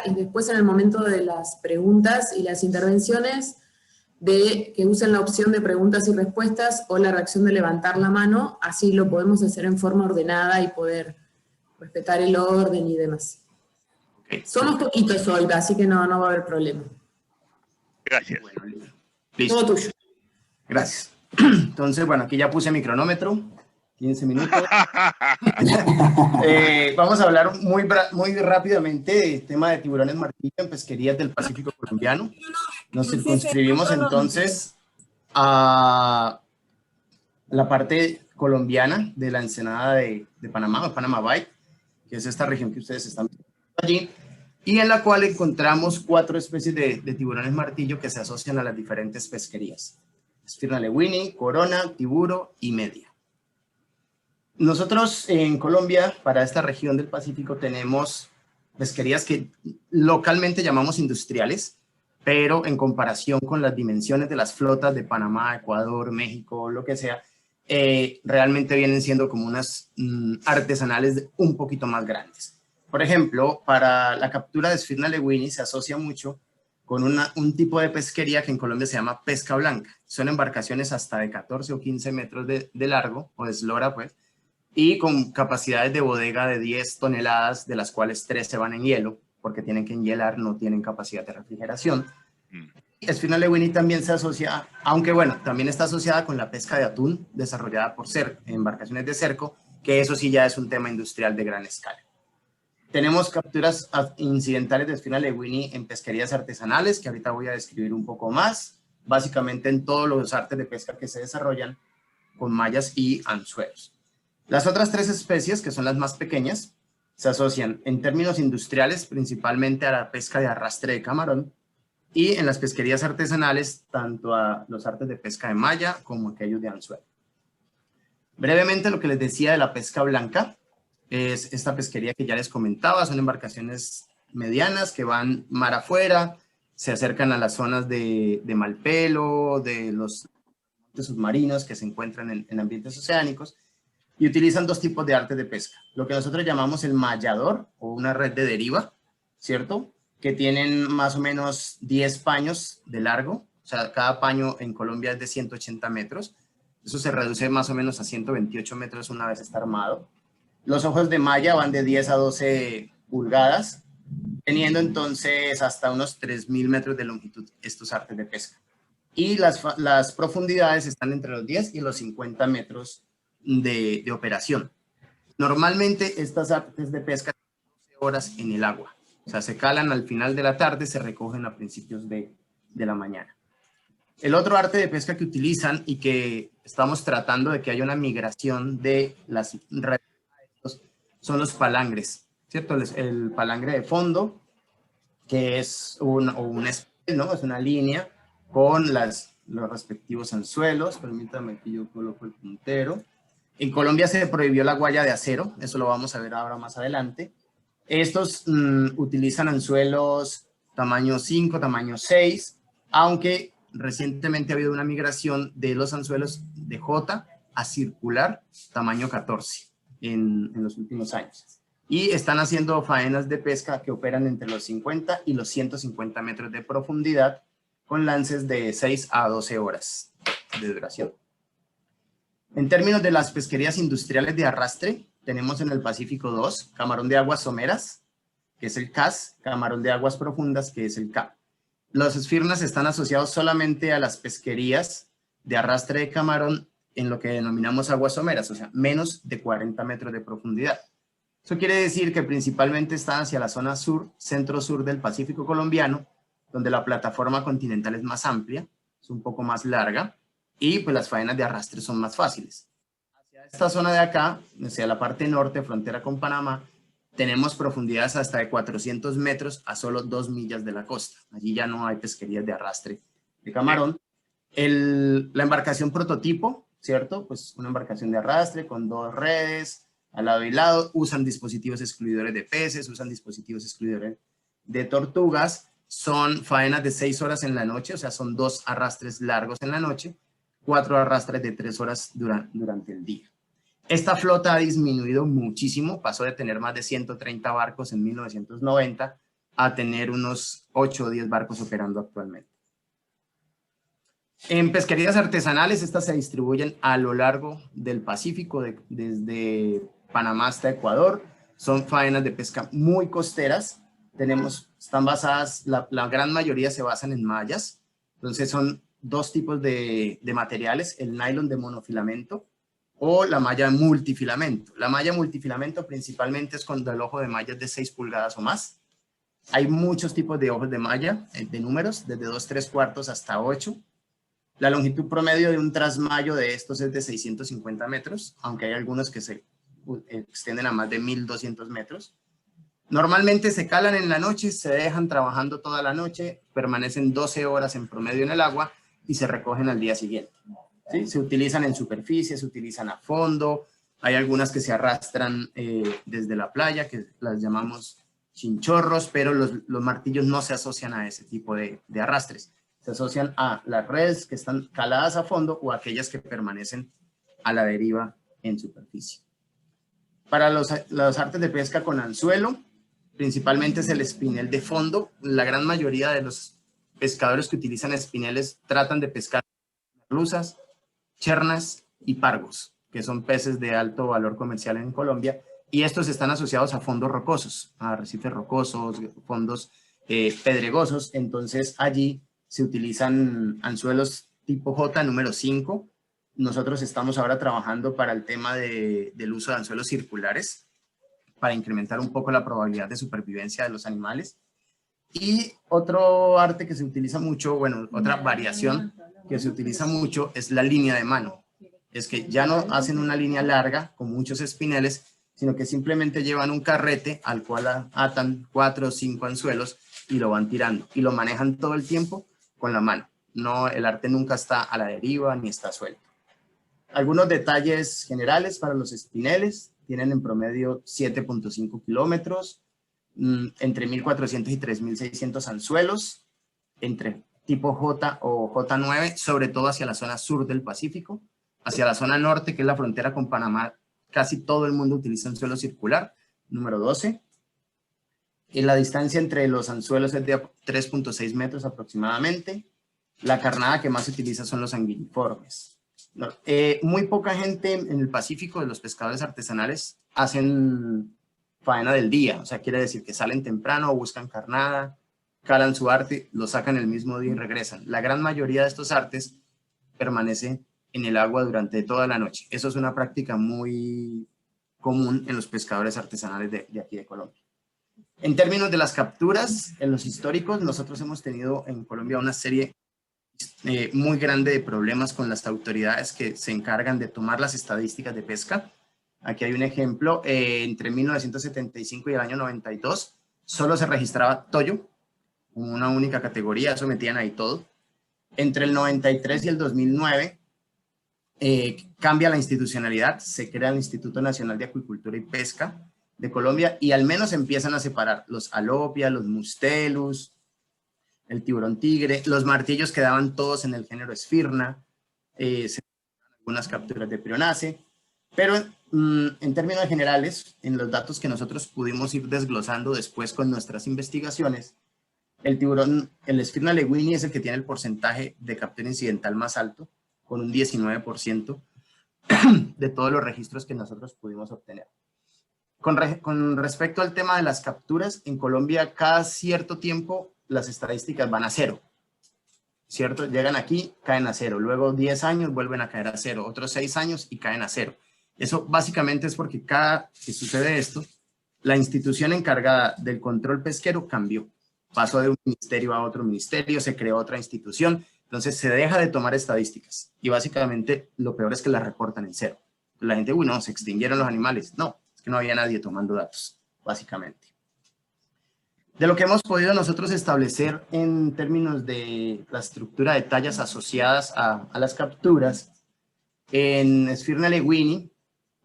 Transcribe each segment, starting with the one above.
y después en el momento de las preguntas y las intervenciones, de que usen la opción de preguntas y respuestas o la reacción de levantar la mano, así lo podemos hacer en forma ordenada y poder respetar el orden y demás. Okay. Somos poquitos hoy, así que no va a haber problema. Gracias. Bueno, listo. Todo tuyo. Gracias. Entonces, bueno, aquí ya puse mi cronómetro, 15 minutos. Vamos a hablar muy rápidamente del tema de tiburones martillo en pesquerías del Pacífico colombiano. Nos circunscribimos entonces a la parte colombiana de la ensenada de Panamá, o Panama Bay, que es esta región que ustedes están viendo allí, y en la cual encontramos 4 especies de tiburones martillo que se asocian a las diferentes pesquerías: Sphyrna lewini, corona, tiburo y media. Nosotros en Colombia, para esta región del Pacífico, tenemos pesquerías que localmente llamamos industriales, pero en comparación con las dimensiones de las flotas de Panamá, Ecuador, México, lo que sea, realmente vienen siendo como unas artesanales un poquito más grandes. Por ejemplo, para la captura de Sphyrna lewini se asocia mucho con un tipo de pesquería que en Colombia se llama pesca blanca. Son embarcaciones hasta de 14 o 15 metros de largo, o de eslora, pues, y con capacidades de bodega de 10 toneladas, de las cuales 3 se van en hielo, porque tienen que enhielar, no tienen capacidad de refrigeración. Sphyrna lewini también se asocia, aunque bueno, también está asociada con la pesca de atún, desarrollada por embarcaciones de cerco, que eso sí ya es un tema industrial de gran escala. Tenemos capturas incidentales de Sphyrna lewini en pesquerías artesanales, que ahorita voy a describir un poco más, básicamente en todos los artes de pesca que se desarrollan con mallas y anzuelos. Las otras 3 especies, que son las más pequeñas, se asocian en términos industriales principalmente a la pesca de arrastre de camarón, y en las pesquerías artesanales tanto a los artes de pesca de malla como aquellos de anzuelo. Brevemente, lo que les decía de la pesca blanca es esta pesquería que ya les comentaba. Son embarcaciones medianas que van mar afuera, se acercan a las zonas de Malpelo, de los submarinos que se encuentran en ambientes oceánicos, y utilizan 2 tipos de artes de pesca: lo que nosotros llamamos el mallador o una red de deriva, ¿cierto?, que tienen más o menos 10 paños de largo. O sea, cada paño en Colombia es de 180 metros. Eso se reduce más o menos a 128 metros una vez está armado. Los ojos de malla van de 10 a 12 pulgadas, teniendo entonces hasta unos 3.000 metros de longitud estos artes de pesca. Y las profundidades están entre los 10 y los 50 metros de operación. Normalmente estas artes de pesca tienen 12 horas en el agua. O sea, se calan al final de la tarde, se recogen a principios de la mañana. El otro arte de pesca que utilizan y que estamos tratando de que haya una migración de las redes son los palangres, ¿cierto? El palangre de fondo, que es un espel, ¿no? Es una línea con los respectivos anzuelos. Permítame que yo coloco el puntero. En Colombia se prohibió la guaya de acero, eso lo vamos a ver ahora más adelante. Estos utilizan anzuelos tamaño 5, tamaño 6, aunque recientemente ha habido una migración de los anzuelos de J a circular tamaño 14 en los últimos años. Y están haciendo faenas de pesca que operan entre los 50 y los 150 metros de profundidad, con lances de 6 a 12 horas de duración. En términos de las pesquerías industriales de arrastre, tenemos en el Pacífico 2, camarón de aguas someras, que es el CAS, camarón de aguas profundas, que es el CAP. Los esfirnas están asociados solamente a las pesquerías de arrastre de camarón en lo que denominamos aguas someras, o sea, menos de 40 metros de profundidad. Eso quiere decir que principalmente están hacia la zona sur, centro-sur del Pacífico colombiano, donde la plataforma continental es más amplia, es un poco más larga, y pues las faenas de arrastre son más fáciles. Hacia esta zona de acá, hacia la parte norte, frontera con Panamá, tenemos profundidades hasta de 400 metros a solo 2 millas de la costa. Allí ya no hay pesquerías de arrastre de camarón. La embarcación prototipo, ¿cierto? Pues una embarcación de arrastre con 2 redes, al lado y lado, usan dispositivos excluidores de peces, usan dispositivos excluidores de tortugas. Son faenas de 6 horas en la noche, o sea, son 2 arrastres largos en la noche, 4 arrastres de 3 horas durante el día. Esta flota ha disminuido muchísimo, pasó de tener más de 130 barcos en 1990 a tener unos 8 o 10 barcos operando actualmente. En pesquerías artesanales, estas se distribuyen a lo largo del Pacífico, desde Panamá hasta Ecuador. Son faenas de pesca muy costeras. Están basadas, la gran mayoría se basan en mallas. Entonces son dos tipos de materiales, el nylon de monofilamento o la malla multifilamento. La malla multifilamento principalmente es cuando el ojo de malla es de 6 pulgadas o más. Hay muchos tipos de ojos de malla, de números, desde 2 3/4 hasta 8. La longitud promedio de un trasmayo de estos es de 650 metros, aunque hay algunos que se extienden a más de 1200 metros. Normalmente se calan en la noche, se dejan trabajando toda la noche, permanecen 12 horas en promedio en el agua y se recogen al día siguiente. ¿Sí? Se utilizan en superficie, se utilizan a fondo, hay algunas que se arrastran desde la playa, que las llamamos chinchorros, pero los martillos no se asocian a ese tipo de arrastres. Se asocian a las redes que están caladas a fondo o aquellas que permanecen a la deriva en superficie. Para los artes de pesca con anzuelo, principalmente es el espinel de fondo. La gran mayoría de los pescadores que utilizan espineles tratan de pescar merluzas, chernas y pargos, que son peces de alto valor comercial en Colombia, y estos están asociados a fondos rocosos, a arrecifes rocosos, fondos pedregosos. Entonces allí se utilizan anzuelos tipo J número 5. Nosotros estamos ahora trabajando para el tema del uso de anzuelos circulares para incrementar un poco la probabilidad de supervivencia de los animales. Y otro arte que se utiliza mucho, bueno, otra variación que se utiliza mucho es la línea de mano. Es que ya no hacen una línea larga con muchos espineles, sino que simplemente llevan un carrete al cual atan 4 o 5 anzuelos y lo van tirando. Y lo manejan todo el tiempo con la mano. No, el arte nunca está a la deriva ni está suelto. Algunos detalles generales para los espineles: tienen en promedio 7.5 kilómetros, entre 1.400 y 3.600 anzuelos, entre tipo J o J9, sobre todo hacia la zona sur del Pacífico. Hacia la zona norte, que es la frontera con Panamá, casi todo el mundo utiliza anzuelo circular, número 12. Y la distancia entre los anzuelos es de 3.6 metros aproximadamente. La carnada que más se utiliza son los anguilliformes. Muy poca gente en el Pacífico, de los pescadores artesanales, hacen faena del día. O sea, quiere decir que salen temprano, buscan carnada, calan su arte, lo sacan el mismo día y regresan. La gran mayoría de estos artes permanece en el agua durante toda la noche. Eso es una práctica muy común en los pescadores artesanales de aquí de Colombia. En términos de las capturas, en los históricos, nosotros hemos tenido en Colombia una serie muy grande de problemas con las autoridades que se encargan de tomar las estadísticas de pesca. Aquí hay un ejemplo: entre 1975 y el año 92, solo se registraba toyo, una única categoría, eso metían ahí todo. Entre el 93 y el 2009, cambia la institucionalidad, se crea el Instituto Nacional de Acuicultura y Pesca de Colombia, y al menos empiezan a separar los alopia, los mustelus, el tiburón tigre. Los martillos quedaban todos en el género Sphyrna, se algunas capturas de Prionace, pero en términos generales, en los datos que nosotros pudimos ir desglosando después con nuestras investigaciones, el tiburón, el Sphyrna lewini, es el que tiene el porcentaje de captura incidental más alto, con un 19% de todos los registros que nosotros pudimos obtener. Con respecto al tema de las capturas, en Colombia cada cierto tiempo las estadísticas van a cero, ¿cierto? Llegan aquí, caen a cero, luego 10 años vuelven a caer a cero, otros 6 años y caen a cero. Eso básicamente es porque cada que sucede esto, la institución encargada del control pesquero cambió. Pasó de un ministerio a otro ministerio, se creó otra institución, entonces se deja de tomar estadísticas y básicamente lo peor es que las reportan en cero. La gente, uy, no, se extinguieron los animales. No, es que no había nadie tomando datos, básicamente. De lo que hemos podido nosotros establecer en términos de la estructura de tallas asociadas a las capturas, en Sphyrna lewini,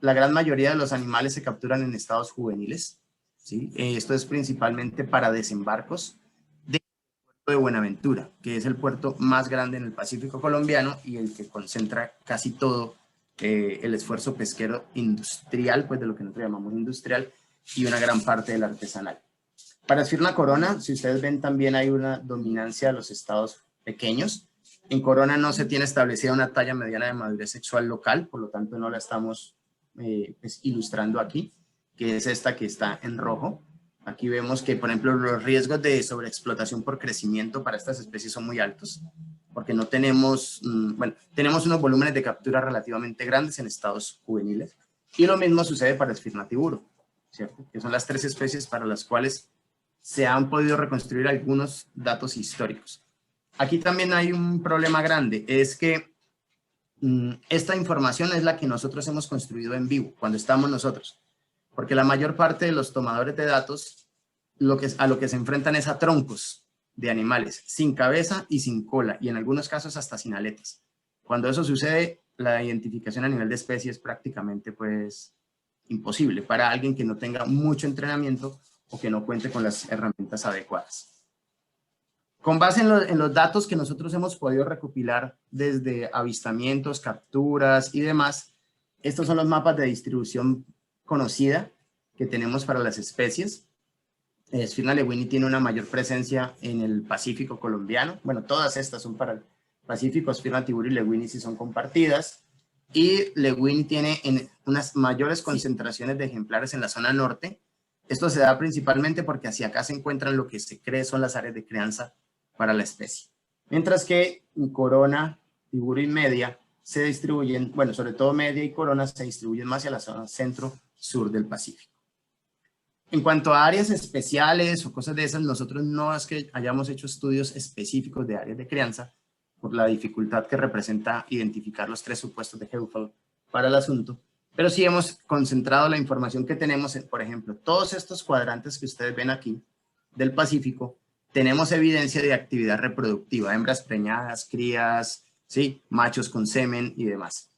la gran mayoría de los animales se capturan en estados juveniles, ¿sí? Esto es principalmente para desembarcos del puerto de Buenaventura, que es el puerto más grande en el Pacífico colombiano y el que concentra casi todo el esfuerzo pesquero industrial, pues de lo que nosotros llamamos industrial, y una gran parte del artesanal. Para Esfirna Corona, si ustedes ven, también hay una dominancia de los estados pequeños. En Corona no se tiene establecida una talla mediana de madurez sexual local, por lo tanto no la estamos pues, ilustrando aquí, que es esta que está en rojo. Aquí vemos que, por ejemplo, los riesgos de sobreexplotación por crecimiento para estas especies son muy altos, porque no tenemos, bueno, tenemos unos volúmenes de captura relativamente grandes en estados juveniles. Y lo mismo sucede para Esfirna tiburo, ¿cierto? Que son las 3 especies para las cuales se han podido reconstruir algunos datos históricos. Aquí también hay un problema grande, es que esta información es la que nosotros hemos construido en vivo, cuando estamos nosotros, porque la mayor parte de los tomadores de datos a lo que se enfrentan es a troncos de animales, sin cabeza y sin cola, y en algunos casos hasta sin aletas. Cuando eso sucede, la identificación a nivel de especie es prácticamente pues imposible para alguien que no tenga mucho entrenamiento o que no cuente con las herramientas adecuadas. Con base en los datos que nosotros hemos podido recopilar desde avistamientos, capturas y demás, estos son los mapas de distribución conocida que tenemos para las especies. Esfirna lewini tiene una mayor presencia en el Pacífico colombiano. Bueno, todas estas son para el Pacífico. Esfirna tiburo y lewini sí son compartidas. Y lewini tiene unas mayores concentraciones de ejemplares en la zona norte. Esto se da principalmente porque hacia acá se encuentran lo que se cree son las áreas de crianza para la especie. Mientras que Corona, tiburo y media se distribuyen, bueno, sobre todo media y corona se distribuyen más hacia la zona centro-sur del Pacífico. En cuanto a áreas especiales o cosas de esas, nosotros no es que hayamos hecho estudios específicos de áreas de crianza por la dificultad que representa identificar los 3 supuestos de Heuvel para el asunto, pero sí hemos concentrado la información que tenemos en, por ejemplo, todos estos cuadrantes que ustedes ven aquí del Pacífico, tenemos evidencia de actividad reproductiva, hembras preñadas, crías, ¿sí? Machos con semen y demás.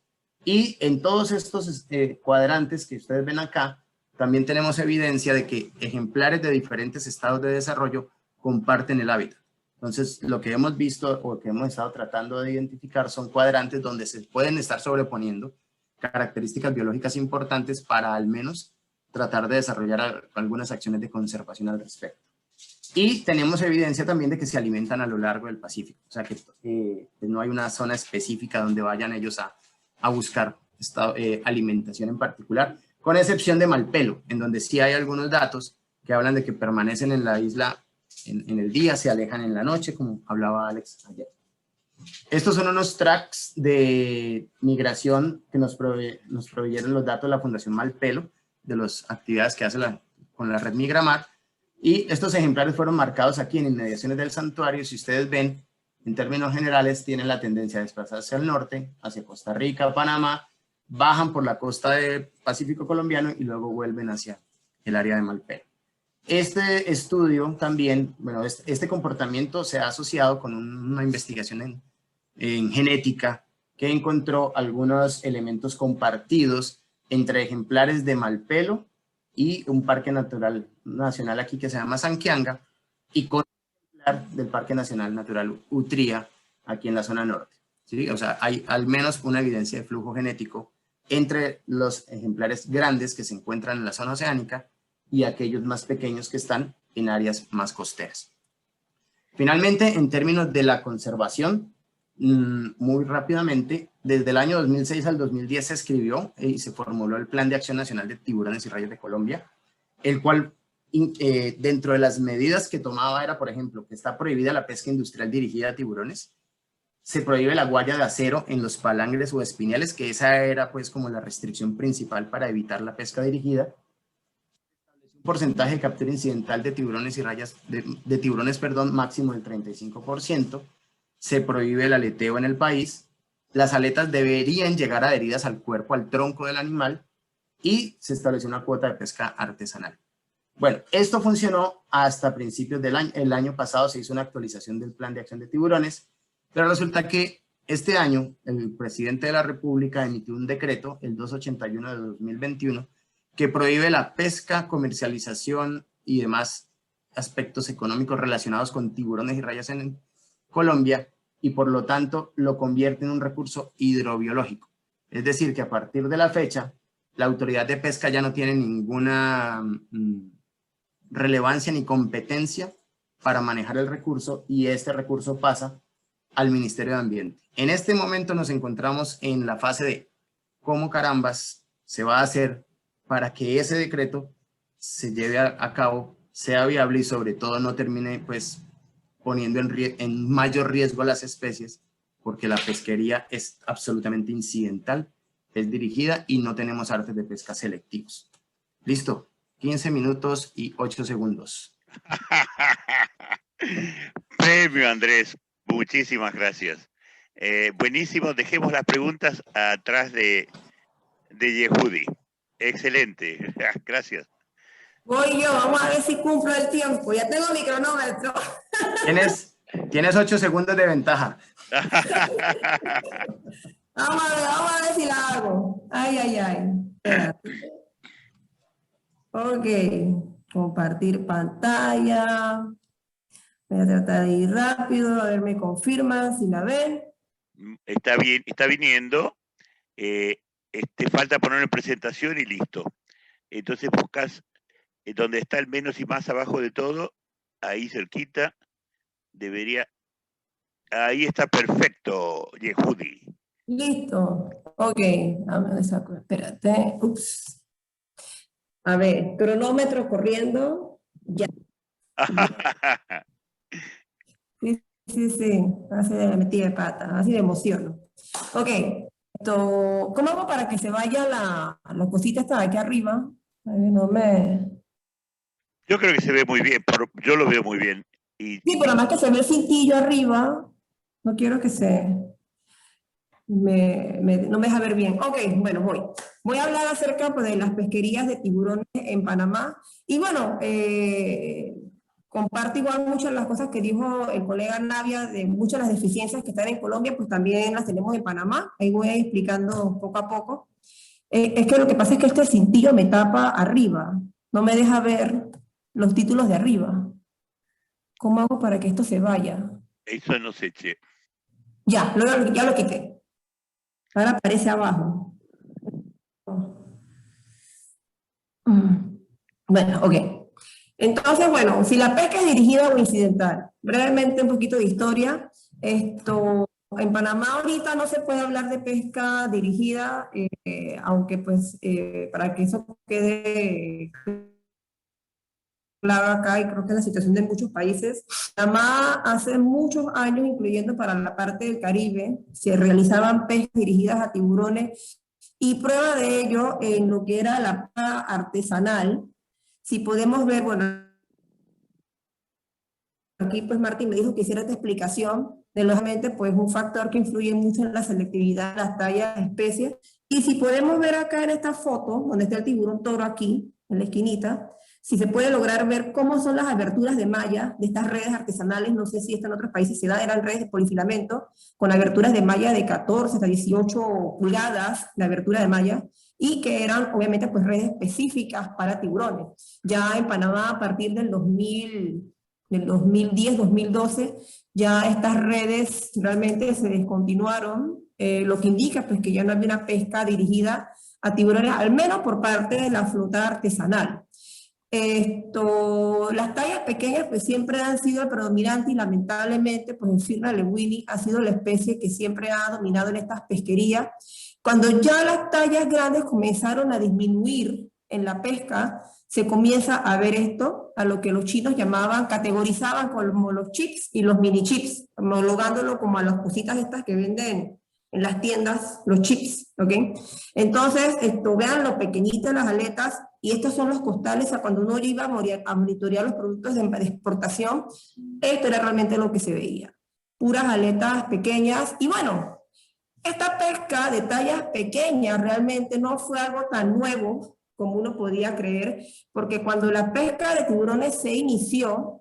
Y en todos estos cuadrantes que ustedes ven acá, también tenemos evidencia de que ejemplares de diferentes estados de desarrollo comparten el hábitat. Entonces, lo que hemos visto o que hemos estado tratando de identificar son cuadrantes donde se pueden estar sobreponiendo características biológicas importantes para al menos tratar de desarrollar algunas acciones de conservación al respecto. Y tenemos evidencia también de que se alimentan a lo largo del Pacífico, o sea que no hay una zona específica donde vayan ellos a buscar esta alimentación en particular, con excepción de Malpelo, en donde sí hay algunos datos que hablan de que permanecen en la isla en el día, se alejan en la noche, como hablaba Alex ayer. Estos son unos tracks de migración que nos proveyeron los datos de la Fundación Malpelo, de las actividades que hace con la red Migramar. Y estos ejemplares fueron marcados aquí en inmediaciones del santuario. Si ustedes ven, en términos generales, tienen la tendencia a desplazarse al norte, hacia Costa Rica, Panamá, bajan por la costa del Pacífico colombiano y luego vuelven hacia el área de Malpelo. Este estudio también, bueno, este comportamiento se ha asociado con una investigación en genética que encontró algunos elementos compartidos entre ejemplares de Malpelo y un parque natural nacional aquí que se llama Sanquianga, y con el ejemplar del Parque Nacional Natural Utría, aquí en la zona norte. ¿Sí? O sea, hay al menos una evidencia de flujo genético entre los ejemplares grandes que se encuentran en la zona oceánica y aquellos más pequeños que están en áreas más costeras. Finalmente, en términos de la conservación, muy rápidamente, desde el año 2006 al 2010 se escribió y se formuló el Plan de Acción Nacional de Tiburones y Rayas de Colombia, el cual dentro de las medidas que tomaba era, por ejemplo, que está prohibida la pesca industrial dirigida a tiburones, se prohíbe la guaya de acero en los palangres o espineles, que esa era pues como la restricción principal para evitar la pesca dirigida, un porcentaje de captura incidental de tiburones y rayas, de tiburones, perdón, máximo del 35%, se prohíbe el aleteo en el país, las aletas deberían llegar adheridas al cuerpo, al tronco del animal, y se estableció una cuota de pesca artesanal. Bueno, esto funcionó hasta principios del año. El año pasado se hizo una actualización del Plan de Acción de Tiburones, pero resulta que este año el presidente de la República emitió un decreto, el 281 de 2021, que prohíbe la pesca, comercialización y demás aspectos económicos relacionados con tiburones y rayas en Colombia, y por lo tanto lo convierte en un recurso hidrobiológico. Es decir, que a partir de la fecha, la autoridad de pesca ya no tiene ninguna relevancia ni competencia para manejar el recurso, y este recurso pasa al Ministerio de Ambiente. En este momento nos encontramos en la fase de cómo carambas se va a hacer para que ese decreto se lleve a cabo, sea viable y sobre todo no termine pues poniendo en mayor riesgo a las especies, porque la pesquería es absolutamente incidental, es dirigida y no tenemos artes de pesca selectivos. Listo, 15 minutos y 8 segundos. Premio, Andrés. Muchísimas gracias. Buenísimo. Dejemos las preguntas atrás de Yehudi. Excelente. Gracias. Voy yo, vamos a ver si cumplo el tiempo. Ya tengo mi cronómetro. Tienes 8 segundos de ventaja. Vamos a ver si la hago. Ay, ay, ay. Espérate. Ok, compartir pantalla. Voy a tratar de ir rápido, a ver, me confirman si la ven. Está bien, está viniendo. Falta poner en presentación y listo. Entonces buscas donde está el menos y más abajo de todo, ahí cerquita, debería... Ahí está perfecto, Yehudi. Listo. Ok, espérate. Ups. A ver, cronómetro corriendo. Ya. Sí. Así de metí de pata, así de emociono. Ok. ¿Cómo hago para que se vaya la cosita esta de aquí arriba? No me... Yo creo que se ve muy bien, yo lo veo muy bien. Sí, pero además que se ve el cintillo arriba, no quiero que no me deja ver bien. Ok, bueno, voy a hablar acerca pues, de las pesquerías de tiburones en Panamá. Y bueno, comparto igual muchas de las cosas que dijo el colega Navia, de muchas de las deficiencias que están en Colombia, pues también las tenemos en Panamá. Ahí voy a ir explicando poco a poco. Es que lo que pasa es que este cintillo me tapa arriba, no me deja ver los títulos de arriba. ¿Cómo hago para que esto se vaya? Eso no sé, che. Ya lo quité. Ahora aparece abajo. Bueno, ok. Entonces, bueno, si la pesca es dirigida o incidental, brevemente un poquito de historia. En Panamá ahorita no se puede hablar de pesca dirigida, aunque pues para que eso quede claro acá, y creo que es la situación de muchos países. Panamá hace muchos años, incluyendo para la parte del Caribe, se realizaban pescas dirigidas a tiburones, y prueba de ello en lo que era la pesca artesanal. Si podemos ver, bueno, aquí pues Martín me dijo que hiciera esta explicación de lógicamente pues un factor que influye mucho en la selectividad de las tallas de especies. Y si podemos ver acá en esta foto, donde está el tiburón toro aquí, en la esquinita, si se puede lograr ver cómo son las aberturas de malla de estas redes artesanales. No sé si esto en otros países se da, eran redes de polifilamento, con aberturas de malla de 14 hasta 18 pulgadas de abertura de malla, y que eran obviamente pues redes específicas para tiburones. Ya en Panamá a partir del 2010, 2012, ya estas redes realmente se descontinuaron, lo que indica pues que ya no había una pesca dirigida a tiburones, al menos por parte de la flota artesanal. Las tallas pequeñas pues siempre han sido el predominante, y lamentablemente pues el Cirna lewini ha sido la especie que siempre ha dominado en estas pesquerías. Cuando ya las tallas grandes comenzaron a disminuir en la pesca, se comienza a ver esto, a lo que los chinos categorizaban como los chips y los mini chips, homologándolo como a las cositas estas que venden en las tiendas, los chips, ¿ok? Entonces, vean lo pequeñitas las aletas, y estos son los costales. A cuando uno iba a monitorear los productos de exportación, esto era realmente lo que se veía. Puras aletas pequeñas, y bueno, esta pesca de tallas pequeñas realmente no fue algo tan nuevo como uno podía creer, porque cuando la pesca de tiburones se inició,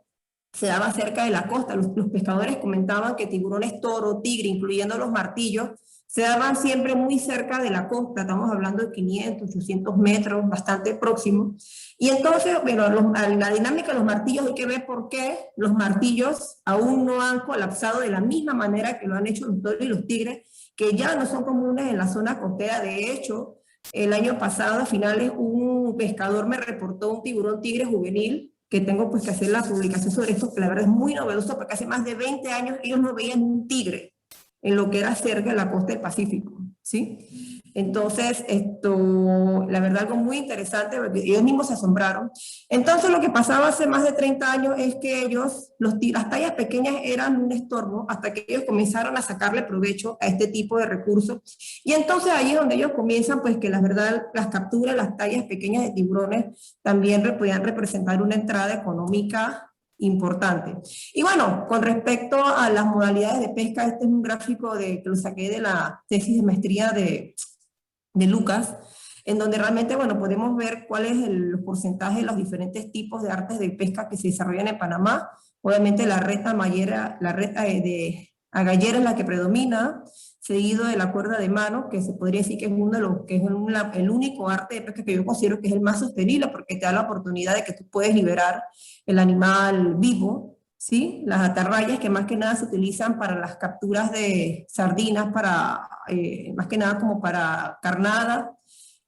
se daba cerca de la costa. Los pescadores comentaban que tiburones toro, tigre, incluyendo los martillos, se daban siempre muy cerca de la costa. Estamos hablando de 500, 800 metros, bastante próximo. Y entonces, bueno, la dinámica de los martillos, hay que ver por qué los martillos aún no han colapsado de la misma manera que lo han hecho los toros y los tigres, que ya no son comunes en la zona costera. De hecho, el año pasado, a finales, un pescador me reportó un tiburón tigre juvenil que tengo pues que hacer la publicación sobre esto, que la verdad es muy novedoso, porque hace más de 20 años ellos no veían un tigre en lo que era cerca de la costa del Pacífico, ¿sí? Entonces, la verdad, algo muy interesante, porque ellos mismos se asombraron. Entonces, lo que pasaba hace más de 30 años es que ellos, las tallas pequeñas eran un estorbo, hasta que ellos comenzaron a sacarle provecho a este tipo de recursos. Y entonces ahí es donde ellos comienzan, pues que la verdad, las capturas, las tallas pequeñas de tiburones también podían representar una entrada económica importante. Y bueno, con respecto a las modalidades de pesca, este es un gráfico que lo saqué de la tesis de maestría de Lucas, en donde realmente, bueno, podemos ver cuál es los porcentajes de los diferentes tipos de artes de pesca que se desarrollan en Panamá. Obviamente la red de agallera es la que predomina, seguido de la cuerda de mano, que se podría decir que es el único arte de pesca que yo considero que es el más sostenible, porque te da la oportunidad de que tú puedes liberar el animal vivo, ¿sí? Las atarrayas, que más que nada se utilizan para las capturas de sardinas, más que nada como para carnada,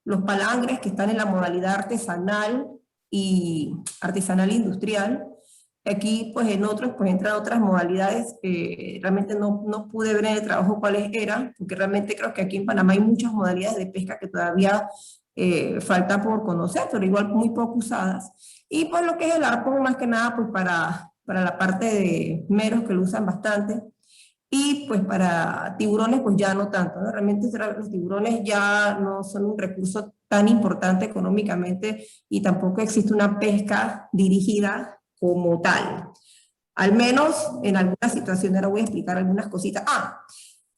los palangres, que están en la modalidad artesanal y industrial. Aquí, pues en otros, pues entran otras modalidades que realmente no pude ver en el trabajo cuáles eran, porque realmente creo que aquí en Panamá hay muchas modalidades de pesca que todavía falta por conocer, pero igual muy poco usadas. Y pues lo que es el arpón, más que nada, pues para la parte de meros, que lo usan bastante, y pues para tiburones, pues ya no tanto, ¿no? Realmente los tiburones ya no son un recurso tan importante económicamente, y tampoco existe una pesca dirigida como tal. Al menos en algunas situaciones. Ahora voy a explicar algunas cositas.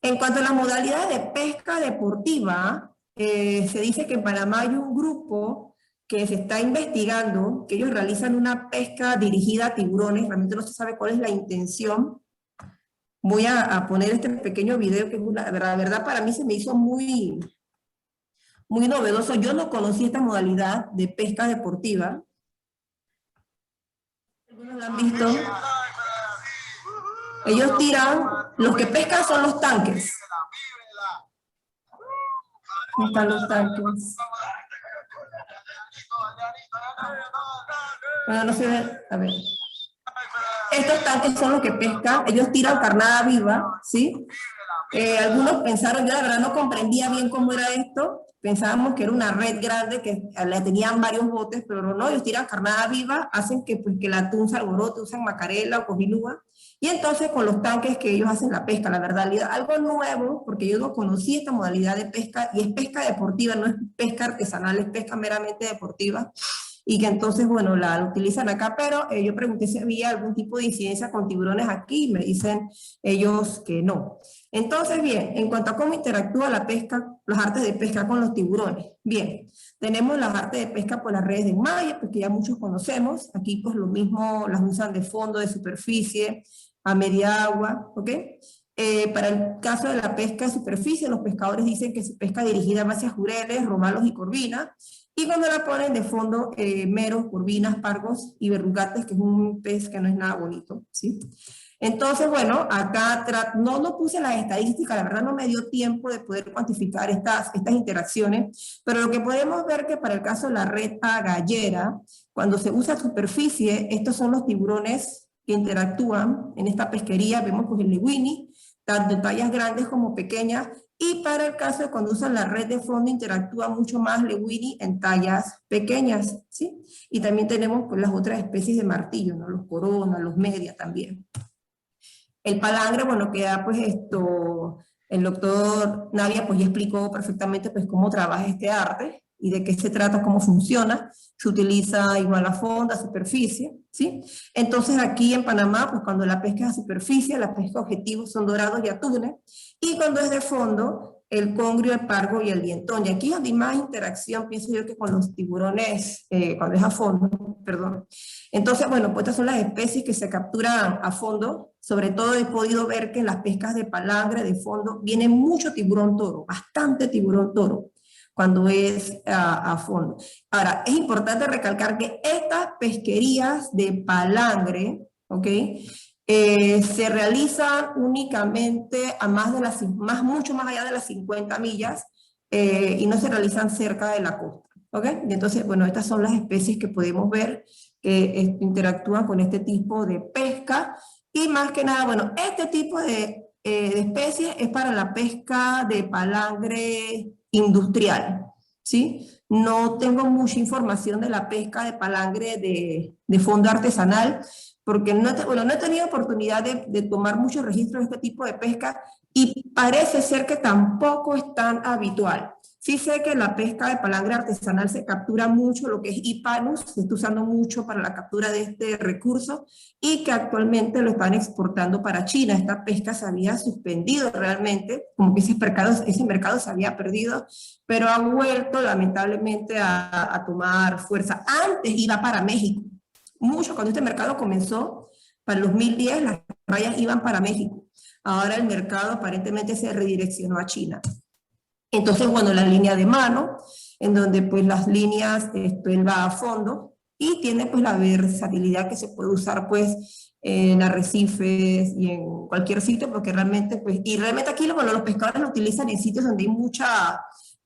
En cuanto a la modalidad de pesca deportiva, se dice que en Panamá hay un grupo que se está investigando, que ellos realizan una pesca dirigida a tiburones. Realmente no se sabe cuál es la intención. Voy a poner este pequeño video, que la verdad para mí se me hizo muy, muy novedoso. Yo no conocí esta modalidad de pesca deportiva. ¿Algunos la han visto? Ellos tiran, los que pescan son los tanques. ¿Dónde están los tanques? Bueno, no se ve, a ver. Estos tanques son los que pescan, ellos tiran carnada viva, ¿sí? Algunos pensaron, yo la verdad no comprendía bien cómo era esto, pensábamos que era una red grande, que la tenían varios botes, pero no, ellos tiran carnada viva, hacen que el atún se alborote, usan macarela o cojilúa, y entonces con los tanques que ellos hacen la pesca, la verdad, algo nuevo, porque yo no conocí esta modalidad de pesca, y es pesca deportiva, no es pesca artesanal, es pesca meramente deportiva, y que entonces, bueno, la utilizan acá, pero yo pregunté si había algún tipo de incidencia con tiburones aquí, y me dicen ellos que no. Entonces, bien, en cuanto a cómo interactúa la pesca, las artes de pesca con los tiburones, bien, tenemos las artes de pesca por las redes de malla, porque ya muchos conocemos, aquí pues lo mismo, las usan de fondo, de superficie, a media agua, ¿ok? Para el caso de la pesca de superficie, los pescadores dicen que se pesca dirigida hacia jureles, romalos y corvinas, y cuando la ponen de fondo, meros, corvinas, pargos y verrugates, que es un pez que no es nada bonito, ¿sí? Entonces, bueno, acá no puse las estadísticas, la verdad no me dio tiempo de poder cuantificar estas interacciones, pero lo que podemos ver que para el caso de la red agallera, cuando se usa superficie, estos son los tiburones que interactúan en esta pesquería. Vemos pues el linguini, tanto tallas grandes como pequeñas, y para el caso de cuando usan la red de fondo, interactúa mucho más linguini en tallas pequeñas, ¿sí? Y también tenemos pues las otras especies de martillo, ¿no? Los coronas, los media también. El palangre, bueno, queda pues el doctor Navia pues ya explicó perfectamente pues cómo trabaja este arte y de qué se trata, cómo funciona. Se utiliza igual a fondo, a superficie, ¿sí? Entonces aquí en Panamá, pues cuando la pesca es a superficie, la pesca objetivo son dorados y atunes, y cuando es de fondo, el congrio, el pargo y el dientón. Y aquí hay más interacción, pienso yo, que con los tiburones, cuando es a fondo, perdón. Entonces, bueno, pues estas son las especies que se capturan a fondo. Sobre todo he podido ver que en las pescas de palangre, de fondo, viene mucho tiburón toro, bastante tiburón toro, cuando es a fondo. Ahora, es importante recalcar que estas pesquerías de palangre, ¿ok?, se realizan únicamente a mucho más allá de las 50 millas, y no se realizan cerca de la costa, ¿ok? Entonces, bueno, estas son las especies que podemos ver que interactúan con este tipo de pesca. Y más que nada, bueno, este tipo de especies es para la pesca de palangre industrial, ¿sí? No tengo mucha información de la pesca de palangre de fondo artesanal, porque no he tenido oportunidad de tomar muchos registros de este tipo de pesca y parece ser que tampoco es tan habitual. Sí sé que la pesca de palangre artesanal se captura mucho, lo que es Ipanus, se está usando mucho para la captura de este recurso y que actualmente lo están exportando para China. Esta pesca se había suspendido realmente, como que ese mercado se había perdido, pero ha vuelto lamentablemente a tomar fuerza. Antes iba para México. Mucho, cuando este mercado comenzó, para el 2010 las rayas iban para México. Ahora el mercado aparentemente se redireccionó a China. Entonces, bueno, la línea de mano, en donde pues las líneas, él va a fondo y tiene pues la versatilidad que se puede usar pues en arrecifes y en cualquier sitio, porque realmente pues, y realmente aquí bueno, los pescadores lo utilizan en sitios donde hay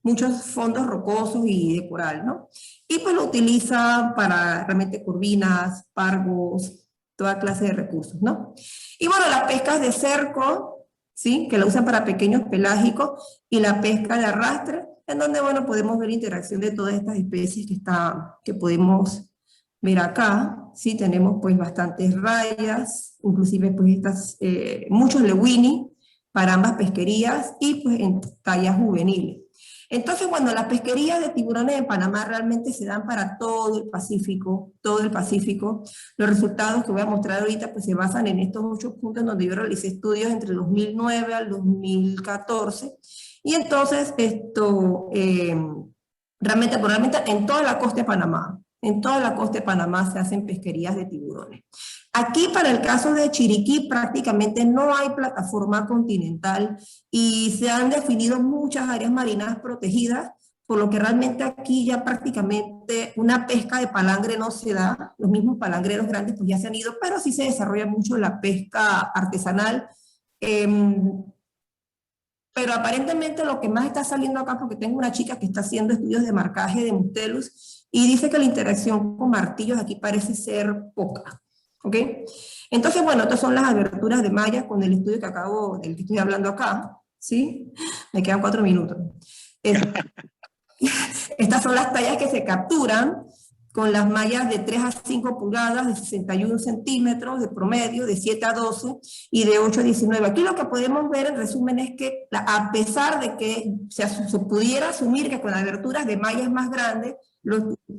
muchos fondos rocosos y de coral, ¿no? Y pues lo utilizan para realmente corvinas, pargos, toda clase de recursos, ¿no? Y bueno, las pescas de cerco, ¿sí? Que la usan para pequeños pelágicos, y la pesca de arrastre, en donde, bueno, podemos ver interacción de todas estas especies que podemos ver acá, ¿sí? Tenemos pues bastantes rayas, inclusive pues muchos lewini para ambas pesquerías y pues en tallas juveniles. Entonces, bueno, las pesquerías de tiburones en Panamá realmente se dan para todo el Pacífico, todo el Pacífico. Los resultados que voy a mostrar ahorita pues se basan en estos 8 puntos donde yo realicé estudios entre el 2009 al 2014. Y entonces realmente en toda la costa de Panamá, se hacen pesquerías de tiburones. Aquí para el caso de Chiriquí prácticamente no hay plataforma continental y se han definido muchas áreas marinas protegidas, por lo que realmente aquí ya prácticamente una pesca de palangre no se da. Los mismos palangreros grandes pues ya se han ido, pero sí se desarrolla mucho la pesca artesanal. Pero aparentemente lo que más está saliendo acá, porque tengo una chica que está haciendo estudios de marcaje de Mustelus y dice que la interacción con martillos aquí parece ser poca. ¿Ok? Entonces, bueno, estas son las aberturas de malla con el estudio del que estoy hablando acá, ¿sí? Me quedan 4 minutos. Estas son las tallas que se capturan con las mallas de 3 a 5 pulgadas, de 61 centímetros de promedio, de 7 a 12 y de 8 a 19. Aquí lo que podemos ver en resumen es que a pesar de que se pudiera asumir que con aberturas de mallas más grandes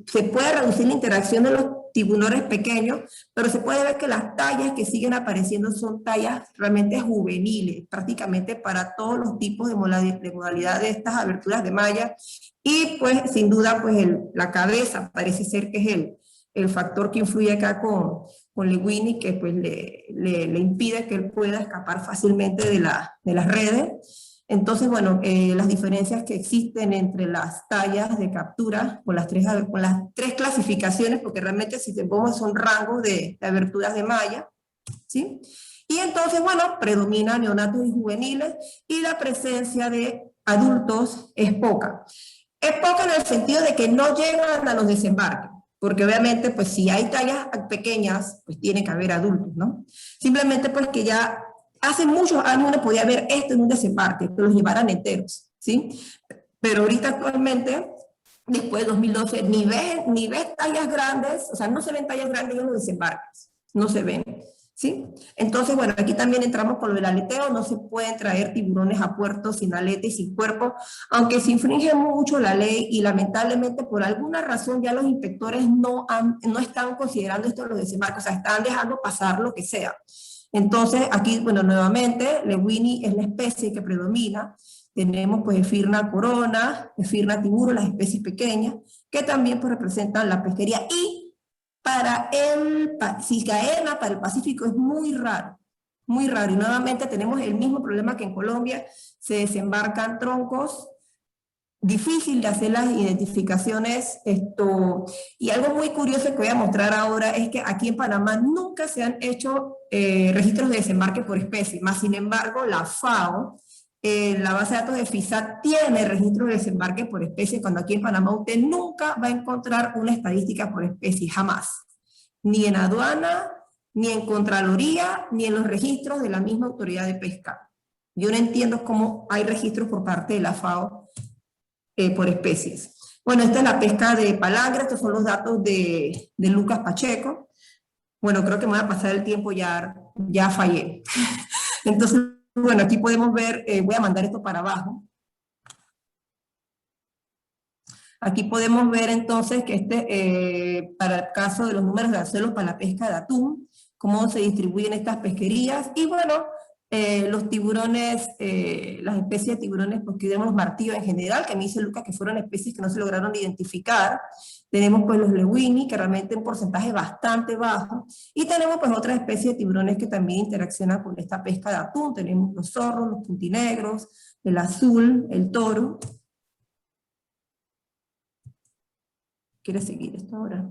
se puede reducir la interacción de los tiburones pequeños, pero se puede ver que las tallas que siguen apareciendo son tallas realmente juveniles, prácticamente para todos los tipos de modalidad de estas aberturas de malla. Y pues sin duda pues la cabeza parece ser que es el factor que influye acá con lewini, que pues le impide que él pueda escapar fácilmente de las redes. Entonces, bueno, las diferencias que existen entre las tallas de captura con las tres clasificaciones, porque realmente si te pongo son rangos de aberturas de malla, ¿sí? Y entonces, bueno, predomina neonatos y juveniles y la presencia de adultos es poca. Es poca en el sentido de que no llegan a los desembarques, porque obviamente, pues si hay tallas pequeñas, pues tiene que haber adultos, ¿no? Simplemente pues que ya hace muchos años uno podía ver esto en un desembarque, que los llevaran enteros, ¿sí? Pero ahorita actualmente, después de 2012, ni ves tallas grandes, o sea, no se ven tallas grandes en los desembarques, no se ven, ¿sí? Entonces, bueno, aquí también entramos con lo del aleteo, no se pueden traer tiburones a puerto sin aleta y sin cuerpo, aunque se infringe mucho la ley y lamentablemente por alguna razón ya los inspectores no están considerando esto en los desembarques, o sea, están dejando pasar lo que sea. Entonces, aquí, bueno, nuevamente, lewini es la especie que predomina. Tenemos, pues, Ephirna corona, Ephirna tiburo, las especies pequeñas, que también, pues, representan la pesquería. Y para el Cicaena, para el Pacífico, es muy raro, muy raro. Y nuevamente tenemos el mismo problema que en Colombia, se desembarcan troncos, difícil de hacer las identificaciones, y algo muy curioso que voy a mostrar ahora es que aquí en Panamá nunca se han hecho registros de desembarque por especie, más sin embargo la FAO, la base de datos de FISAT tiene registros de desembarque por especie, cuando aquí en Panamá usted nunca va a encontrar una estadística por especie, jamás. ni en aduana, ni en Contraloría, ni en los registros de la misma autoridad de pesca. Yo no entiendo cómo hay registros por parte de la FAO por especies. Bueno, esta es la pesca de palangre, estos son los datos de Lucas Pacheco. Bueno, creo que me voy a pasar el tiempo, ya fallé. Entonces, bueno, aquí podemos ver, voy a mandar esto para abajo. Aquí podemos ver entonces que para el caso de los números de anzuelos para la pesca de atún, cómo se distribuyen estas pesquerías, y bueno, los tiburones, las especies de tiburones, pues que tenemos martillo en general, que me dice Lucas que fueron especies que no se lograron identificar. Tenemos pues los lewini, que realmente un porcentaje bastante bajo, y tenemos pues otras especies de tiburones que también interaccionan con esta pesca de atún. Tenemos los zorros, los puntinegros, el azul, el toro. ¿Quieres seguir esto ahora?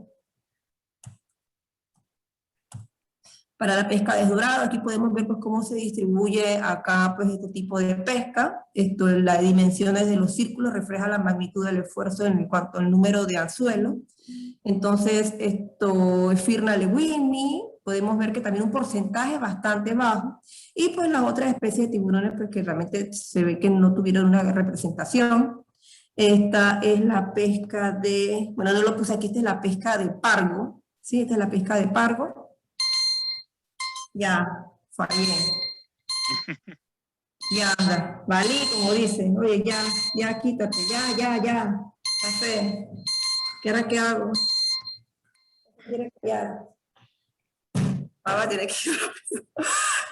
Para la pesca desdorada, aquí podemos ver pues cómo se distribuye acá pues este tipo de pesca. Las dimensiones de los círculos refleja la magnitud del esfuerzo en cuanto al número de anzuelos. Entonces, Ephirna lewini, podemos ver que también un porcentaje bastante bajo. Y pues las otras especies de tiburones pues que realmente se ve que no tuvieron una representación. Esta es la pesca de, bueno, no lo puse aquí, esta es la pesca de pargo, ¿sí? Esta es la pesca de pargo. Ya, fallé. Ya, anda, valí, como dicen, oye, ya, quítate, ya sé. ¿Qué ahora qué hago? Ya. Va a tener que...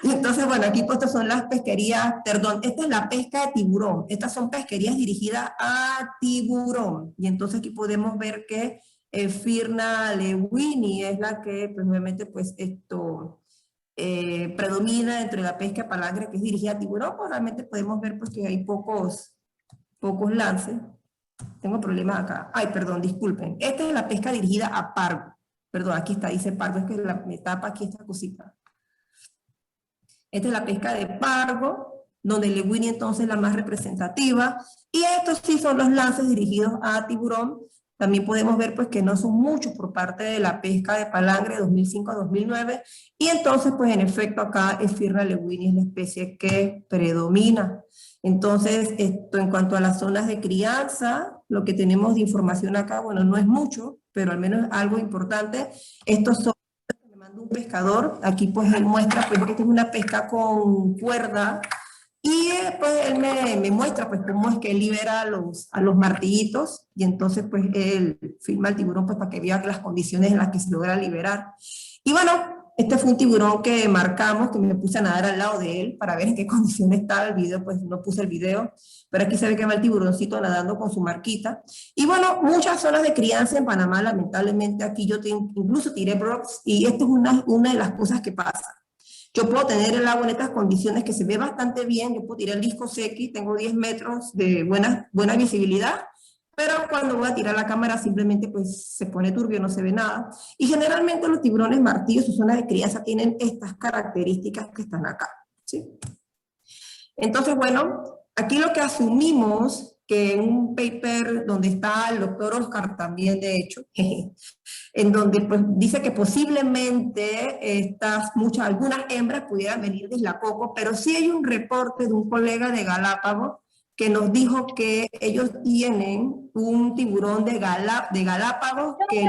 Y entonces, bueno, aquí puestas son las pesquerías, perdón, esta es la pesca de tiburón. Estas son pesquerías dirigidas a tiburón. Y entonces aquí podemos ver que Ephirna lewini es la que, pues, obviamente, pues, predomina dentro de la pesca palangre que es dirigida a tiburón. Pues realmente podemos ver pues, que hay pocos lances. Tengo problemas acá. Ay, perdón, disculpen. Esta es la pesca dirigida a pargo. Perdón, aquí está, dice pargo, es que me tapa aquí esta cosita. Esta es la pesca de pargo, donde el lewini entonces es la más representativa. Y estos sí son los lances dirigidos a tiburón. También podemos ver pues que no son muchos por parte de la pesca de palangre de 2005 a 2009. Y entonces pues en efecto acá Ephirna lewini es la especie que predomina. Entonces en cuanto a las zonas de crianza, lo que tenemos de información acá, bueno, no es mucho, pero al menos algo importante. Estos son, me mandó un pescador, aquí pues él muestra pues que esta es una pesca con cuerda. Y pues él me muestra pues cómo es que él libera a los martillitos, y entonces pues él filma el tiburón pues para que vea las condiciones en las que se logra liberar. Y bueno, este fue un tiburón que marcamos, que me puse a nadar al lado de él para ver en qué condiciones estaba el video, pues no puse el video, pero aquí se ve que va el tiburoncito nadando con su marquita. Y bueno, muchas zonas de crianza en Panamá, lamentablemente aquí yo incluso tiré brox, y esto es una de las cosas que pasa. Yo puedo tener el agua en estas condiciones que se ve bastante bien, yo puedo tirar el disco sequi, tengo 10 metros de buena visibilidad, pero cuando voy a tirar la cámara simplemente pues se pone turbio, no se ve nada. Y generalmente los tiburones martillos, sus zonas de crianza, tienen estas características que están acá, ¿sí? Entonces, bueno, aquí lo que asumimos, que en un paper donde está el doctor Oscar también, de hecho, en donde pues, dice que posiblemente algunas hembras pudieran venir de Isla Coco, pero sí hay un reporte de un colega de Galápagos que nos dijo que ellos tienen un tiburón de Galápagos que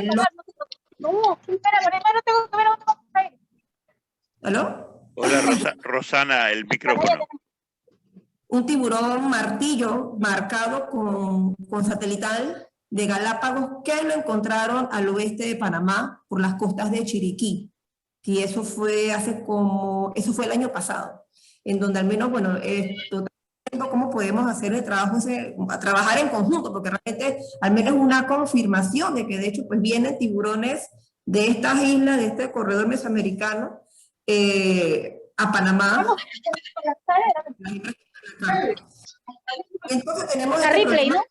No, espera, no tengo que ver a. ¿Aló? Hola, Rosana, el micrófono. Un tiburón martillo marcado con satelital de Galápagos que lo encontraron al oeste de Panamá por las costas de Chiriquí. Y eso fue eso fue el año pasado, en donde al menos, bueno, cómo podemos hacer el trabajo, trabajar en conjunto, porque realmente al menos una confirmación de que de hecho pues vienen tiburones de estas islas, de este corredor mesoamericano, a Panamá. Entonces tenemos la replay, ¿no?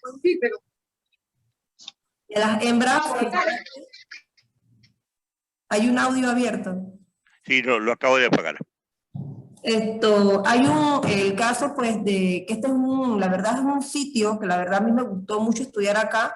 De las hembras. Hay un audio abierto. Sí, lo acabo de apagar. Hay el caso pues de que la verdad es un sitio que la verdad a mí me gustó mucho estudiar acá,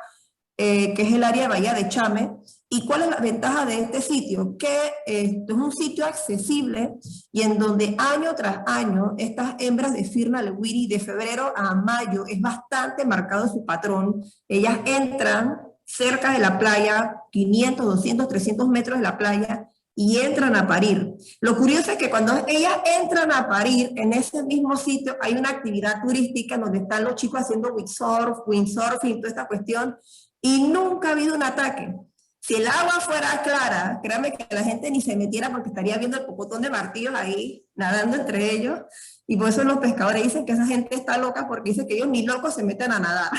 que es el área de Bahía de Chame, ¿Y cuál es la ventaja de este sitio? Que esto es un sitio accesible y en donde año tras año estas hembras de Firna Lewini de febrero a mayo es bastante marcado su patrón. Ellas entran cerca de la playa, 500, 200, 300 metros de la playa, y entran a parir. Lo curioso es que cuando ellas entran a parir, en ese mismo sitio hay una actividad turística donde están los chicos haciendo windsurfing, toda esta cuestión, y nunca ha habido un ataque. Si el agua fuera clara, créanme que la gente ni se metiera porque estaría viendo el pocotón de martillos ahí, nadando entre ellos, y por eso los pescadores dicen que esa gente está loca porque dicen que ellos ni locos se meten a nadar.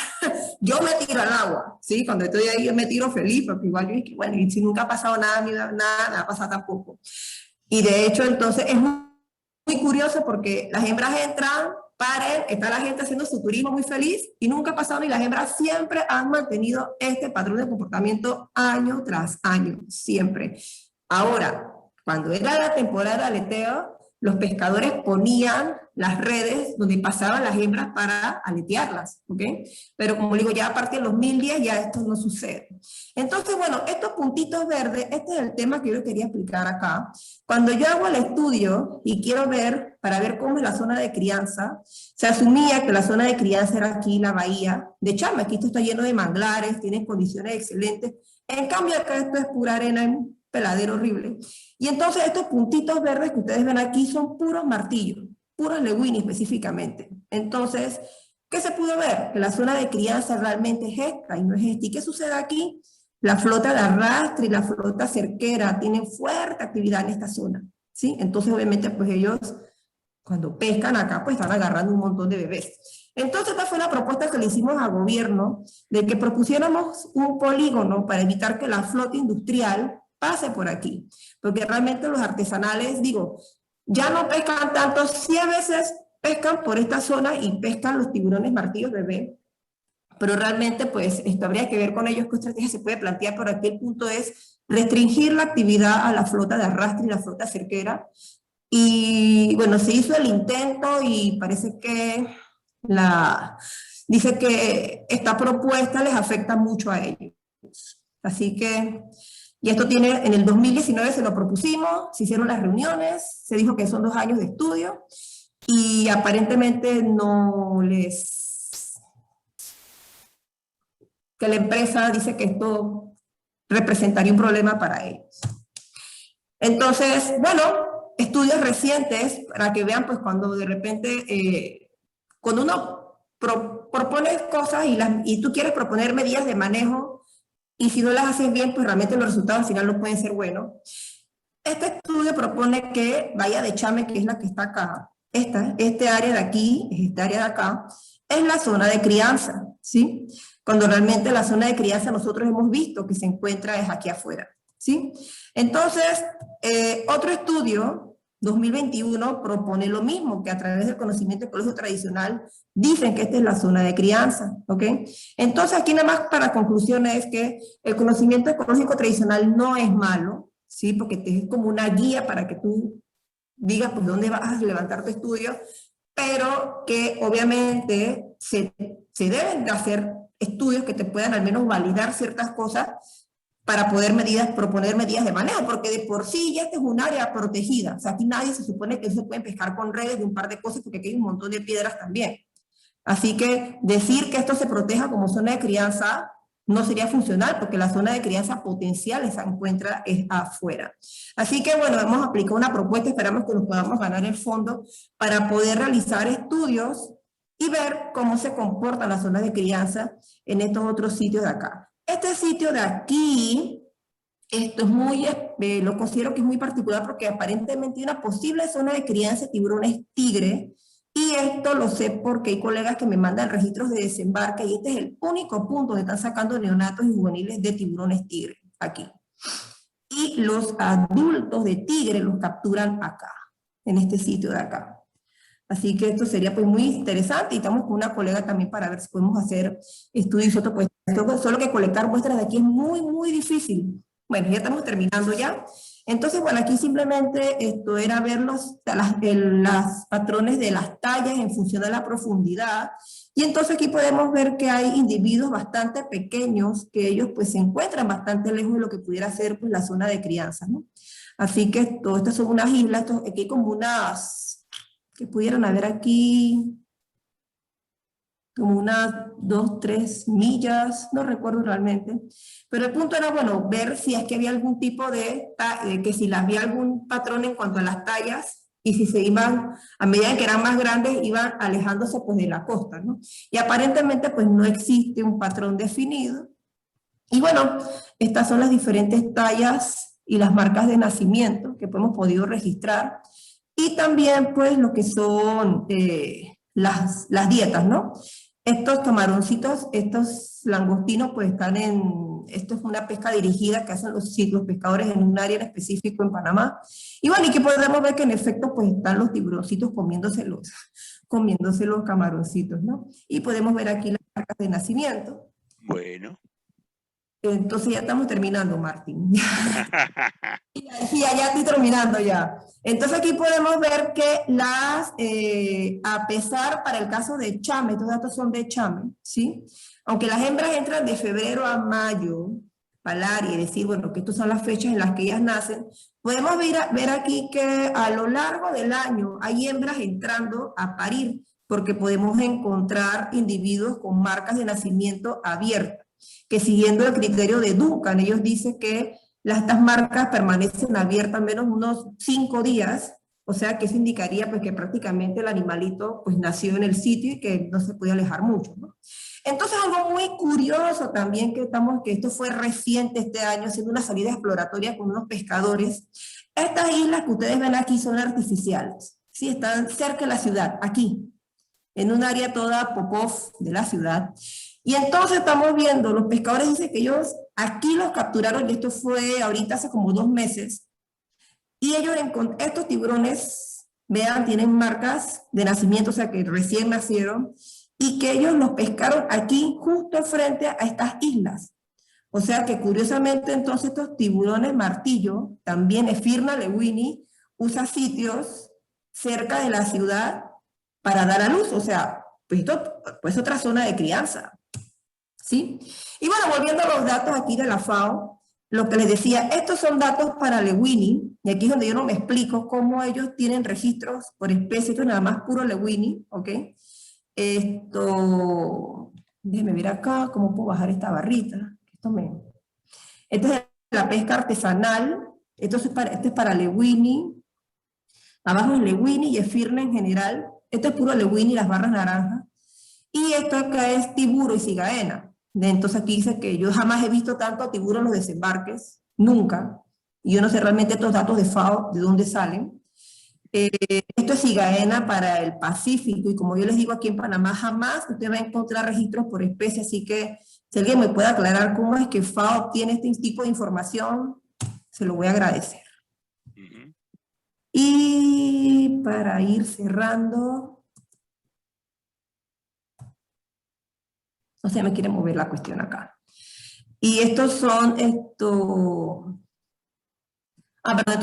Yo me tiro al agua, ¿sí? Cuando estoy ahí yo me tiro feliz, porque igual yo dije, bueno, y si nunca ha pasado nada, nada va a pasar tampoco. Y de hecho, entonces, es muy curioso porque las hembras entran, paren, está la gente haciendo su turismo muy feliz y nunca ha pasado, y las hembras siempre han mantenido este patrón de comportamiento año tras año, siempre. Ahora, cuando era la temporada de aleteo, los pescadores ponían las redes donde pasaban las hembras para aletearlas, ¿ok? Pero como digo, ya a partir de los 2010 ya esto no sucede. Entonces, bueno, estos puntitos verdes, este es el tema que yo quería explicar acá. Cuando yo hago el estudio y quiero ver, para ver cómo es la zona de crianza, se asumía que la zona de crianza era aquí, la bahía de Chame. Aquí esto está lleno de manglares, tiene condiciones excelentes. En cambio acá esto es pura arena, un peladero horrible. Y entonces estos puntitos verdes que ustedes ven aquí son puros martillos, puros Lewini específicamente. Entonces, ¿qué se pudo ver? Que la zona de crianza realmente es esta y no es esta. ¿Y qué sucede aquí? La flota de arrastre y la flota cerquera tienen fuerte actividad en esta zona, ¿sí? Entonces, obviamente, pues ellos, cuando pescan acá, pues están agarrando un montón de bebés. Entonces, esta fue la propuesta que le hicimos al gobierno, de que propusiéramos un polígono para evitar que la flota industrial pase por aquí, porque realmente los artesanales, digo, ya no pescan tanto, sí a veces pescan por esta zona y pescan los tiburones martillos bebé, pero realmente pues esto habría que ver con ellos qué estrategia se puede plantear, pero aquí el punto es restringir la actividad a la flota de arrastre y la flota cerquera, y bueno, se hizo el intento y parece que dice que esta propuesta les afecta mucho a ellos, así que... Y esto tiene, en el 2019 se lo propusimos, se hicieron las reuniones, se dijo que son 2 años de estudio y aparentemente no que la empresa dice que esto representaría un problema para ellos. Entonces, bueno, estudios recientes para que vean pues cuando de repente, cuando uno propone cosas y tú quieres proponer medidas de manejo, y si no las haces bien, pues realmente los resultados al final no pueden ser buenos. Este estudio propone que Bahía de Chame, que es la que está acá, este área de aquí, esta área de acá, es la zona de crianza, ¿sí? Cuando realmente la zona de crianza nosotros hemos visto que se encuentra es aquí afuera, ¿sí? Entonces, otro estudio, 2021, propone lo mismo, que a través del conocimiento ecológico tradicional dicen que esta es la zona de crianza, ¿ok? Entonces aquí nada más para conclusión es que el conocimiento ecológico tradicional no es malo, ¿sí? Porque es como una guía para que tú digas pues dónde vas a levantar tu estudio, pero que obviamente se deben de hacer estudios que te puedan al menos validar ciertas cosas para poder proponer medidas de manejo, porque de por sí ya este es un área protegida, o sea, aquí nadie se supone que se pueden pescar con redes de un par de cosas, porque aquí hay un montón de piedras también. Así que decir que esto se proteja como zona de crianza no sería funcional, porque la zona de crianza potencial se encuentra afuera. Así que bueno, hemos aplicado una propuesta, esperamos que nos podamos ganar el fondo para poder realizar estudios y ver cómo se comportan las zonas de crianza en estos otros sitios de acá. Este sitio de aquí, esto es muy, lo considero que es muy particular porque aparentemente hay una posible zona de crianza de tiburones tigre, y esto lo sé porque hay colegas que me mandan registros de desembarque y este es el único punto donde están sacando neonatos y juveniles de tiburones tigre, aquí. Y los adultos de tigre los capturan acá, en este sitio de acá. Así que esto sería pues muy interesante y estamos con una colega también para ver si podemos hacer estudios y otro, pues solo que colectar muestras de aquí es muy, muy difícil. Bueno, ya estamos terminando ya. Entonces, bueno, aquí simplemente esto era ver los patrones de las tallas en función de la profundidad. Y entonces aquí podemos ver que hay individuos bastante pequeños que ellos pues se encuentran bastante lejos de lo que pudiera ser pues la zona de crianza, ¿no? Así que todas estas son unas islas, aquí hay como unas, que pudieran haber aquí, como unas 2, 3 millas, no recuerdo realmente. Pero el punto era, bueno, ver si es que había algún tipo que si había algún patrón en cuanto a las tallas, y si se iban, a medida que eran más grandes, iban alejándose pues de la costa, ¿no? Y aparentemente pues no existe un patrón definido. Y bueno, estas son las diferentes tallas y las marcas de nacimiento que hemos podido registrar. Y también pues lo que son las dietas, ¿no? Estos camaroncitos, estos langostinos, pues están esto es una pesca dirigida que hacen los pescadores en un área en específico en Panamá. Y bueno, y que podemos ver que en efecto, pues están los tiburoncitos comiéndose los camaroncitos, ¿no? Y podemos ver aquí las marcas de nacimiento. Bueno. Entonces ya estamos terminando, Martín. Sí, ya estoy terminando ya. Entonces aquí podemos ver que a pesar para el caso de Chame, estos datos son de Chame, ¿sí? Aunque las hembras entran de febrero a mayo, palar y decir, bueno, que estas son las fechas en las que ellas nacen, podemos ver aquí que a lo largo del año hay hembras entrando a parir, porque podemos encontrar individuos con marcas de nacimiento abiertas, que siguiendo el criterio de Duncan, ellos dicen que estas marcas permanecen abiertas menos unos 5 días, o sea que eso indicaría pues que prácticamente el animalito pues nació en el sitio y que no se puede alejar mucho, ¿no? Entonces algo muy curioso también que esto fue reciente este año, haciendo una salida exploratoria con unos pescadores. Estas islas que ustedes ven aquí son artificiales, ¿sí? Están cerca de la ciudad, aquí, en un área toda Popov de la ciudad. Y entonces estamos viendo, los pescadores dicen que ellos aquí los capturaron, y esto fue ahorita hace como 2 meses, y ellos estos tiburones, vean, tienen marcas de nacimiento, o sea que recién nacieron, y que ellos los pescaron aquí justo frente a estas islas. O sea que curiosamente entonces estos tiburones martillo, también Ephirna lewini, usa sitios cerca de la ciudad para dar a luz, o sea, pues esto pues otra zona de crianza. ¿Sí? Y bueno, volviendo a los datos aquí de la FAO, lo que les decía, estos son datos para Lewini, y aquí es donde yo no me explico cómo ellos tienen registros por especie, esto es nada más puro Lewini, ¿ok? Déjenme ver acá cómo puedo bajar esta barrita. Esta es la pesca artesanal, este es para Lewini, abajo es Lewini y Ephirna en general, esto es puro Lewini, las barras naranjas, y esto acá es tiburo y cigaena. Entonces aquí dice que yo jamás he visto tanto tiburo en los desembarques, nunca, y yo no sé realmente estos datos de FAO de dónde salen. Esto es cigaena para el Pacífico, y como yo les digo aquí en Panamá, jamás usted va a encontrar registros por especie, así que si alguien me puede aclarar cómo es que FAO obtiene este tipo de información, se lo voy a agradecer. Y para ir cerrando, o sea, me quiere mover la cuestión acá. Y estos son, estos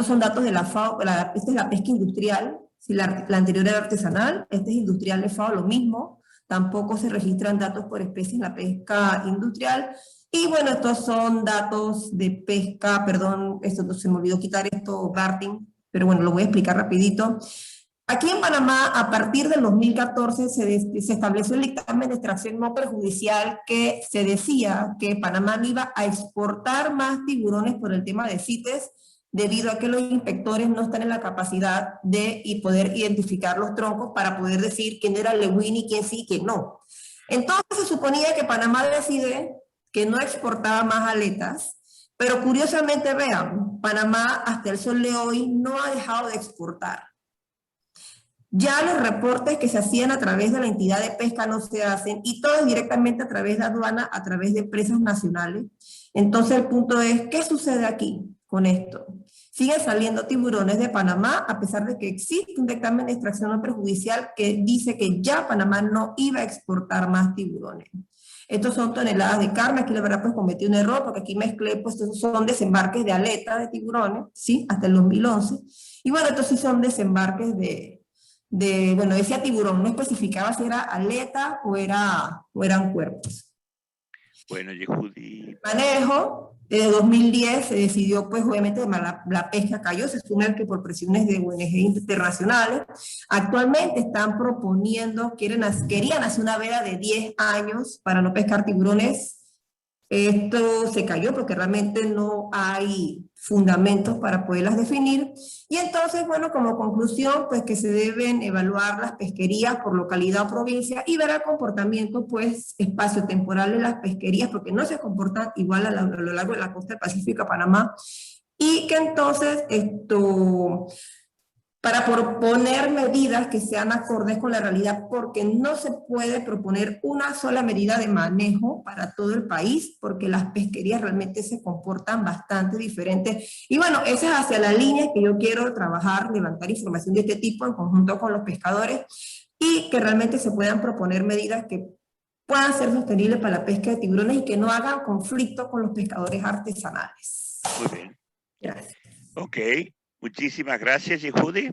son datos de la FAO, esta es la pesca industrial, si la anterior era artesanal, este es industrial de FAO, lo mismo, tampoco se registran datos por especie en la pesca industrial, y bueno, estos son datos de pesca, perdón, se me olvidó quitar esto, Garting, pero bueno, lo voy a explicar rapidito. Aquí en Panamá, a partir del 2014, se estableció el dictamen de extracción no perjudicial que se decía que Panamá no iba a exportar más tiburones por el tema de CITES, debido a que los inspectores no están en la capacidad de poder identificar los troncos para poder decir quién era Lewini, quién sí y quién no. Entonces se suponía que Panamá decide que no exportaba más aletas, pero curiosamente vean, Panamá hasta el sol de hoy no ha dejado de exportar. Ya los reportes que se hacían a través de la entidad de pesca no se hacen, y todo directamente a través de aduana, a través de empresas nacionales. Entonces el punto es, ¿qué sucede aquí? con esto. Siguen saliendo tiburones de Panamá, a pesar de que existe un dictamen de extracción no perjudicial que dice que ya Panamá no iba a exportar más tiburones. Estos son toneladas de carne, aquí la verdad pues cometí un error, porque aquí mezclé, pues estos son desembarques de aleta de tiburones, ¿sí? Hasta el 2011. Y bueno, estos sí son desembarques bueno, decía tiburón, no especificaba si era aleta o eran cuerpos. Bueno, Yehudi. Manejo, desde 2010 se decidió, pues obviamente la pesca cayó, se asume que por presiones de ONG internacionales. Actualmente están proponiendo, querían hacer una veda de 10 años para no pescar tiburones. Esto se cayó porque realmente no hay fundamentos para poderlas definir. Y entonces, bueno, como conclusión, pues que se deben evaluar las pesquerías por localidad o provincia y ver el comportamiento, pues, espacio-temporal de las pesquerías, porque no se comportan igual a lo largo de la costa del Pacífico a Panamá. Y que entonces para proponer medidas que sean acordes con la realidad, porque no se puede proponer una sola medida de manejo para todo el país, porque las pesquerías realmente se comportan bastante diferentes. Y bueno, esa es hacia la línea que yo quiero trabajar, levantar información de este tipo en conjunto con los pescadores, y que realmente se puedan proponer medidas que puedan ser sostenibles para la pesca de tiburones y que no hagan conflicto con los pescadores artesanales. Muy bien. Gracias. Ok, muchísimas gracias, Yehudi.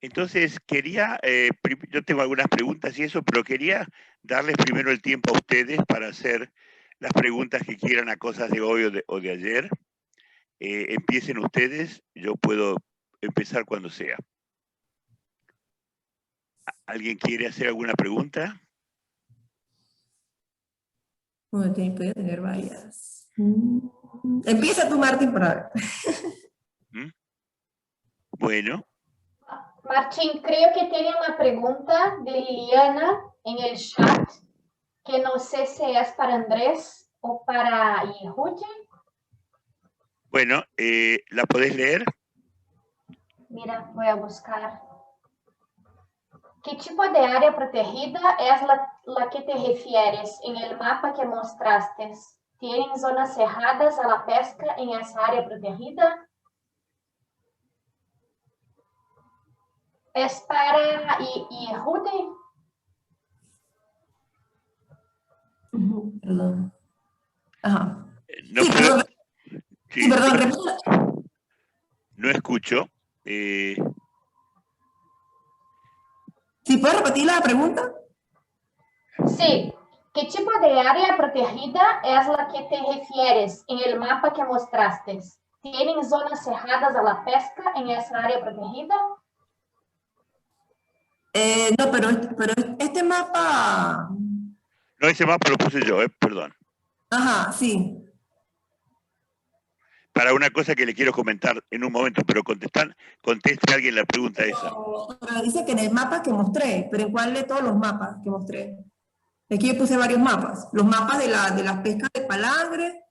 Entonces, yo tengo algunas preguntas y eso, pero quería darles primero el tiempo a ustedes para hacer las preguntas que quieran a cosas de hoy o de ayer. Empiecen ustedes, yo puedo empezar cuando sea. ¿Alguien quiere hacer alguna pregunta? Puede tener varias. Empieza tú, Martín, para ver. Bueno. Martín, creo que tiene una pregunta de Liliana en el chat, que no sé si es para Andrés o para Yehudi. Bueno, ¿la podés leer? Mira, voy a buscar. ¿Qué tipo de área protegida es la que te refieres en el mapa que mostraste? ¿Tienen zonas cerradas a la pesca en esa área protegida? ¿Es para Yehudi? Perdón. Ajá. No sí, puedo, perdón. Sí, perdón, repita. No escucho. ¿Sí puedes repetir la pregunta? Sí. ¿Qué tipo de área protegida es la que te refieres en el mapa que mostraste? ¿Tienen zonas cerradas a la pesca en esa área protegida? No, pero este mapa... No, ese mapa lo puse yo, perdón. Ajá, sí. Para una cosa que le quiero comentar en un momento, pero conteste a alguien la pregunta esa. Pero dice que en el mapa que mostré, pero ¿en cuál de todos los mapas que mostré? Aquí yo puse varios mapas. Los mapas de las pescas de palangre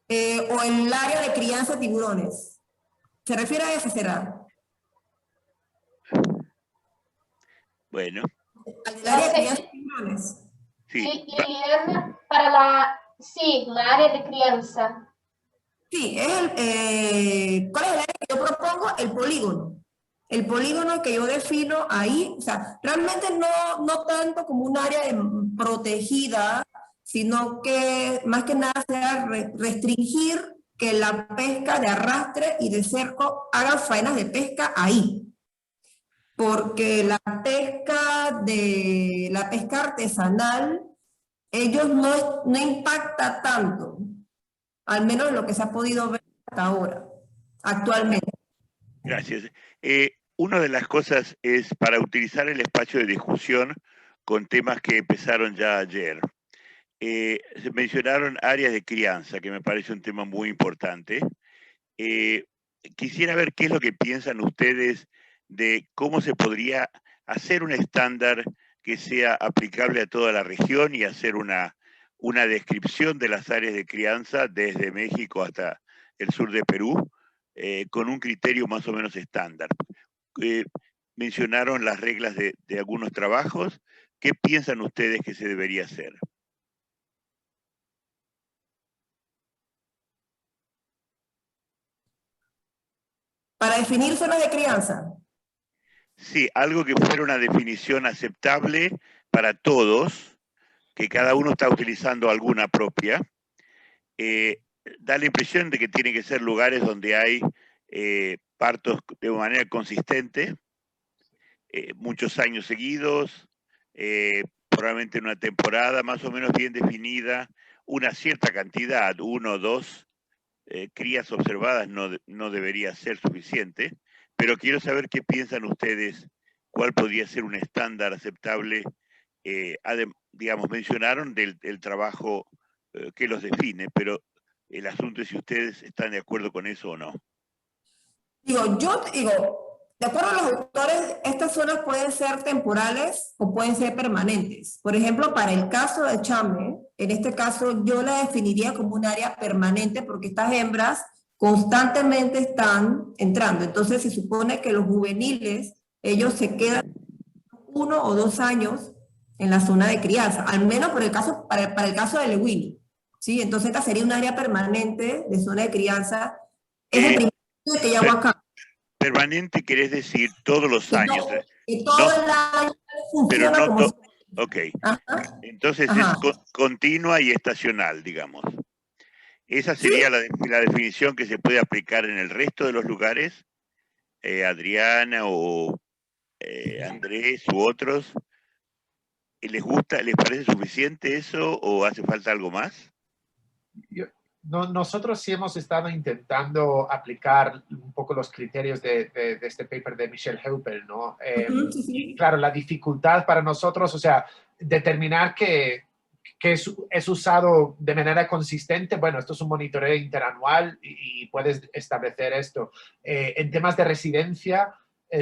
o en el área de crianza de tiburones. ¿Se refiere a ese, será? Bueno. ¿Al área de crianza de tiburones? Sí. Liliana, para la área de crianza. Sí, ¿cuál es el área que yo propongo? El polígono. El polígono que yo defino ahí, o sea, realmente no tanto como un área protegida, sino que más que nada sea restringir que la pesca de arrastre y de cerco hagan faenas de pesca ahí. Porque la pesca artesanal, ellos no impacta tanto, al menos lo que se ha podido ver hasta ahora, actualmente. Gracias. Una de las cosas es para utilizar el espacio de discusión con temas que empezaron ya ayer. Se mencionaron áreas de crianza, que me parece un tema muy importante. Quisiera ver qué es lo que piensan ustedes de cómo se podría hacer un estándar que sea aplicable a toda la región y hacer una descripción de las áreas de crianza desde México hasta el sur de Perú, con un criterio más o menos estándar. Mencionaron las reglas de algunos trabajos. ¿Qué piensan ustedes que se debería hacer? Para definir zonas de crianza. Sí, algo que fuera una definición aceptable para todos, que cada uno está utilizando alguna propia. Da la impresión de que tienen que ser lugares donde hay partos de manera consistente, muchos años seguidos, probablemente en una temporada más o menos bien definida, una cierta cantidad, 1 o 2 crías observadas no debería ser suficiente, pero quiero saber qué piensan ustedes, cuál podría ser un estándar aceptable. Digamos, mencionaron del trabajo que los define, pero el asunto es si ustedes están de acuerdo con eso o no. Yo digo, de acuerdo a los autores, estas zonas pueden ser temporales o pueden ser permanentes. Por ejemplo, para el caso de Chame, en este caso yo la definiría como un área permanente porque estas hembras constantemente están entrando. Entonces se supone que los juveniles, ellos se quedan 1 o 2 años en la zona de crianza, al menos por el caso, para el caso de Lewini. ¿Sí? Entonces esta sería un área permanente de zona de crianza. Es el primer que llamo acá. Permanente querés decir todos los años. Que todo el año funciona pero no como... Ok. Ajá. Entonces Ajá. es continua y estacional, digamos. Esa sería la definición que se puede aplicar en el resto de los lugares. Adriana o Andrés u otros. ¿Les gusta, les parece suficiente eso o hace falta algo más? Nosotros sí hemos estado intentando aplicar un poco los criterios de este paper de Michelle Heupel, ¿no? Y claro, la dificultad para nosotros, o sea, determinar que es usado de manera consistente, bueno, esto es un monitoreo interanual y puedes establecer esto. En temas de residencia,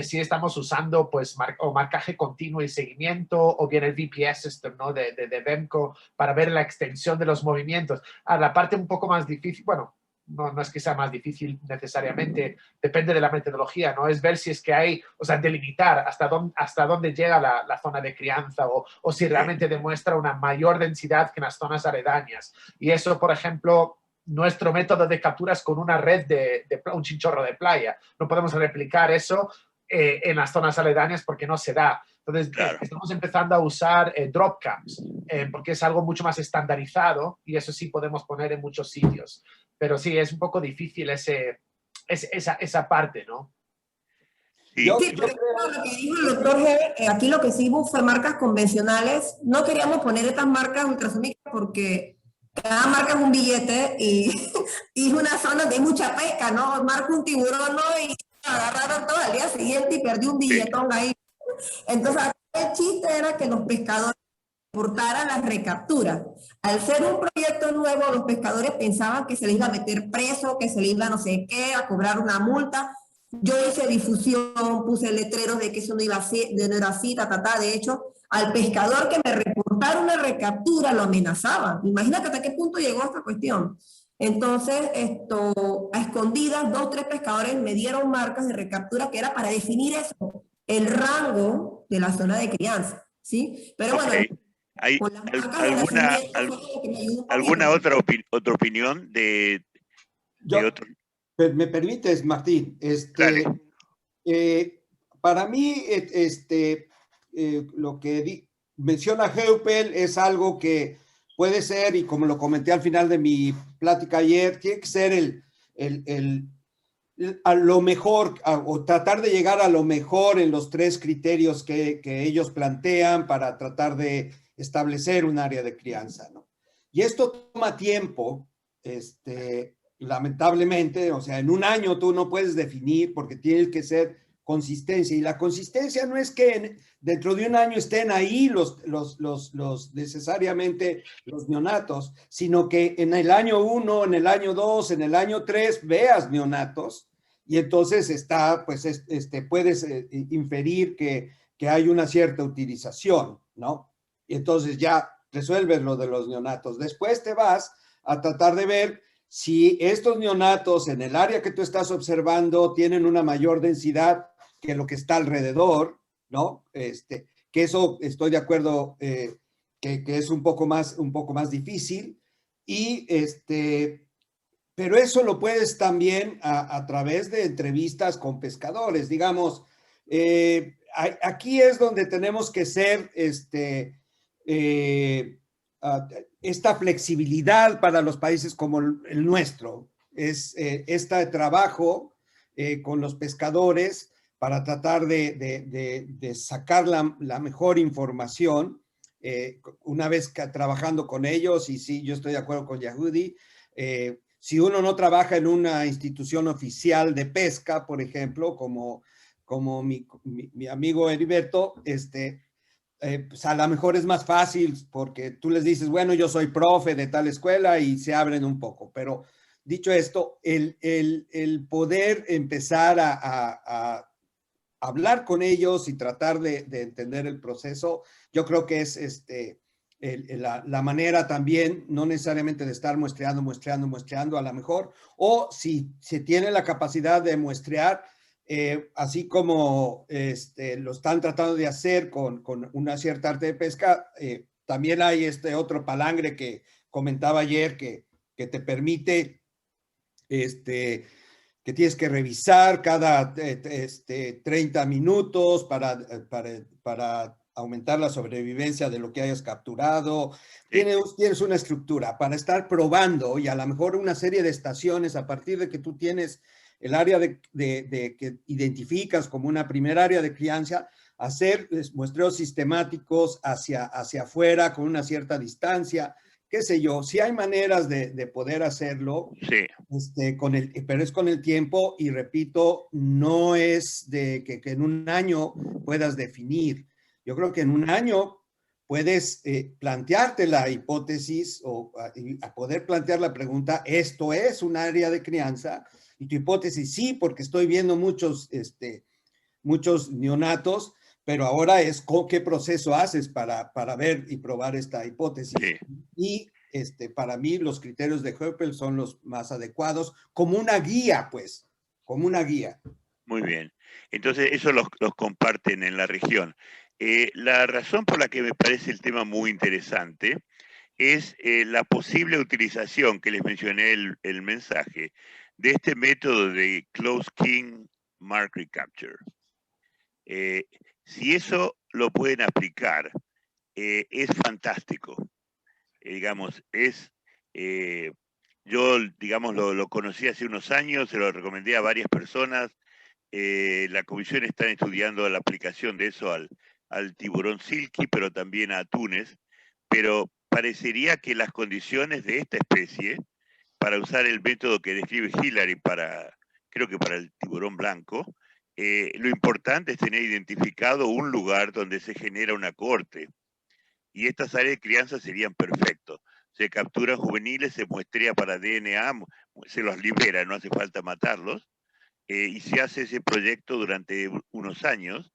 sí estamos usando pues marcaje continuo y seguimiento, o bien el VPS system, ¿no? de VEMCO, para ver la extensión de los movimientos. La parte un poco más difícil, bueno, no es que sea más difícil necesariamente, depende de la metodología, ¿no? Es ver si es que hay, o sea, delimitar hasta dónde llega la zona de crianza o si realmente demuestra una mayor densidad que en las zonas aledañas. Y eso, por ejemplo, nuestro método de captura es con una red de un chinchorro de playa. No podemos replicar eso en las zonas aledañas porque no se da. Entonces, claro, estamos empezando a usar drop cams porque es algo mucho más estandarizado y eso sí podemos poner en muchos sitios. Pero sí, es un poco difícil esa parte, ¿no? Sí, pero lo que dijo el doctor Heber, aquí lo que hicimos fue marcas convencionales. No queríamos poner estas marcas ultrasónicas porque cada marca es un billete y es una zona donde hay mucha pesca, ¿no? Marca un tiburón, ¿no? Y agarraron todo al día siguiente y perdí un billetón ahí. Entonces, el chiste era que los pescadores reportaran las recapturas. Al ser un proyecto nuevo, los pescadores pensaban que se les iba a meter preso, que se les iba a no sé qué, a cobrar una multa. Yo hice difusión, puse letreros de que eso no iba a ser, no era así, De hecho, al pescador que me reportara una recaptura lo amenazaban. Imagínate hasta qué punto llegó esta cuestión. Entonces, a escondidas, 2 o 3 pescadores me dieron marcas de recaptura que era para definir eso, el rango de la zona de crianza, ¿sí? Pero bueno, ¿hay alguna otra opinión de otro? ¿Me permites, Martín? Para mí, lo que menciona Heupel es algo que puede ser, y como lo comenté al final de mi plática ayer, tiene que ser a lo mejor, o tratar de llegar a lo mejor en los 3 criterios que ellos plantean para tratar de establecer un área de crianza, ¿no? Y esto toma tiempo, lamentablemente, o sea, en un año tú no puedes definir porque tiene que ser consistencia, y la consistencia no es que dentro de un año estén ahí necesariamente los neonatos, sino que en el año 1, en el año 2, en el año 3 veas neonatos, y entonces puedes inferir que hay una cierta utilización, ¿no? Y entonces ya resuelves lo de los neonatos. Después te vas a tratar de ver si estos neonatos en el área que tú estás observando tienen una mayor densidad que lo que está alrededor, ¿no? Que eso estoy de acuerdo que es un poco más difícil, y pero eso lo puedes también a través de entrevistas con pescadores. Digamos, aquí es donde tenemos que ser esta flexibilidad para los países como el nuestro. Es este trabajo con los pescadores para tratar de sacar la mejor información. Una vez trabajando con ellos, y sí, yo estoy de acuerdo con Yehudi, si uno no trabaja en una institución oficial de pesca, por ejemplo, como mi amigo Heriberto, pues a lo mejor es más fácil porque tú les dices, bueno, yo soy profe de tal escuela y se abren un poco. Pero dicho esto, el poder empezar a hablar con ellos y tratar de entender el proceso, yo creo que es la manera también, no necesariamente de estar muestreando a lo mejor, o si se tiene la capacidad de muestrear, así como lo están tratando de hacer con una cierta arte de pesca, también hay otro palangre que comentaba ayer que te permite que tienes que revisar cada 30 minutos para aumentar la sobrevivencia de lo que hayas capturado. Sí. Tienes una estructura para estar probando y a lo mejor una serie de estaciones a partir de que tú tienes el área que identificas como una primera área de crianza, hacer muestreos sistemáticos hacia afuera con una cierta distancia, qué sé yo, si hay maneras de poder hacerlo, sí. Pero es con el tiempo y repito, no es de que en un año puedas definir. Yo creo que en un año puedes plantearte la hipótesis o a poder plantear la pregunta, ¿esto es un área de crianza? Y tu hipótesis, sí, porque estoy viendo muchos neonatos, pero ahora es qué proceso haces para ver y probar esta hipótesis. Sí. Y para mí los criterios de Hoepel son los más adecuados, como una guía, pues, como una guía. Muy bien. Entonces, eso los comparten en la región. La razón por la que me parece el tema muy interesante es la posible utilización, que les mencioné el mensaje, de este método de Close King Mark Recapture. Si eso lo pueden aplicar, es fantástico. Digamos, yo, digamos, lo conocí hace unos años, se lo recomendé a varias personas. La comisión está estudiando la aplicación de eso al tiburón silky, pero también a atunes. Pero parecería que las condiciones de esta especie, para usar el método que describe Hillary creo que para el tiburón blanco, lo importante es tener identificado un lugar donde se genera una cohorte. Y estas áreas de crianza serían perfectos. Se capturan juveniles, se muestrea para DNA, se los libera, no hace falta matarlos, y se hace ese proyecto durante unos años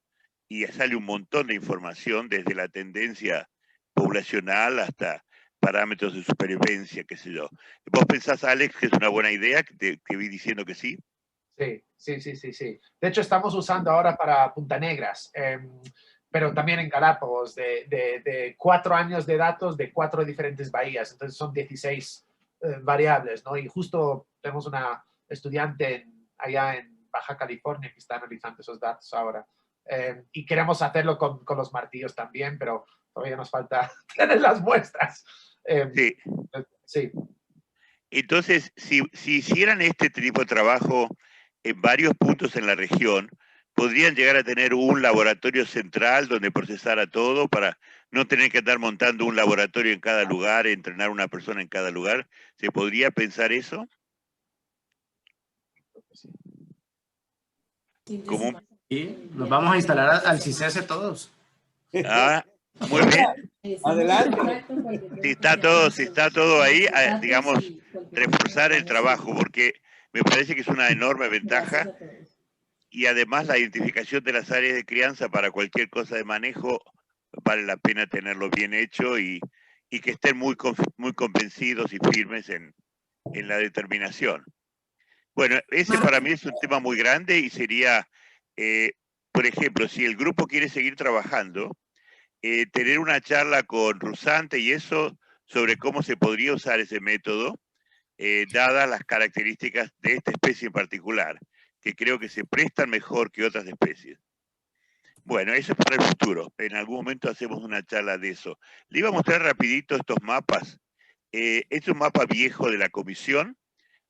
y sale un montón de información desde la tendencia poblacional hasta parámetros de supervivencia, qué sé yo. ¿Vos pensás, Alex, que es una buena idea, que vi diciendo que sí? Sí. De hecho, estamos usando ahora para Punta Negras, pero también en Galápagos, de 4 años de datos de 4 diferentes bahías. Entonces son 16 variables, ¿no? Y justo tenemos una estudiante allá en Baja California que está analizando esos datos ahora. Y queremos hacerlo con los martillos también, pero todavía nos falta tener las muestras. Sí. Sí. Entonces, si hicieran este tipo de trabajo en varios puntos en la región, podrían llegar a tener un laboratorio central donde procesara todo para no tener que andar montando un laboratorio en cada lugar, entrenar una persona en cada lugar. ¿Se podría pensar eso? ¿Cómo? Sí, nos vamos a instalar al CICES todos. Ah, muy bien. Adelante. Si está todo ahí, digamos, reforzar el trabajo, porque me parece que es una enorme ventaja. Y además la identificación de las áreas de crianza para cualquier cosa de manejo, vale la pena tenerlo bien hecho y que estén muy convencidos y firmes en la determinación. Bueno, ese para mí es un tema muy grande y sería, por ejemplo, si el grupo quiere seguir trabajando, tener una charla con Rusante y eso sobre cómo se podría usar ese método dadas las características de esta especie en particular, que creo que se prestan mejor que otras especies. Bueno, eso es para el futuro. En algún momento hacemos una charla de eso. Le iba a mostrar rapidito estos mapas. Este es un mapa viejo de la comisión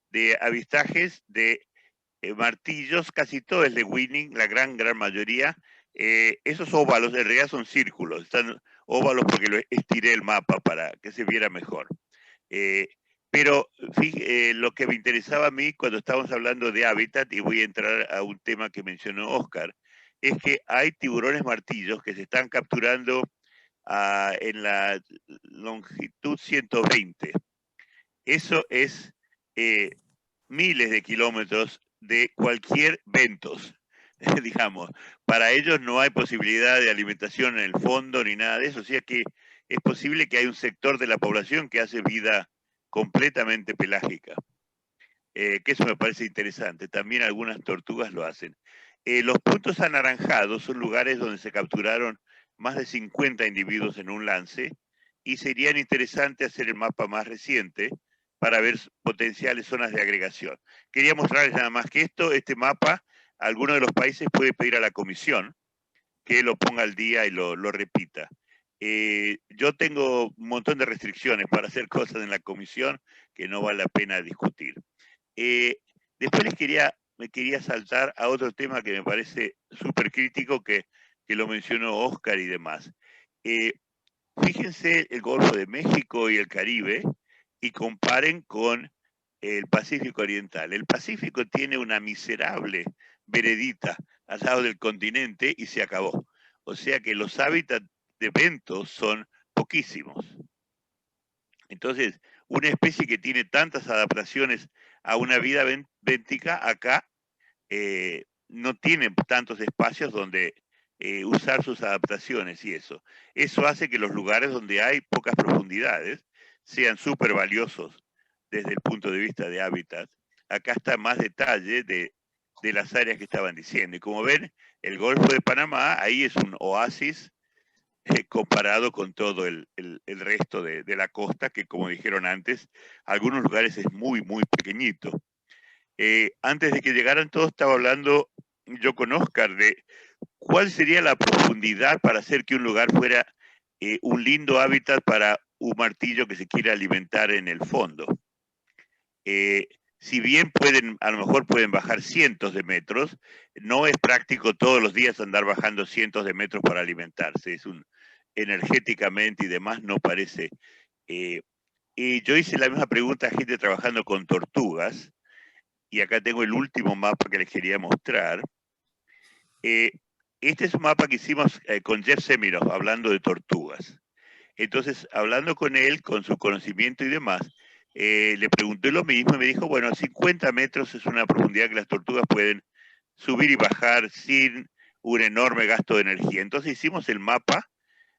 de avistajes de martillos, casi todo es de Winning, la gran mayoría. Esos óvalos en realidad son círculos, están óvalos porque lo estiré el mapa para que se viera mejor. Pero lo que me interesaba a mí cuando estábamos hablando de hábitat, y voy a entrar a un tema que mencionó Oscar, es que hay tiburones martillos que se están capturando en la longitud 120. Eso es miles de kilómetros de cualquier ventos, digamos. Para ellos no hay posibilidad de alimentación en el fondo ni nada de eso, o sea que es posible que hay un sector de la población que hace vida completamente pelágica, que eso me parece interesante. También algunas tortugas lo hacen. Los puntos anaranjados son lugares donde se capturaron más de 50 individuos en un lance, y serían interesante hacer el mapa más reciente para ver potenciales zonas de agregación. Quería mostrarles nada más que este mapa, alguno de los países puede pedir a la comisión que lo ponga al día y lo repita. Yo tengo un montón de restricciones para hacer cosas en la comisión que no vale la pena discutir. Después me quería saltar a otro tema que me parece súper crítico, que lo mencionó Oscar y demás. Fíjense el Golfo de México y el Caribe y comparen con el Pacífico Oriental. El Pacífico tiene una miserable veredita al lado del continente y se acabó. O sea que los hábitats de ventos son poquísimos. Entonces, una especie que tiene tantas adaptaciones a una vida béntica, acá no tiene tantos espacios donde usar sus adaptaciones y eso. Eso hace que los lugares donde hay pocas profundidades sean súper valiosos desde el punto de vista de hábitat. Acá está más detalle de las áreas que estaban diciendo. Y como ven, el Golfo de Panamá, ahí es un oasis comparado con todo el resto de la costa, que como dijeron antes, algunos lugares es muy, muy pequeñito. Antes de que llegaran todos, estaba hablando yo con Oscar de cuál sería la profundidad para hacer que un lugar fuera un lindo hábitat para un martillo que se quiera alimentar en el fondo. Si bien a lo mejor pueden bajar cientos de metros, no es práctico todos los días andar bajando cientos de metros para alimentarse. Energéticamente y demás no parece. Y yo hice la misma pregunta a gente trabajando con tortugas, y acá tengo el último mapa que les quería mostrar. Este es un mapa que hicimos con Jeff Semiroff, hablando de tortugas. Entonces, hablando con él, con su conocimiento y demás, le pregunté lo mismo y me dijo, bueno, 50 metros es una profundidad que las tortugas pueden subir y bajar sin un enorme gasto de energía. Entonces hicimos el mapa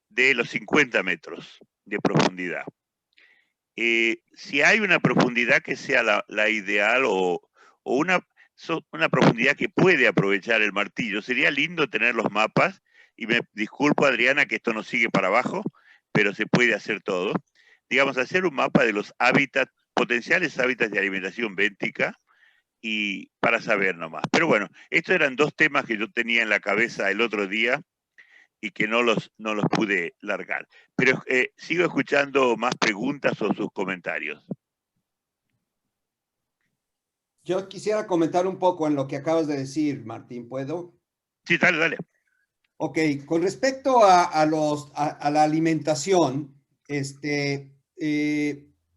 de los 50 metros de profundidad. Si hay una profundidad que sea la ideal o una profundidad que puede aprovechar el martillo, sería lindo tener los mapas, y me disculpo, Adriana, que esto no sigue para abajo, pero se puede hacer todo. Digamos, hacer un mapa de los potenciales hábitats de alimentación béntica, y para saber nomás. Pero bueno, estos eran dos temas que yo tenía en la cabeza el otro día y que no los pude largar. Pero sigo escuchando más preguntas o sus comentarios. Yo quisiera comentar un poco en lo que acabas de decir, Martín, ¿puedo? Sí, dale. Ok, con respecto a la alimentación,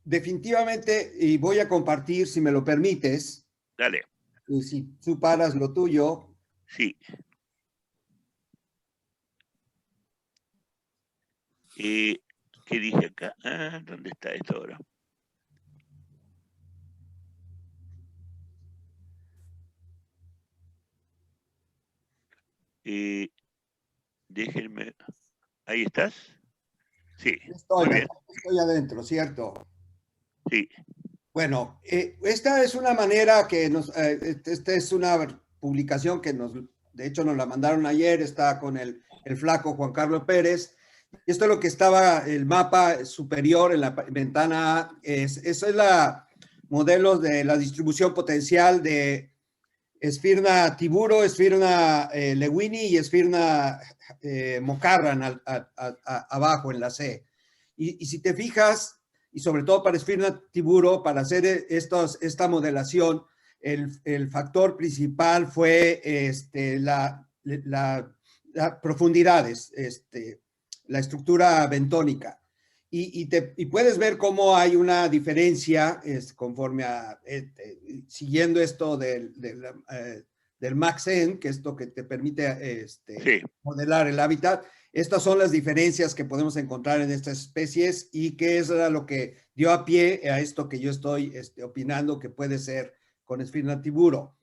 definitivamente, y voy a compartir, si me lo permites. Dale. Si tú paras lo tuyo. Sí. ¿Qué dije acá? ¿Dónde está esto ahora? Déjenme. ¿Ahí estás? Sí. Estoy adentro, ¿cierto? Sí. Bueno, esta es una manera que esta es una publicación que de hecho nos la mandaron ayer, está con el flaco Juan Carlos Pérez. Esto es lo que estaba, el mapa superior en la ventana, esa es modelos de la distribución potencial de Sphyrna tiburo, Sphyrna lewini y Sphyrna mocarran abajo en la C. Y si te fijas, y sobre todo para Sphyrna tiburo, para hacer esta modelación, el factor principal fue la profundidades, la estructura bentónica. Y puedes ver cómo hay una diferencia conforme a, siguiendo esto del MaxEn, que es lo que te permite Sí. modelar el hábitat. Estas son las diferencias que podemos encontrar en estas especies y que es lo que dio a pie a esto que yo estoy opinando que puede ser con Sphyrna tiburo.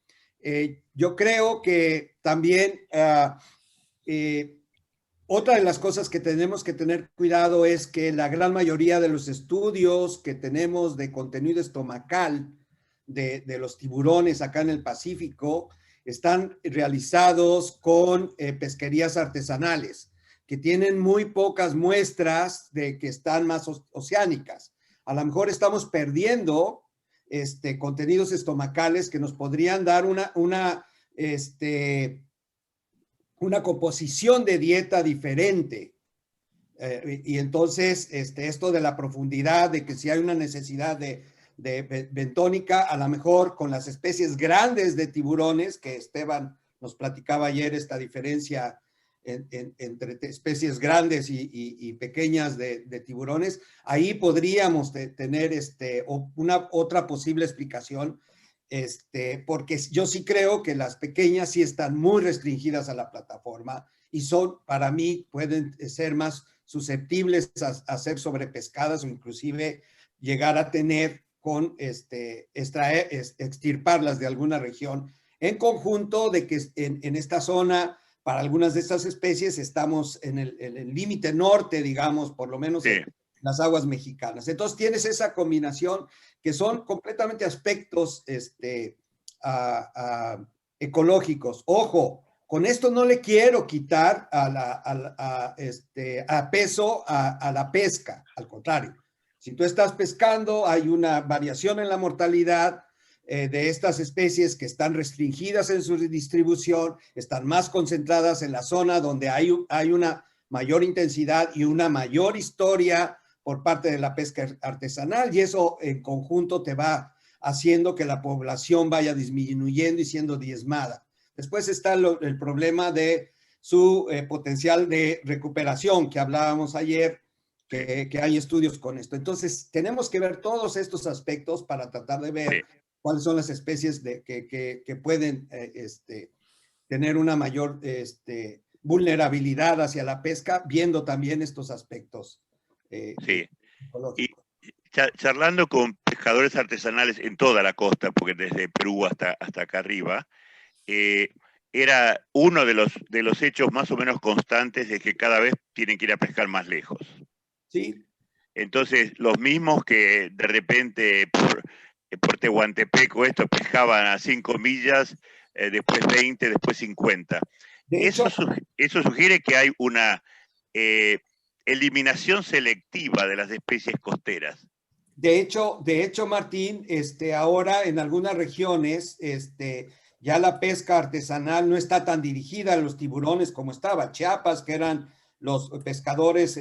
Yo creo que también otra de las cosas que tenemos que tener cuidado es que la gran mayoría de los estudios que tenemos de contenido estomacal de los tiburones acá en el Pacífico están realizados con pesquerías artesanales, que tienen muy pocas muestras de que están más oceánicas. A lo mejor estamos perdiendo contenidos estomacales que nos podrían dar una composición de dieta diferente. Y entonces, esto de la profundidad, de que si hay una necesidad de bentónica, a lo mejor con las especies grandes de tiburones, que Esteban nos platicaba ayer, esta diferencia entre especies grandes y pequeñas de tiburones, ahí podríamos tener una otra posible explicación, porque yo sí creo que las pequeñas sí están muy restringidas a la plataforma y son, para mí, pueden ser más susceptibles a ser sobrepescadas o inclusive llegar a tener extirparlas de alguna región, en conjunto de que en esta zona, para algunas de estas especies, estamos en el límite norte, digamos, por lo menos en las aguas mexicanas. Entonces tienes esa combinación que son completamente aspectos ecológicos. Ojo, con esto no le quiero quitar a peso a la pesca, al contrario. Si tú estás pescando, hay una variación en la mortalidad de estas especies que están restringidas en su distribución, están más concentradas en la zona donde hay una mayor intensidad y una mayor historia por parte de la pesca artesanal, y eso en conjunto te va haciendo que la población vaya disminuyendo y siendo diezmada. Después está el problema de su potencial de recuperación, que hablábamos ayer, que hay estudios con esto. Entonces, tenemos que ver todos estos aspectos para tratar de ver cuáles son las especies que pueden tener una mayor vulnerabilidad hacia la pesca, viendo también estos aspectos. Sí. Y charlando con pescadores artesanales en toda la costa, porque desde Perú hasta acá arriba, era uno de los hechos más o menos constantes de que cada vez tienen que ir a pescar más lejos. Sí. Entonces, los mismos que de repente por Tehuantepec o esto pescaban a 5 millas, después 20, después 50. Eso sugiere que hay una eliminación selectiva de las especies costeras. De hecho, Martín, ahora en algunas regiones, ya la pesca artesanal no está tan dirigida a los tiburones como estaba. Chiapas, que eran los pescadores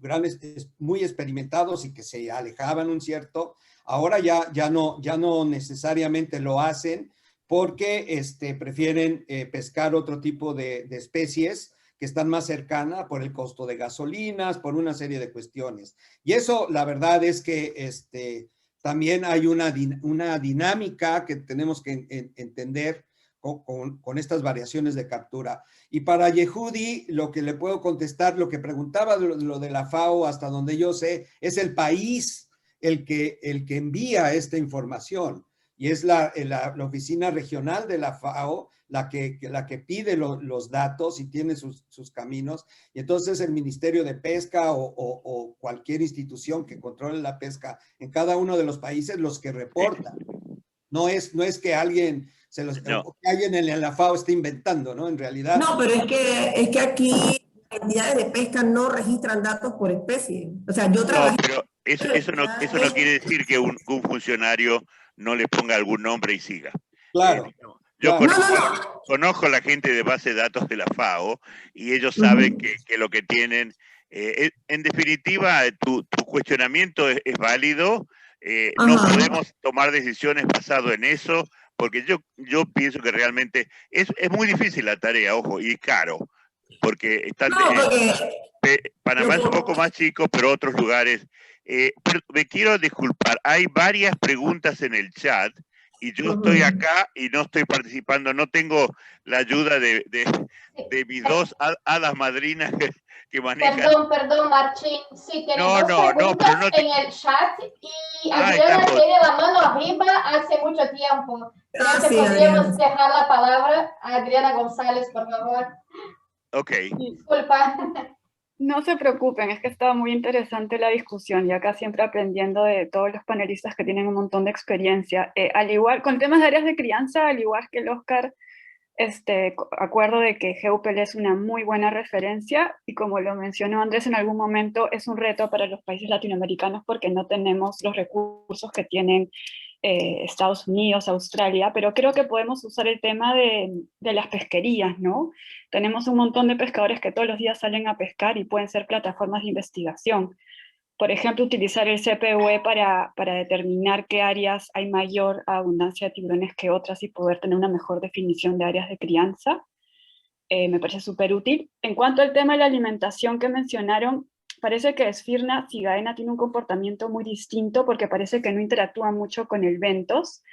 grandes, muy experimentados y que se alejaban un cierto, ahora ya no necesariamente lo hacen porque prefieren pescar otro tipo de especies que están más cercanas por el costo de gasolinas, por una serie de cuestiones. Y eso, la verdad es que también hay una dinámica que tenemos que entender con estas variaciones de captura. Y para Yehudi, lo que le puedo contestar, lo que preguntaba lo de la FAO, hasta donde yo sé, es el país el que envía esta información. Y es la oficina regional de la FAO la que pide los datos y tiene sus caminos. Y entonces el Ministerio de Pesca o cualquier institución que controle la pesca en cada uno de los países los que reportan. No es que alguien alguien en la FAO esté inventando, ¿no? En realidad. No, pero es que aquí las entidades de pesca no registran datos por especie. O sea, yo trabajé Eso no quiere decir que un funcionario no le ponga algún nombre y siga. Claro. Yo claro. conozco a la gente de base de datos de la FAO y ellos saben que lo que tienen, en definitiva, tu cuestionamiento es válido. No podemos tomar decisiones basado en eso, porque yo pienso que realmente es muy difícil la tarea, ojo, y caro, porque están Panamá es un poco más chico, pero otros lugares. Pero me quiero disculpar, hay varias preguntas en el chat y yo estoy acá y no estoy participando, no tengo la ayuda de mis dos hadas madrinas que manejan. Perdón, Martín. Sí, tiene dos preguntas en el chat y Adriana tiene la mano arriba hace mucho tiempo. Creo que podríamos dejar la palabra a Adriana González, por favor. Ok. Disculpa. No se preocupen, es que estaba muy interesante la discusión y acá siempre aprendiendo de todos los panelistas que tienen un montón de experiencia. Al igual, con temas de áreas de crianza, al igual que el Oscar, acuerdo de que GEUPEL es una muy buena referencia y como lo mencionó Andrés en algún momento, es un reto para los países latinoamericanos porque no tenemos los recursos que tienen Estados Unidos, Australia, pero creo que podemos usar el tema de las pesquerías, ¿no? Tenemos un montón de pescadores que todos los días salen a pescar y pueden ser plataformas de investigación. Por ejemplo, utilizar el CPUE para determinar qué áreas hay mayor abundancia de tiburones que otras y poder tener una mejor definición de áreas de crianza. Me parece súper útil. En cuanto al tema de la alimentación que mencionaron, parece que Esfirna cigaena tiene un comportamiento muy distinto porque parece que no interactúa mucho con el bentos.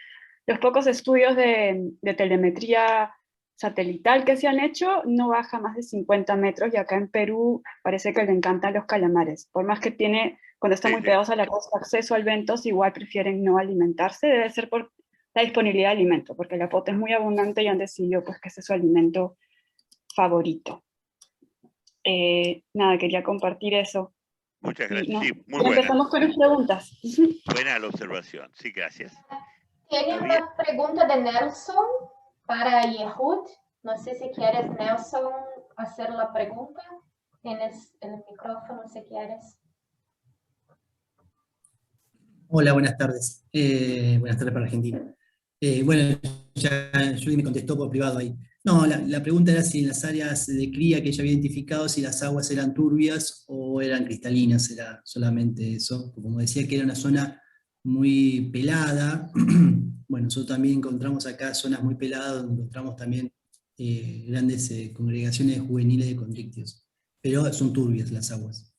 Los pocos estudios de telemetría satelital que se han hecho no baja más de 50 metros y acá en Perú parece que le encantan los calamares. Por más que tiene, cuando están muy pegados a la costa, acceso al bentos, igual prefieren no alimentarse. Debe ser por la disponibilidad de alimento, porque la pota es muy abundante y han decidido pues, que ese es su alimento favorito. Nada, quería compartir eso. Muchas gracias. Sí, muy buena. Empezamos con las preguntas. Buena la observación. Sí, gracias. Tiene una pregunta de Nelson para Yehud. No sé si quieres, Nelson, hacer la pregunta. Tienes el micrófono si quieres. Hola, buenas tardes. Buenas tardes para Argentina. Bueno, ya Judy me contestó por privado ahí. No, la pregunta era si en las áreas de cría que ella había identificado, si las aguas eran turbias o eran cristalinas, era solamente eso. Como decía que era una zona muy pelada, bueno, nosotros también encontramos acá zonas muy peladas, donde encontramos también grandes congregaciones juveniles de condrictios, pero son turbias las aguas.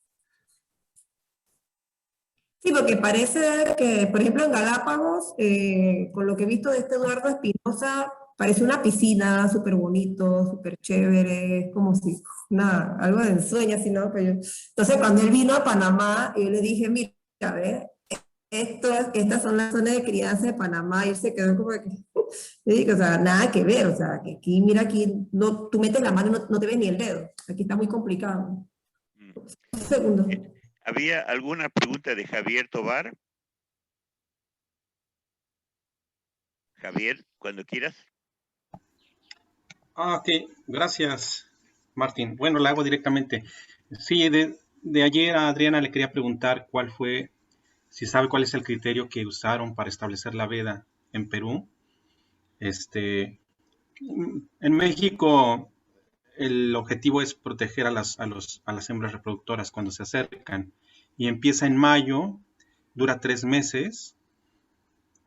Sí, porque parece que, por ejemplo, en Galápagos, con lo que he visto de Eduardo Espinosa, parece una piscina súper bonito, súper chévere, como si, nada, algo de ensueño, así, ¿no? Pero entonces, cuando él vino a Panamá, yo le dije, mira, a ver, estas son las zonas de crianza de Panamá, y él se quedó como que, le dije, o sea, nada que ver, o sea, que aquí, mira, aquí, no, tú metes la mano y no te ves ni el dedo, aquí está muy complicado. Un segundo. ¿Había alguna pregunta de Javier Tobar? Javier, cuando quieras. Ok, gracias, Martín. Bueno, la hago directamente. Sí, de ayer a Adriana le quería preguntar si sabe cuál es el criterio que usaron para establecer la veda en Perú. En México, el objetivo es proteger a las hembras reproductoras cuando se acercan y empieza en mayo, dura 3 meses.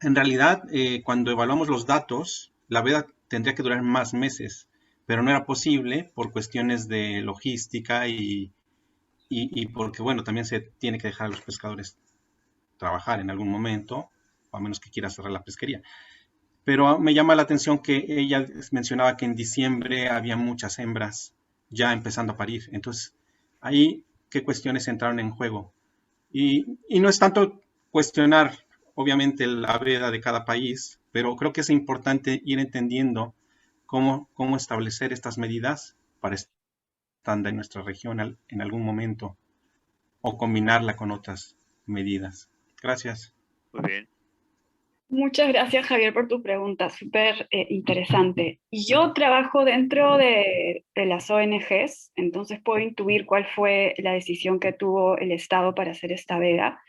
En realidad, cuando evaluamos los datos, la veda tendría que durar más meses, pero no era posible por cuestiones de logística y porque, bueno, también se tiene que dejar a los pescadores trabajar en algún momento, o a menos que quiera cerrar la pesquería. Pero me llama la atención que ella mencionaba que en diciembre había muchas hembras ya empezando a parir. Entonces, ahí, ¿qué cuestiones entraron en juego? Y no es tanto cuestionar, obviamente, la veda de cada país, pero creo que es importante ir entendiendo cómo establecer estas medidas para estar en nuestra región en algún momento o combinarla con otras medidas. Gracias. Muy bien. Muchas gracias, Javier, por tu pregunta, súper interesante. Yo trabajo dentro de las ONGs, entonces puedo intuir cuál fue la decisión que tuvo el Estado para hacer esta veda.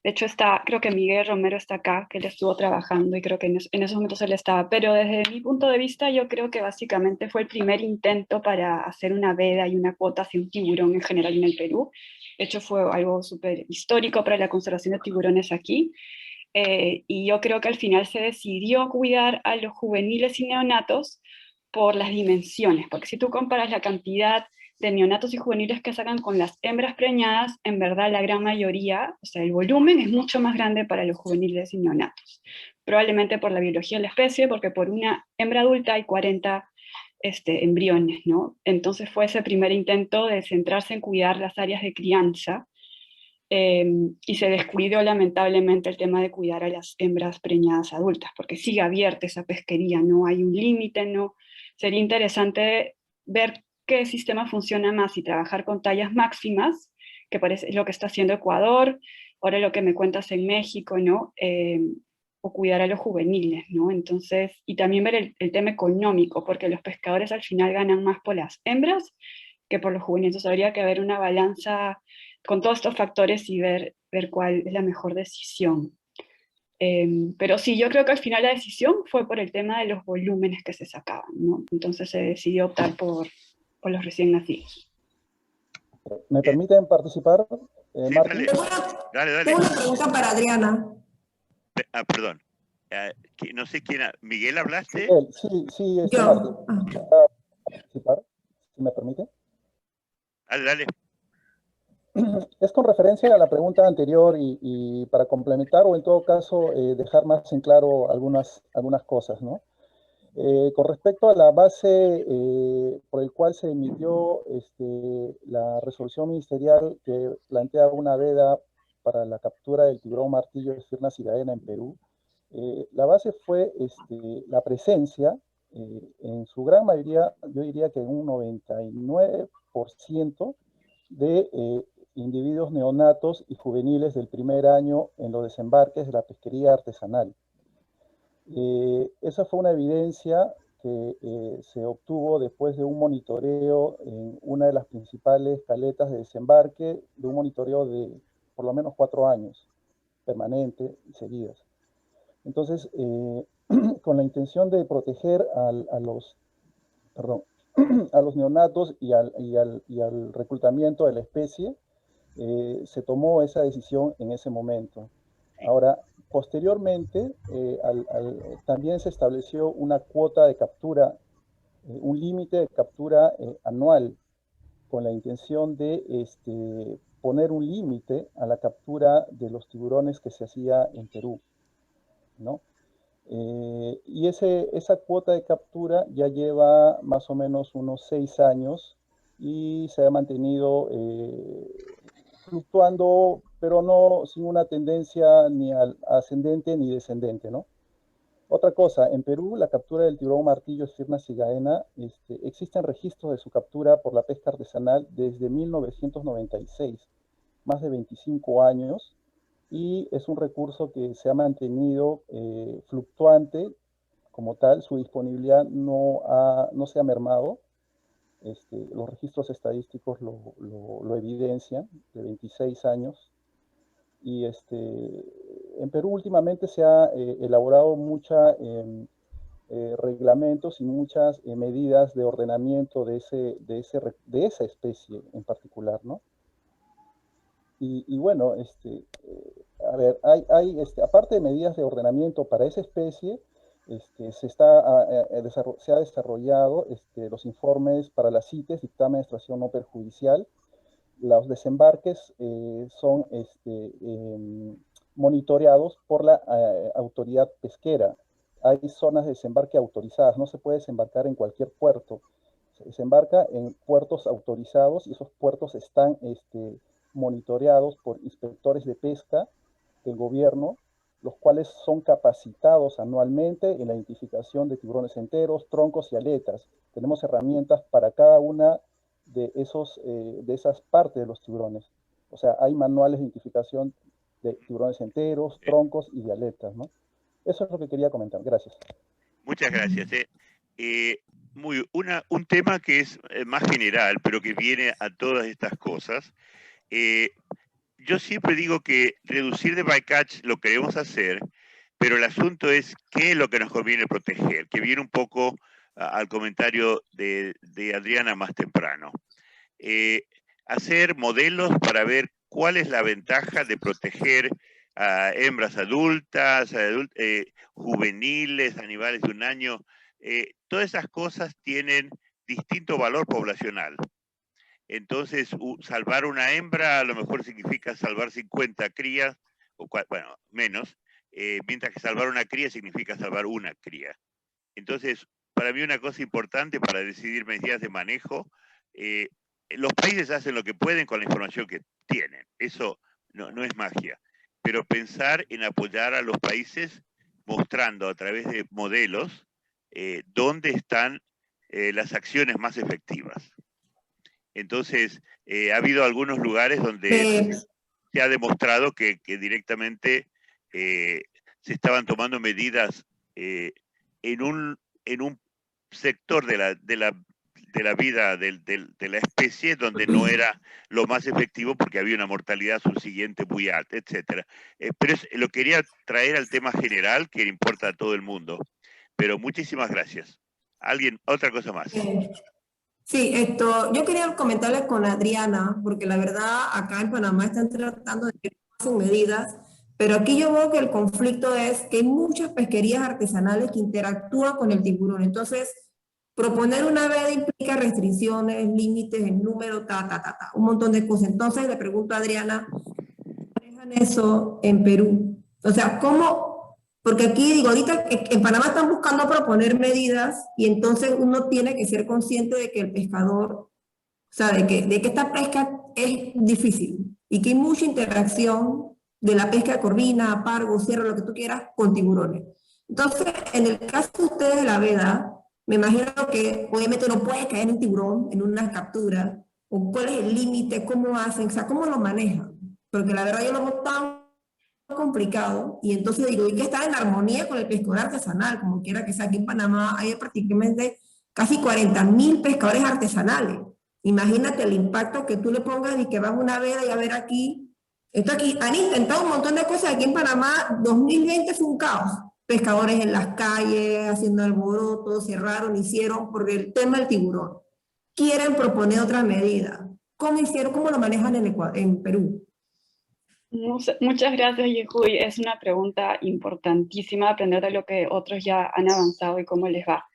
De hecho, creo que Miguel Romero está acá, que él estuvo trabajando y creo que en esos momentos él estaba. Pero desde mi punto de vista, yo creo que básicamente fue el primer intento para hacer una veda y una cuota hacia un tiburón en general en el Perú. De hecho, fue algo súper histórico para la conservación de tiburones aquí. Y yo creo que al final se decidió cuidar a los juveniles y neonatos por las dimensiones, porque si tú comparas la cantidad de neonatos y juveniles que sacan con las hembras preñadas, en verdad la gran mayoría, o sea, el volumen es mucho más grande para los juveniles y neonatos. Probablemente por la biología de la especie, porque por una hembra adulta hay 40 embriones, ¿no? Entonces fue ese primer intento de centrarse en cuidar las áreas de crianza, y se descuidó lamentablemente el tema de cuidar a las hembras preñadas adultas, porque sigue abierta esa pesquería, no hay un límite, no. Sería interesante ver qué sistema funciona más y trabajar con tallas máximas, que parece lo que está haciendo Ecuador, ahora lo que me cuentas en México, ¿no? O cuidar a los juveniles, ¿no? Entonces, y también ver el tema económico, porque los pescadores al final ganan más por las hembras que por los juveniles. Entonces habría que haber una balanza con todos estos factores y ver cuál es la mejor decisión. Pero sí, yo creo que al final la decisión fue por el tema de los volúmenes que se sacaban, ¿no? Entonces se decidió optar por los recién nacidos. ¿Me permiten participar, Sí, Martín? Dale. Tengo una pregunta para Adriana. Perdón. No sé quién. ¿Miguel hablaste? Sí, Yo. Martín. ¿Participar? ¿Si me permite? Dale. Es con referencia a la pregunta anterior y para complementar o en todo caso dejar más en claro algunas cosas, ¿no? Con respecto a la base por el cual se emitió la resolución ministerial que plantea una veda para la captura del tiburón martillo de Estirna cigaena en Perú, la base fue la presencia, en su gran mayoría, yo diría que en un 99% de individuos neonatos y juveniles del primer año en los desembarques de la pesquería artesanal. Esa fue una evidencia que se obtuvo después de un monitoreo en una de las principales caletas de desembarque, de un monitoreo de por lo menos 4 años, permanente y seguidas. Entonces, con la intención de proteger a los neonatos y al reclutamiento de la especie, se tomó esa decisión en ese momento. Ahora, posteriormente, también se estableció una cuota de captura, un límite de captura anual, con la intención de poner un límite a la captura de los tiburones que se hacía en Perú, ¿no? Y esa cuota de captura ya lleva más o menos unos 6 años y se ha mantenido fluctuando, pero no sin una tendencia ni ascendente ni descendente, ¿no? Otra cosa, en Perú la captura del tiburón martillo Estirna cigaena, existen registros de su captura por la pesca artesanal desde 1996, más de 25 años, y es un recurso que se ha mantenido fluctuante como tal, su disponibilidad no se ha mermado. Los registros estadísticos lo evidencian, de 26 años. Y en Perú últimamente se ha elaborado muchos reglamentos y muchas medidas de ordenamiento de esa especie en particular, ¿no? Y bueno, a ver, aparte de medidas de ordenamiento para esa especie, se ha desarrollado los informes para las CITES, dictamen de extracción no perjudicial. Los desembarques son monitoreados por la autoridad pesquera. Hay zonas de desembarque autorizadas, no se puede desembarcar en cualquier puerto. Se desembarca en puertos autorizados y esos puertos están monitoreados por inspectores de pesca del gobierno, los cuales son capacitados anualmente en la identificación de tiburones enteros, troncos y aletas. Tenemos herramientas para cada una de esas partes de los tiburones. O sea, hay manuales de identificación de tiburones enteros, troncos y de aletas, ¿no? Eso es lo que quería comentar. Gracias. Muchas gracias. Un tema que es más general, pero que viene a todas estas cosas. yo siempre digo que reducir de bycatch lo queremos hacer, pero el asunto es qué es lo que nos conviene proteger, que viene un poco al comentario de Adriana más temprano. Hacer modelos para ver cuál es la ventaja de proteger a hembras adultas, juveniles, animales de un año. Todas esas cosas tienen distinto valor poblacional. Entonces, salvar una hembra a lo mejor significa salvar 50 crías, o bueno, menos, mientras que salvar una cría significa salvar una cría. Entonces, para mí una cosa importante para decidir medidas de manejo, los países hacen lo que pueden con la información que tienen, eso no es magia, pero pensar en apoyar a los países mostrando a través de modelos dónde están las acciones más efectivas. Entonces, ha habido algunos lugares donde se ha demostrado que directamente se estaban tomando medidas en un sector de la vida de la especie donde no era lo más efectivo porque había una mortalidad subsiguiente muy alta, etc. Pero lo quería traer al tema general que le importa a todo el mundo. Pero muchísimas gracias. ¿Alguien? Otra cosa más. Sí, yo quería comentarles con Adriana, porque la verdad acá en Panamá están tratando de que hacen medidas, pero aquí yo veo que el conflicto es que hay muchas pesquerías artesanales que interactúan con el tiburón. Entonces, proponer una veda implica restricciones, límites, el número, un montón de cosas. Entonces le pregunto a Adriana, ¿cómo manejan eso en Perú? O sea, ¿cómo? Porque aquí, digo, ahorita en Panamá están buscando proponer medidas y entonces uno tiene que ser consciente de que el pescador, o sea, de que esta pesca es difícil y que hay mucha interacción de la pesca de corvina, pargo, cierre, lo que tú quieras, con tiburones. Entonces, en el caso de ustedes de la veda, me imagino que obviamente no puede caer un tiburón en una captura, o cuál es el límite, cómo hacen, o sea, cómo lo manejan. Porque la verdad yo lo veo tan complicado, y entonces digo, hay que estar en armonía con el pescador artesanal, como quiera que sea. Aquí en Panamá hay prácticamente casi 40.000 pescadores artesanales. Imagínate el impacto que tú le pongas y que vas a una veda y a ver aquí. Esto aquí han intentado un montón de cosas. Aquí en Panamá 2020 fue un caos. Pescadores en las calles, haciendo alboroto, cerraron, hicieron, porque el tema del tiburón. Quieren proponer otras medidas. ¿Cómo hicieron? ¿Cómo lo manejan en Perú? Muchas gracias, Yehuy. Es una pregunta importantísima, aprender de lo que otros ya han avanzado y cómo les va.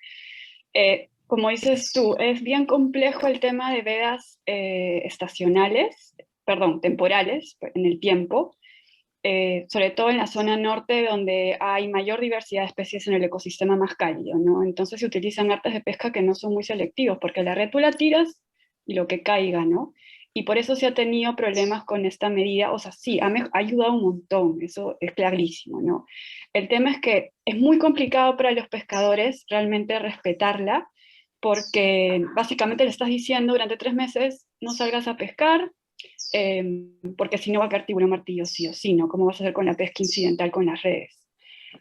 Como dices tú, es bien complejo el tema de vedas temporales, en el tiempo, sobre todo en la zona norte, donde hay mayor diversidad de especies en el ecosistema más cálido, ¿no? Entonces se utilizan artes de pesca que no son muy selectivos, porque la red tú la tiras y lo que caiga, ¿no? Y por eso se ha tenido problemas con esta medida. O sea, sí, ha ayudado un montón, eso es clarísimo, ¿no? El tema es que es muy complicado para los pescadores realmente respetarla, porque básicamente le estás diciendo durante 3 meses no salgas a pescar, porque si no va a caer tiburón martillo sí o sí, ¿no? ¿Cómo vas a hacer con la pesca incidental con las redes?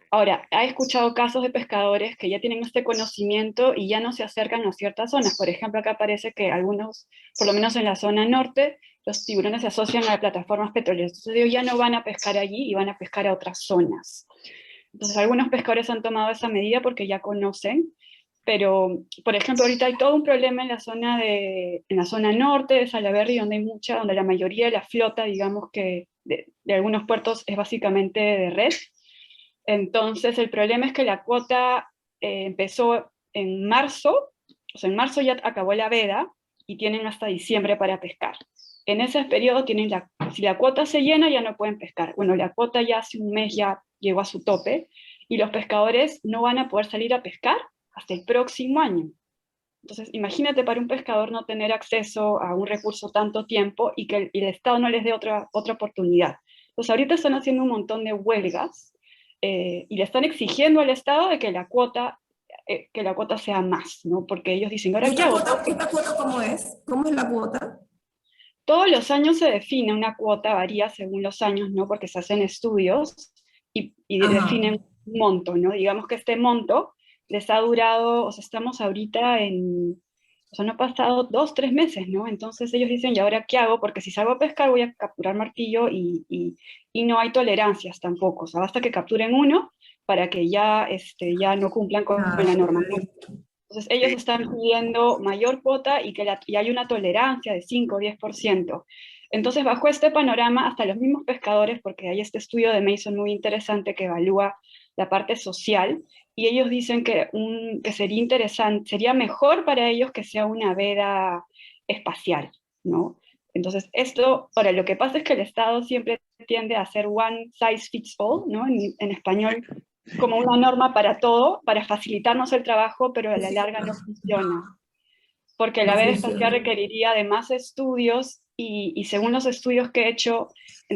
Ahora, he escuchado casos de pescadores que ya tienen este conocimiento y ya no se acercan a ciertas zonas. Por ejemplo, acá parece que algunos, por lo menos en la zona norte, los tiburones se asocian a plataformas petroleras. Entonces ellos ya no van a pescar allí y van a pescar a otras zonas. Entonces algunos pescadores han tomado esa medida porque ya conocen, pero, por ejemplo, ahorita hay todo un problema en la zona norte de Salaberry, donde la mayoría de la flota, digamos que de algunos puertos es básicamente de red. Entonces el problema es que la cuota empezó en marzo, o sea, en marzo ya acabó la veda y tienen hasta diciembre para pescar. En ese periodo si la cuota se llena ya no pueden pescar. Bueno, la cuota ya hace un mes ya llegó a su tope y los pescadores no van a poder salir a pescar hasta el próximo año. Entonces, imagínate para un pescador no tener acceso a un recurso tanto tiempo y que el Estado no les dé otra oportunidad. Entonces, ahorita están haciendo un montón de huelgas y le están exigiendo al Estado de que la cuota sea más, ¿no? Porque ellos dicen, ¿ahora qué hago? ¿Esta cuota cómo es? ¿Cómo es la cuota? Todos los años se define una cuota, varía según los años, ¿no? Porque se hacen estudios y definen un monto, ¿no? Digamos que este monto les ha durado, o sea, estamos ahorita en O sea, no han pasado 2, 3 meses, ¿no? Entonces ellos dicen, ¿y ahora qué hago? Porque si salgo a pescar voy a capturar martillo y no hay tolerancias tampoco. O sea, basta que capturen uno para que ya, ya no cumplan con la norma, ¿no? Entonces ellos están pidiendo mayor cuota y que y hay una tolerancia de 5 o 10%. Entonces, bajo este panorama, hasta los mismos pescadores, porque hay este estudio de Mason muy interesante que evalúa la parte social, y ellos dicen que sería interesante, sería mejor para ellos que sea una veda espacial, ¿no? Entonces, ahora lo que pasa es que el Estado siempre tiende a hacer one size fits all, ¿no? En español, como una norma para todo, para facilitarnos el trabajo, pero a la larga no funciona. Porque la veda espacial requeriría de más estudios y según los estudios que he hecho,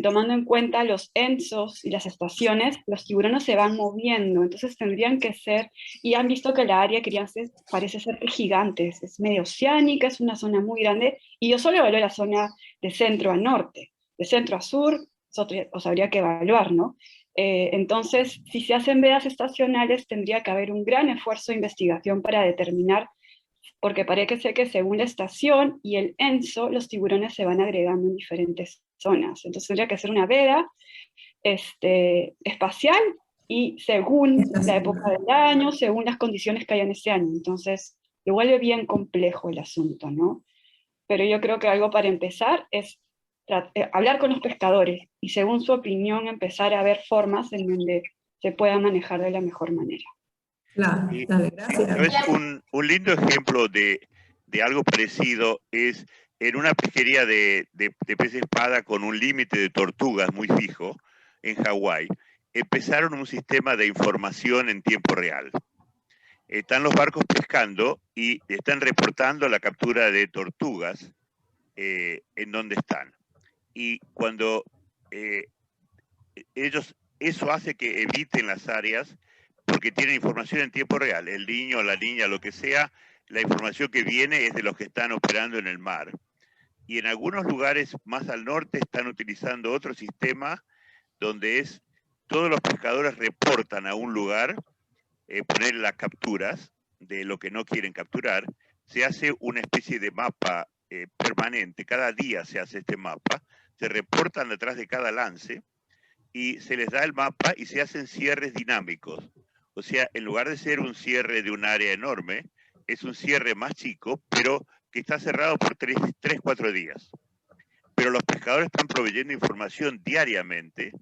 tomando en cuenta los ENSOs y las estaciones, los tiburones se van moviendo, entonces tendrían que ser, y han visto que la área que parece ser que gigante, es medio oceánica, es una zona muy grande, y yo solo evalué la zona de centro a norte, de centro a sur, os habría que evaluar, ¿no? Entonces, si se hacen vedas estacionales, tendría que haber un gran esfuerzo de investigación para determinar, porque parece ser que según la estación y el ENSO, los tiburones se van agregando en diferentes zonas. Entonces tendría que ser una veda espacial y según la época del año, según las condiciones que haya en ese año. Entonces, lo vuelve bien complejo el asunto, ¿no? Pero yo creo que algo para empezar es hablar con los pescadores y según su opinión empezar a ver formas en donde se pueda manejar de la mejor manera. Claro, gracias. Un lindo ejemplo de algo parecido es en una pesquería de pez espada con un límite de tortugas muy fijo en Hawái. Empezaron un sistema de información en tiempo real. Están los barcos pescando y están reportando la captura de tortugas en donde están. Y cuando eso hace que eviten las áreas porque tienen información en tiempo real. El niño, la niña, lo que sea, la información que viene es de los que están operando en el mar. Y en algunos lugares más al norte están utilizando otro sistema donde todos los pescadores reportan a un lugar, poner las capturas de lo que no quieren capturar, se hace una especie de mapa permanente, cada día se hace este mapa, se reportan detrás de cada lance y se les da el mapa y se hacen cierres dinámicos. O sea, en lugar de ser un cierre de un área enorme, es un cierre más chico, pero que está cerrado por 3, 4 días. Pero los pescadores están proveyendo información diariamente,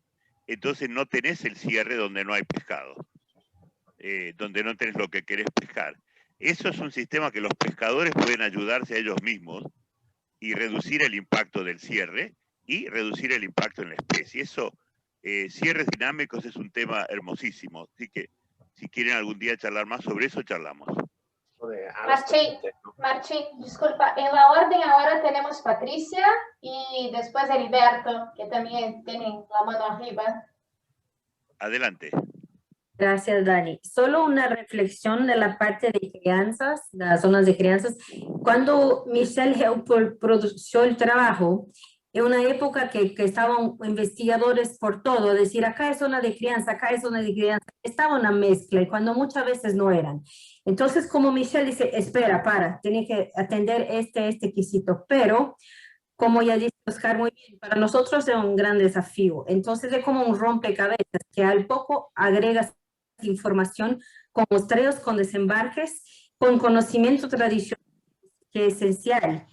entonces no tenés el cierre donde no hay pescado, donde no tenés lo que querés pescar. Eso es un sistema que los pescadores pueden ayudarse a ellos mismos y reducir el impacto del cierre y reducir el impacto en la especie. Eso, cierres dinámicos es un tema hermosísimo, así que si quieren algún día charlar más sobre eso, charlamos. Martín, disculpa, en la orden ahora tenemos Patricia y después Heriberto, que también tienen la mano arriba. Adelante. Gracias, Dani. Solo una reflexión de la parte de crianzas, de las zonas de crianzas. Cuando Michelle Heupel produjo el trabajo, en una época que estaban investigadores por todo, decir acá es zona de crianza, acá es zona de crianza, estaba una mezcla y cuando muchas veces no eran. Entonces, como Michelle dice, espera, tiene que atender este quesito, pero como ya dice Oscar muy bien, para nosotros es un gran desafío. Entonces es como un rompecabezas que al poco agregas información con muestreos, con desembarques, con conocimiento tradicional que es esencial.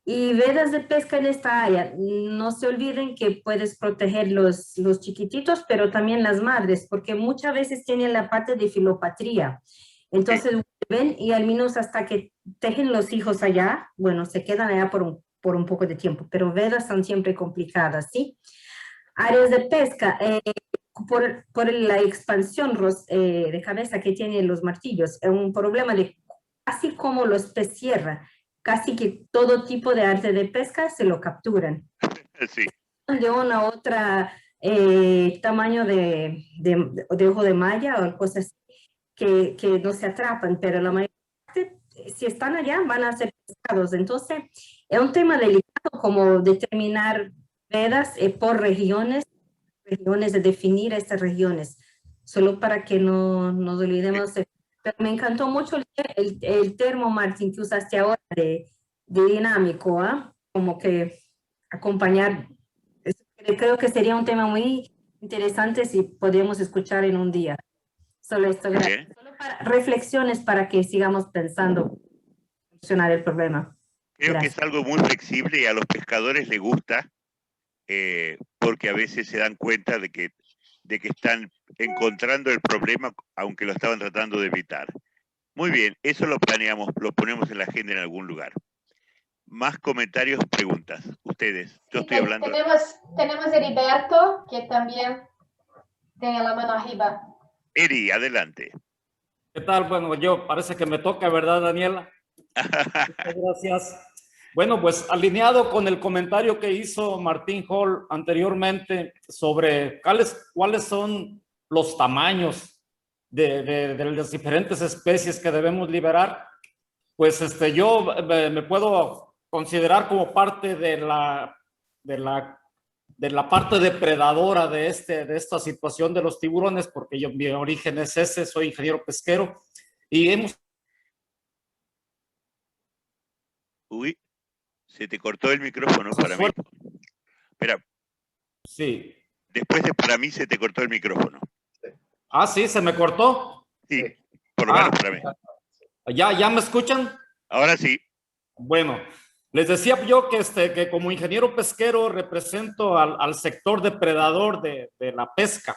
Y vedas de pesca en esta área, no se olviden que puedes proteger los chiquititos, pero también las madres, porque muchas veces tienen la parte de filopatría. Entonces ven y al menos hasta que tejen los hijos allá, bueno, se quedan allá por un poco de tiempo, pero vedas son siempre complicadas, ¿sí? Áreas de pesca, por la expansión de cabeza que tienen los martillos, es un problema de, así como los pez sierra, casi que todo tipo de arte de pesca se lo capturan. Sí. De una otra tamaño de ojo de malla o cosas que no se atrapan, pero la mayoría, si están allá, van a ser pescados. Entonces, es un tema delicado como determinar vedas por regiones de definir estas regiones, solo para que no nos olvidemos de Pero me encantó mucho el termo, Martín, que usaste ahora de dinámico, ¿ah? Como que acompañar. Creo que sería un tema muy interesante si podemos escuchar en un día. Solo esto, gracias. Solo para reflexiones para que sigamos pensando solucionar el problema. Creo que es algo muy flexible y a los pescadores les gusta, porque a veces se dan cuenta de que están encontrando el problema, aunque lo estaban tratando de evitar. Muy bien, eso lo planeamos, lo ponemos en la agenda en algún lugar. Más comentarios, preguntas. Ustedes, yo estoy hablando. Tenemos a Heriberto, que también tiene la mano arriba. Eri, adelante. ¿Qué tal? Bueno, yo parece que me toca, ¿verdad, Daniela? Muchas gracias. Bueno, pues alineado con el comentario que hizo Martín Hall anteriormente sobre cuáles son los tamaños de las diferentes especies que debemos liberar, pues yo me puedo considerar como parte de la parte depredadora de esta situación de los tiburones, porque mi origen es ese, soy ingeniero pesquero, y hemos... Uy, se te cortó el micrófono para mí. Espera. Sí. Después de para mí se te cortó el micrófono. Ah, sí, ¿se me cortó? Sí, por lo menos para mí. ¿Ya me escuchan? Ahora sí. Bueno, les decía yo que como ingeniero pesquero represento al sector depredador de la pesca.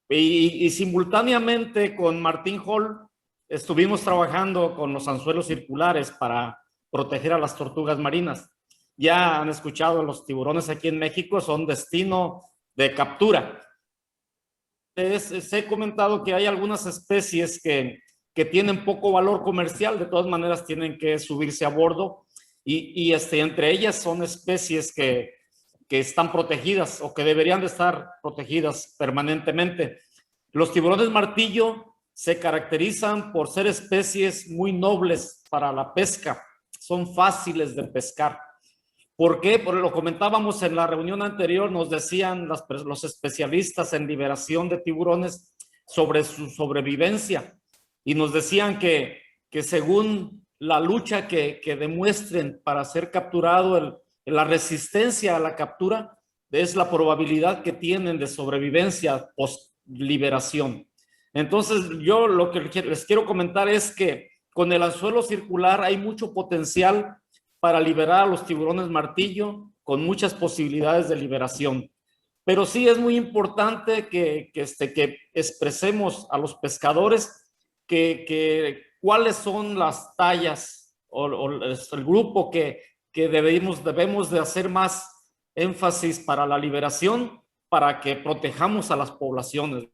Y simultáneamente con Martín Hall estuvimos trabajando con los anzuelos circulares para proteger a las tortugas marinas. Ya han escuchado, los tiburones aquí en México son destino de captura. Les he comentado que hay algunas especies que tienen poco valor comercial, de todas maneras tienen que subirse a bordo, y entre ellas son especies que están protegidas o que deberían de estar protegidas permanentemente. Los tiburones martillo se caracterizan por ser especies muy nobles para la pesca, son fáciles de pescar. ¿Por qué? Porque lo comentábamos en la reunión anterior, nos decían los especialistas en liberación de tiburones sobre su sobrevivencia, y nos decían que según la lucha que demuestren para ser capturado, la resistencia a la captura es la probabilidad que tienen de sobrevivencia post liberación. Entonces yo lo que les quiero comentar es que con el anzuelo circular hay mucho potencial para liberar a los tiburones martillo, con muchas posibilidades de liberación. Pero sí es muy importante que expresemos a los pescadores cuáles son las tallas o el grupo que debemos de hacer más énfasis para la liberación, para que protejamos a las poblaciones.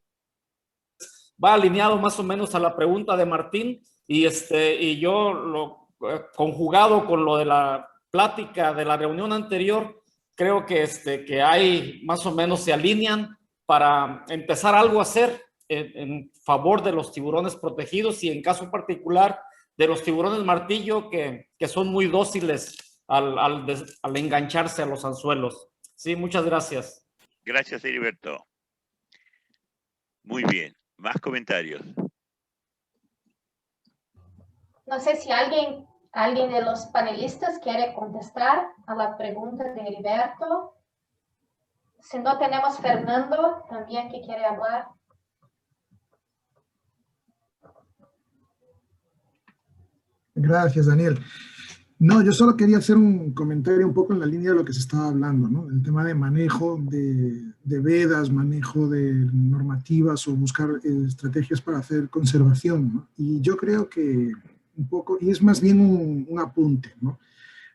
Va alineado más o menos a la pregunta de Martín, y yo lo conjugado con lo de la plática de la reunión anterior, creo que hay más o menos se alinean para empezar algo a hacer en favor de los tiburones protegidos, y en caso particular de los tiburones martillo que son muy dóciles al engancharse a los anzuelos. Sí, muchas gracias. Gracias, Heriberto. Muy bien, más comentarios. No sé si alguien de los panelistas quiere contestar a la pregunta de Heriberto. Si no, tenemos Fernando también que quiere hablar. Gracias, Daniel. No, yo solo quería hacer un comentario un poco en la línea de lo que se estaba hablando, ¿no? El tema de manejo de vedas, manejo de normativas o buscar estrategias para hacer conservación, ¿no? Y yo creo que un poco, y es más bien un apunte, ¿no?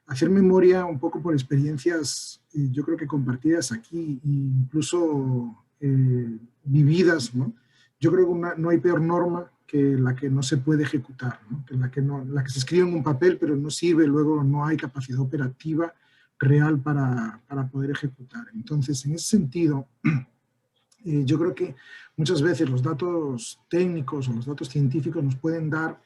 Hacer memoria un poco por experiencias, yo creo que compartidas aquí, incluso vividas, ¿no? Yo creo que no hay peor norma que la que no se puede ejecutar, ¿no? Que la que se escribe en un papel pero no sirve, luego no hay capacidad operativa real para poder ejecutar. Entonces, en ese sentido, yo creo que muchas veces los datos técnicos o los datos científicos nos pueden dar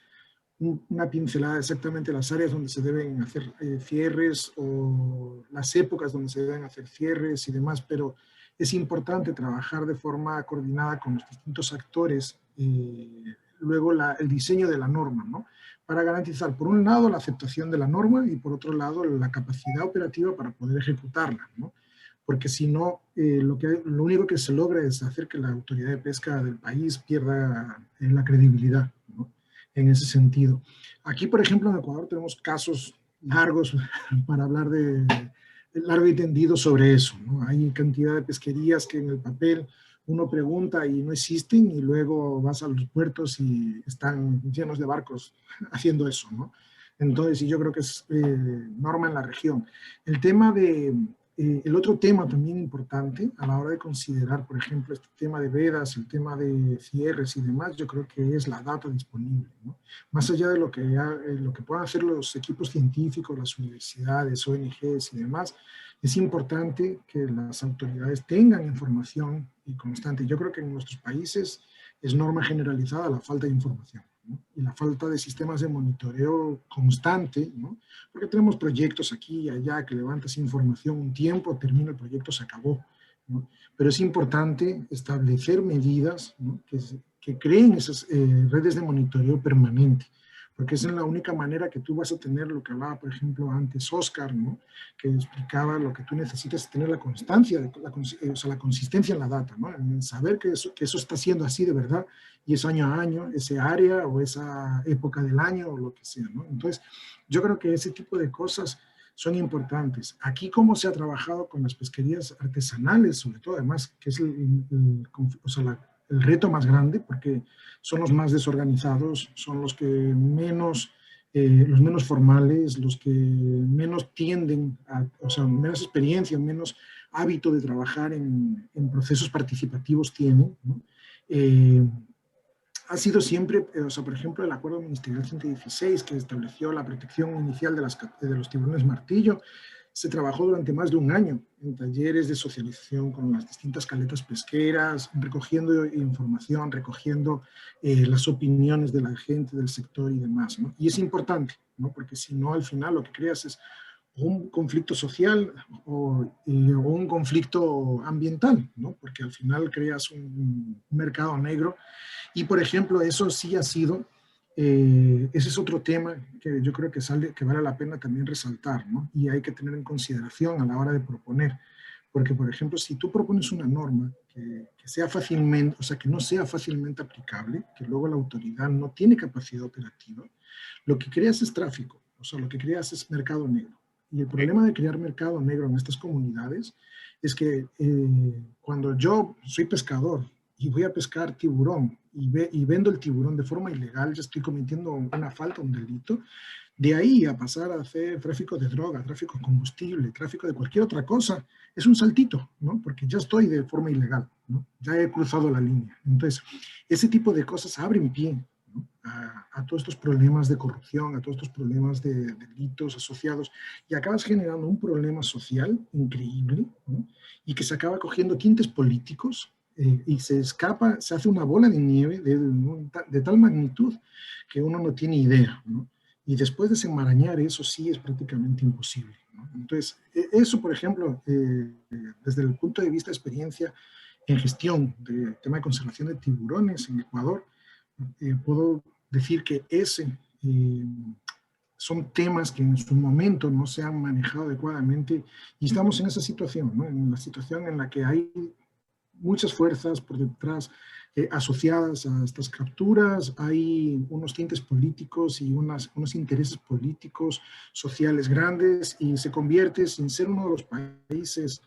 una pincelada exactamente las áreas donde se deben hacer cierres o las épocas donde se deben hacer cierres y demás, pero es importante trabajar de forma coordinada con los distintos actores, luego el diseño de la norma, ¿no? Para garantizar, por un lado, la aceptación de la norma y por otro lado, la capacidad operativa para poder ejecutarla, ¿no? Porque si no, lo único que se logra es hacer que la autoridad de pesca del país pierda la credibilidad, ¿no? En ese sentido. Aquí, por ejemplo, en Ecuador tenemos casos largos para hablar largo y tendido sobre eso, ¿no? Hay cantidad de pesquerías que en el papel uno pregunta y no existen, y luego vas a los puertos y están llenos de barcos haciendo eso, ¿no? Entonces, yo creo que es norma en la región. El otro tema también importante a la hora de considerar, por ejemplo, este tema de vedas, el tema de cierres y demás, yo creo que es la data disponible, ¿no? Más allá de lo que puedan hacer los equipos científicos, las universidades, ONGs y demás, es importante que las autoridades tengan información constante. Yo creo que en nuestros países es norma generalizada la falta de información, ¿no? Y la falta de sistemas de monitoreo constante, ¿no? Porque tenemos proyectos aquí y allá que levantas información un tiempo, termina el proyecto, se acabó, ¿no? Pero es importante establecer medidas, ¿no? que creen esas redes de monitoreo permanente, porque esa es la única manera que tú vas a tener lo que hablaba, por ejemplo, antes Oscar, ¿no? Que explicaba lo que tú necesitas es tener la constancia, o sea, la consistencia en la data, ¿no? En saber que eso está siendo así de verdad, y es año a año, ese área o esa época del año o lo que sea, ¿no? Entonces, yo creo que ese tipo de cosas son importantes. Aquí, cómo se ha trabajado con las pesquerías artesanales, sobre todo, además, que es el reto más grande, porque son los más desorganizados, son los que menos formales, los que menos tienden menos experiencia, menos hábito de trabajar en procesos participativos tienen, ¿no? Ha sido siempre, por ejemplo, el Acuerdo Ministerial 116, que estableció la protección inicial de los tiburones martillo, se trabajó durante más de un año en talleres de socialización con las distintas caletas pesqueras, recogiendo información, recogiendo las opiniones de la gente del sector y demás, ¿no? Y es importante, ¿no? Porque si no, al final lo que creas es un conflicto social o un conflicto ambiental, ¿no? Porque al final creas un mercado negro. Y, por ejemplo, eso sí ha sido... ese es otro tema que yo creo que vale la pena también resaltar, ¿no? Y hay que tener en consideración a la hora de proponer. Porque, por ejemplo, si tú propones una norma que sea fácilmente, que no sea fácilmente aplicable, que luego la autoridad no tiene capacidad operativa, lo que creas es tráfico, lo que creas es mercado negro. Y el problema de crear mercado negro en estas comunidades es que cuando yo soy pescador y voy a pescar tiburón y vendo el tiburón de forma ilegal, ya estoy cometiendo una falta, un delito. De ahí a pasar a hacer tráfico de droga, tráfico de combustible, tráfico de cualquier otra cosa, es un saltito, ¿no? Porque ya estoy de forma ilegal, ¿no? Ya he cruzado la línea. Entonces, ese tipo de cosas abren pie, ¿no? a todos estos problemas de corrupción, a todos estos problemas de delitos asociados, y acabas generando un problema social increíble, ¿no? Y que se acaba cogiendo tintes políticos, y se hace una bola de nieve de tal magnitud que uno no tiene idea, ¿no? Y después desenmarañar eso sí es prácticamente imposible, ¿no? Entonces, eso, por ejemplo, desde el punto de vista de experiencia en gestión del tema de conservación de tiburones en Ecuador, puedo decir que son temas que en su momento no se han manejado adecuadamente, y estamos en esa situación, ¿no? En la situación en la que hay muchas fuerzas por detrás asociadas a estas capturas, hay unos tintes políticos y unos intereses políticos, sociales grandes, y se convierte, sin ser uno de los países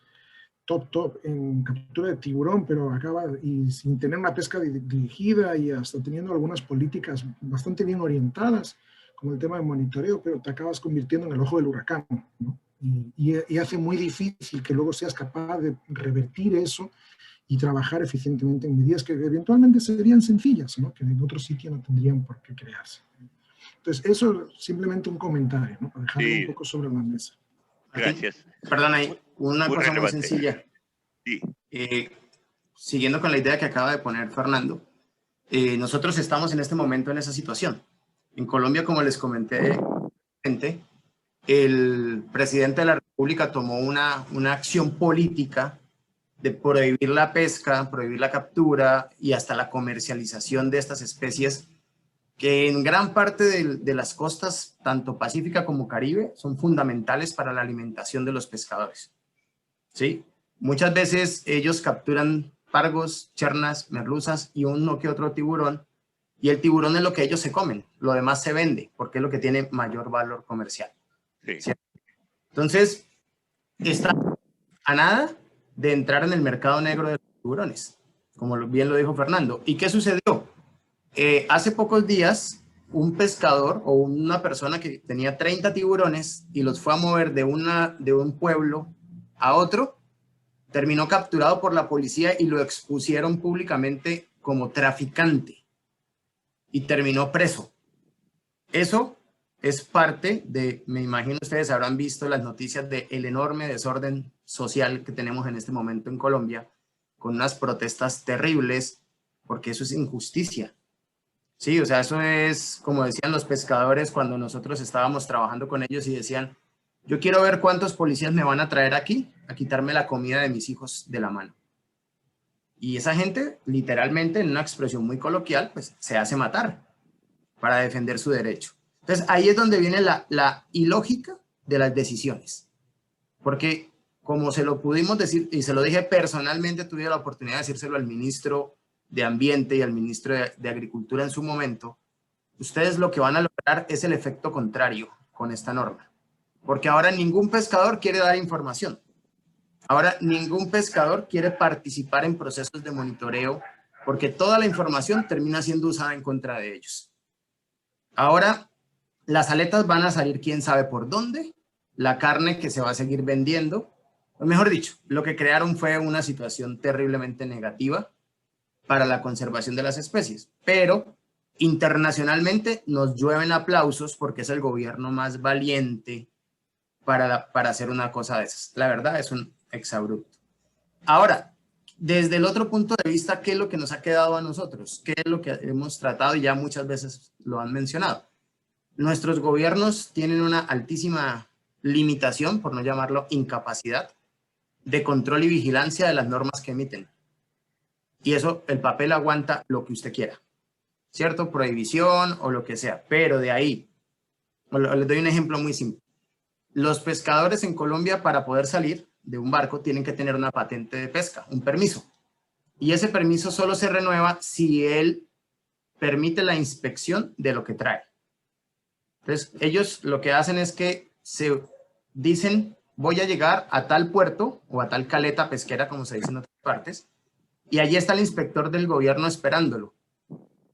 top en captura de tiburón, pero acaba y sin tener una pesca dirigida y hasta teniendo algunas políticas bastante bien orientadas, como el tema de monitoreo, pero te acabas convirtiendo en el ojo del huracán, ¿no? Y hace muy difícil que luego seas capaz de revertir eso y trabajar eficientemente en medidas que eventualmente serían sencillas, ¿no? Que en otro sitio no tendrían por qué crearse. Entonces, eso es simplemente un comentario, ¿no? Para dejarlo un poco sobre la mesa. Gracias. Perdón, hay una muy cosa relevante. muy sencilla. Sí. Siguiendo con la idea que acaba de poner Fernando, nosotros estamos en este momento en esa situación. En Colombia, como les comenté, el presidente de la República tomó una acción política de prohibir la pesca, prohibir la captura y hasta la comercialización de estas especies que en gran parte de las costas, tanto Pacífica como Caribe, son fundamentales para la alimentación de los pescadores. ¿Sí? Muchas veces ellos capturan pargos, chernas, merluzas y uno que otro tiburón, y el tiburón es lo que ellos se comen, lo demás se vende, porque es lo que tiene mayor valor comercial. Sí. Entonces, está a nada de entrar en el mercado negro de los tiburones, como bien lo dijo Fernando. ¿Y qué sucedió? Hace pocos días, un pescador o una persona que tenía 30 tiburones y los fue a mover de un pueblo a otro, terminó capturado por la policía y lo expusieron públicamente como traficante y terminó preso. Eso es parte de, me imagino ustedes habrán visto las noticias del enorme desorden social que tenemos en este momento en Colombia, con unas protestas terribles, porque eso es injusticia. Sí, o sea, eso es como decían los pescadores cuando nosotros estábamos trabajando con ellos y decían, yo quiero ver cuántos policías me van a traer aquí a quitarme la comida de mis hijos de la mano. Y esa gente, literalmente, en una expresión muy coloquial, pues se hace matar para defender su derecho. Entonces, ahí es donde viene la ilógica de las decisiones. Porque, como se lo pudimos decir, y se lo dije personalmente, tuve la oportunidad de decírselo al ministro de Ambiente y al ministro de Agricultura en su momento, ustedes lo que van a lograr es el efecto contrario con esta norma. Porque ahora ningún pescador quiere dar información. Ahora ningún pescador quiere participar en procesos de monitoreo porque toda la información termina siendo usada en contra de ellos. Ahora las aletas van a salir quién sabe por dónde, la carne que se va a seguir vendiendo, o mejor dicho, lo que crearon fue una situación terriblemente negativa para la conservación de las especies, pero internacionalmente nos llueven aplausos porque es el gobierno más valiente para hacer una cosa de esas. La verdad es un exabrupto. Ahora, desde el otro punto de vista, ¿qué es lo que nos ha quedado a nosotros? ¿Qué es lo que hemos tratado? Y ya muchas veces lo han mencionado. Nuestros gobiernos tienen una altísima limitación, por no llamarlo incapacidad, de control y vigilancia de las normas que emiten. Y eso, el papel aguanta lo que usted quiera, ¿cierto? Prohibición o lo que sea, pero de ahí, les doy un ejemplo muy simple. Los pescadores en Colombia, para poder salir de un barco, tienen que tener una patente de pesca, un permiso. Y ese permiso solo se renueva si él permite la inspección de lo que trae. Entonces, ellos lo que hacen es que se dicen, voy a llegar a tal puerto o a tal caleta pesquera, como se dice en otras partes, y allí está el inspector del gobierno esperándolo.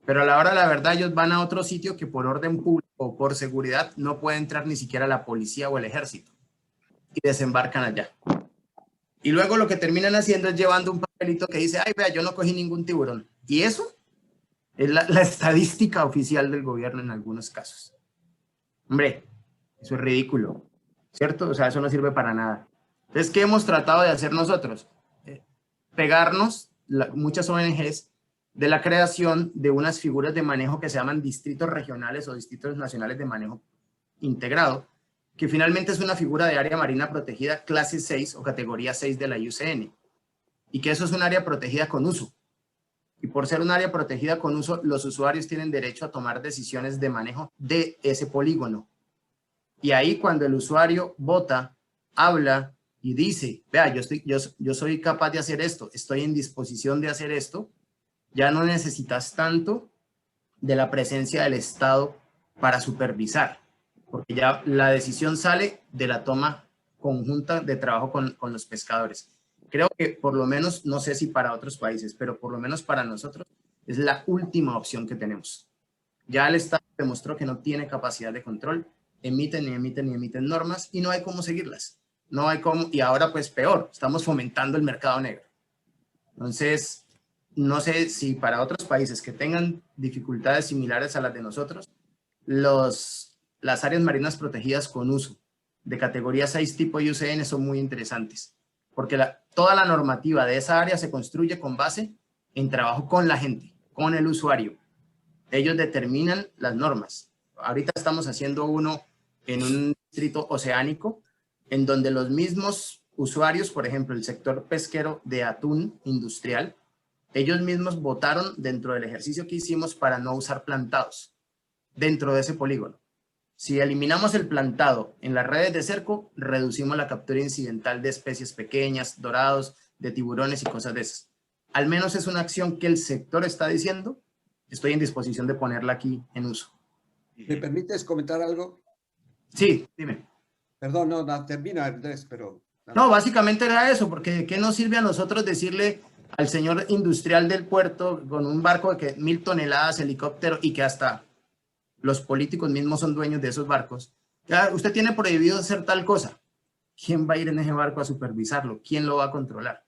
Pero a la hora de la verdad ellos van a otro sitio que por orden público o por seguridad no puede entrar ni siquiera la policía o el ejército. Y desembarcan allá. Y luego lo que terminan haciendo es llevando un papelito que dice, ay, vea, yo no cogí ningún tiburón. Y eso es la estadística oficial del gobierno en algunos casos. Hombre, eso es ridículo, ¿cierto? O sea, eso no sirve para nada. Entonces, ¿qué hemos tratado de hacer nosotros? Pegarnos, muchas ONGs, de la creación de unas figuras de manejo que se llaman distritos regionales o distritos nacionales de manejo integrado, que finalmente es una figura de área marina protegida clase 6 o categoría 6 de la IUCN, y que eso es un área protegida con uso. Y por ser un área protegida con uso, los usuarios tienen derecho a tomar decisiones de manejo de ese polígono. Y ahí cuando el usuario vota, habla y dice, vea, yo soy capaz de hacer esto, estoy en disposición de hacer esto, ya no necesitas tanto de la presencia del Estado para supervisar, porque ya la decisión sale de la toma conjunta de trabajo con los pescadores. Creo que por lo menos, no sé si para otros países, pero por lo menos para nosotros es la última opción que tenemos. Ya el Estado demostró que no tiene capacidad de control, emiten normas y no hay cómo seguirlas. No hay cómo, y ahora pues peor, estamos fomentando el mercado negro. Entonces, no sé si para otros países que tengan dificultades similares a las de nosotros, las áreas marinas protegidas con uso de categoría 6 tipo IUCN son muy interesantes, porque toda la normativa de esa área se construye con base en trabajo con la gente, con el usuario. Ellos determinan las normas. Ahorita estamos haciendo uno en un distrito oceánico, en donde los mismos usuarios, por ejemplo, el sector pesquero de atún industrial, ellos mismos votaron dentro del ejercicio que hicimos para no usar plantados. dentro de ese polígono. Si eliminamos el plantado en las redes de cerco, reducimos la captura incidental de especies pequeñas, dorados, de tiburones y cosas de esas. Al menos es una acción que el sector está diciendo. Estoy en disposición de ponerla aquí en uso. ¿Me permites comentar algo? Sí, dime. Perdón, no, termina Andrés, pero... No, básicamente era eso, porque ¿qué nos sirve a nosotros decirle al señor industrial del puerto con un barco de 1000 toneladas, helicóptero, y que hasta los políticos mismos son dueños de esos barcos? Ya, usted tiene prohibido hacer tal cosa. ¿Quién va a ir en ese barco a supervisarlo? ¿Quién lo va a controlar?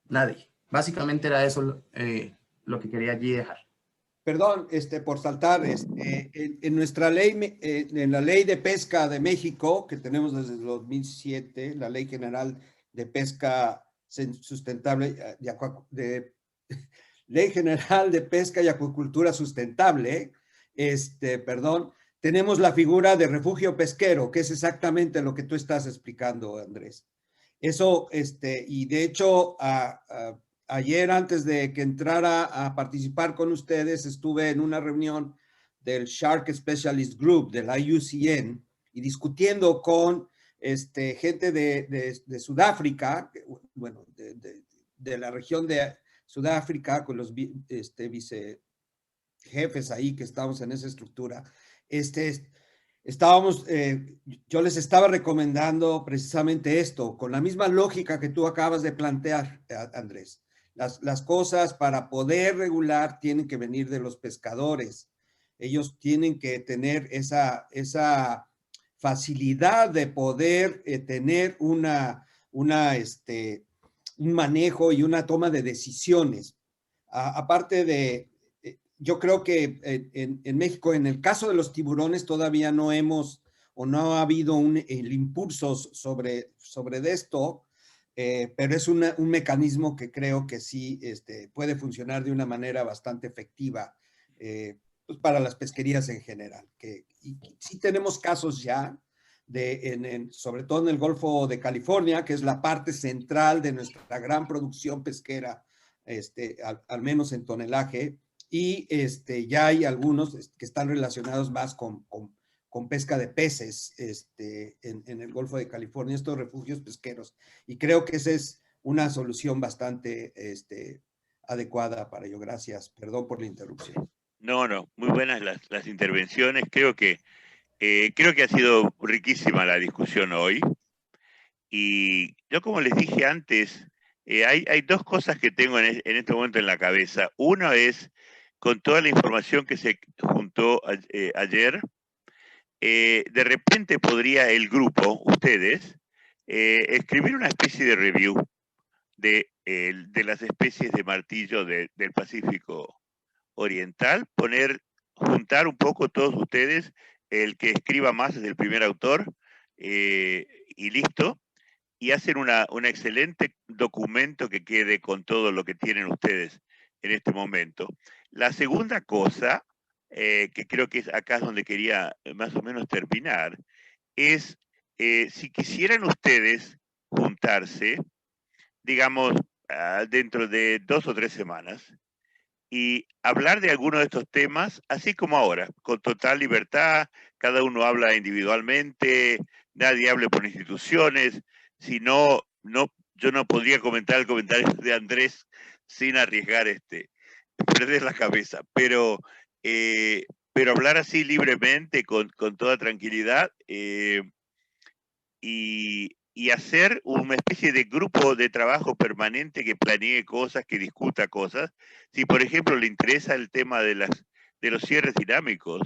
Nadie. Básicamente era eso lo que quería allí dejar. Perdón, por saltar, en nuestra ley, en la ley de pesca de México, que tenemos desde el 2007, la Ley General de Pesca Sustentable, Ley General de Pesca y Acuicultura Sustentable, perdón, tenemos la figura de refugio pesquero, que es exactamente lo que tú estás explicando, Andrés. Eso, y de hecho, ayer, antes de que entrara a participar con ustedes, estuve en una reunión del Shark Specialist Group, de la IUCN, y discutiendo con gente de Sudáfrica, bueno, de la región de Sudáfrica, con los vicejefes ahí que estamos en esa estructura. Yo les estaba recomendando precisamente esto, con la misma lógica que tú acabas de plantear, Andrés. Las cosas para poder regular tienen que venir de los pescadores. Ellos tienen que tener esa facilidad de poder tener un manejo y una toma de decisiones. Aparte de, yo creo que en México, en el caso de los tiburones, todavía no ha habido el impulso sobre esto, pero es un mecanismo que creo que sí puede funcionar de una manera bastante efectiva pues para las pesquerías en general. Y sí tenemos casos ya, sobre todo en el Golfo de California, que es la parte central de nuestra gran producción pesquera, al menos en tonelaje, y ya hay algunos que están relacionados más con pesca de peces en el Golfo de California, estos refugios pesqueros. Y creo que esa es una solución bastante adecuada para ello. Gracias. Perdón por la interrupción. No, muy buenas las intervenciones. Creo que ha sido riquísima la discusión hoy. Y yo, como les dije antes, hay dos cosas que tengo en este momento en la cabeza. Uno es, con toda la información que se juntó ayer, de repente podría el grupo, ustedes, escribir una especie de review de las especies de martillo del Pacífico Oriental, juntar un poco todos ustedes, el que escriba más es el primer autor, y listo, y hacer un excelente documento que quede con todo lo que tienen ustedes en este momento. La segunda cosa, que creo que es acá donde quería más o menos terminar, es si quisieran ustedes juntarse, digamos, dentro de 2 o 3 semanas, y hablar de alguno de estos temas, así como ahora, con total libertad, cada uno habla individualmente, nadie hable por instituciones, si no, yo no podría comentar el comentario de Andrés sin arriesgar perder la cabeza, pero hablar así libremente, con toda tranquilidad, y hacer una especie de grupo de trabajo permanente que planee cosas, que discuta cosas. Si, por ejemplo, le interesa el tema de los cierres dinámicos,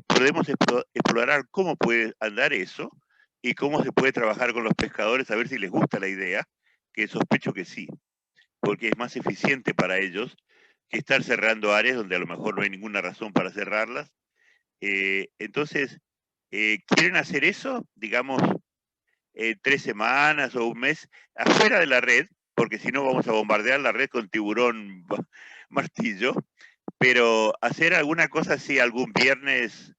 podemos explorar cómo puede andar eso y cómo se puede trabajar con los pescadores, a ver si les gusta la idea, que sospecho que sí, porque es más eficiente para ellos que estar cerrando áreas donde a lo mejor no hay ninguna razón para cerrarlas. Entonces, ¿quieren hacer eso? Digamos, 3 semanas o un mes afuera de la red, porque si no vamos a bombardear la red con tiburón martillo, pero hacer alguna cosa así algún viernes,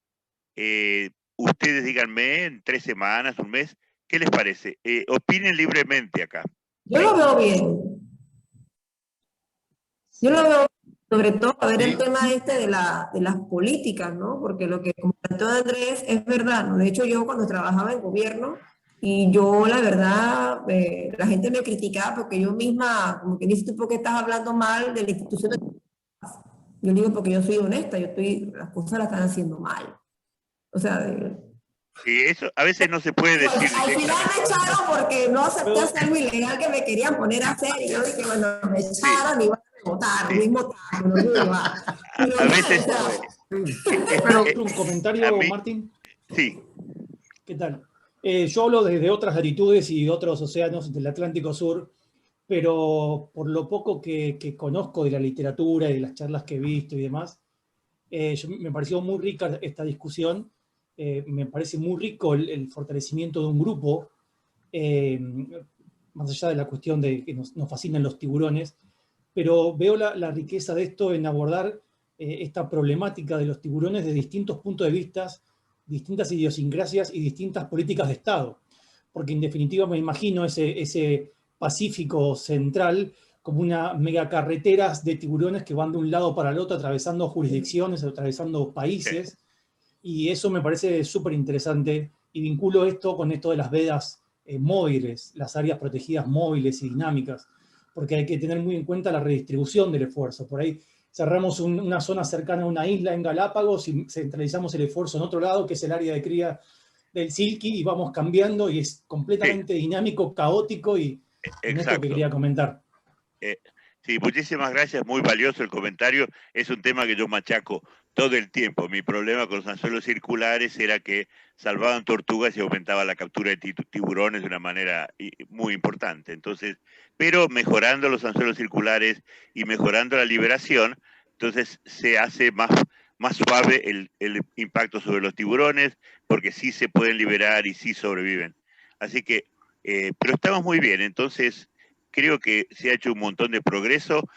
ustedes díganme en 3 semanas, un mes, ¿qué les parece? Opinen libremente acá. Yo lo veo bien. Yo lo veo Sobre todo, a ver el tema este de las políticas, ¿no? Porque lo que comentó Andrés es verdad, ¿no? De hecho, yo cuando trabajaba en gobierno, y yo, la verdad, la gente me criticaba porque yo misma, como que dice, ¿tú por qué estás hablando mal de la institución? Yo digo, porque yo soy honesta, las cosas las están haciendo mal. O sea, y eso a veces no se puede decir. Al final me echaron porque no acepté hacer algo ilegal que me querían poner a hacer, y yo dije, bueno, me echaron y van a votar, lo mismo tal, no digo igual. A veces... Pero un comentario, Martín. Sí. ¿Qué tal? Yo hablo desde otras latitudes y otros océanos del Atlántico Sur, pero por lo poco que conozco de la literatura y de las charlas que he visto y demás, me pareció muy rica esta discusión. Me parece muy rico el fortalecimiento de un grupo, más allá de la cuestión de que nos fascinan los tiburones, pero veo la riqueza de esto en abordar esta problemática de los tiburones de distintos puntos de vista, distintas idiosincrasias y distintas políticas de Estado. Porque en definitiva me imagino ese Pacífico central como una megacarreteras de tiburones que van de un lado para el otro, atravesando jurisdicciones, atravesando países, y eso me parece súper interesante, y vinculo esto con esto de las vedas móviles, las áreas protegidas móviles y dinámicas, porque hay que tener muy en cuenta la redistribución del esfuerzo. Por ahí cerramos una zona cercana a una isla en Galápagos y centralizamos el esfuerzo en otro lado, que es el área de cría del silky, y vamos cambiando, y es completamente dinámico, caótico, y en esto que quería comentar. Sí, muchísimas gracias, muy valioso el comentario. Es un tema que yo machaco todo el tiempo. Mi problema con los anzuelos circulares era que salvaban tortugas y aumentaba la captura de tiburones de una manera muy importante. Entonces, pero mejorando los anzuelos circulares y mejorando la liberación, entonces se hace más suave el impacto sobre los tiburones, porque sí se pueden liberar y sí sobreviven. Así que, pero estamos muy bien. Entonces, creo que se ha hecho un montón de progreso.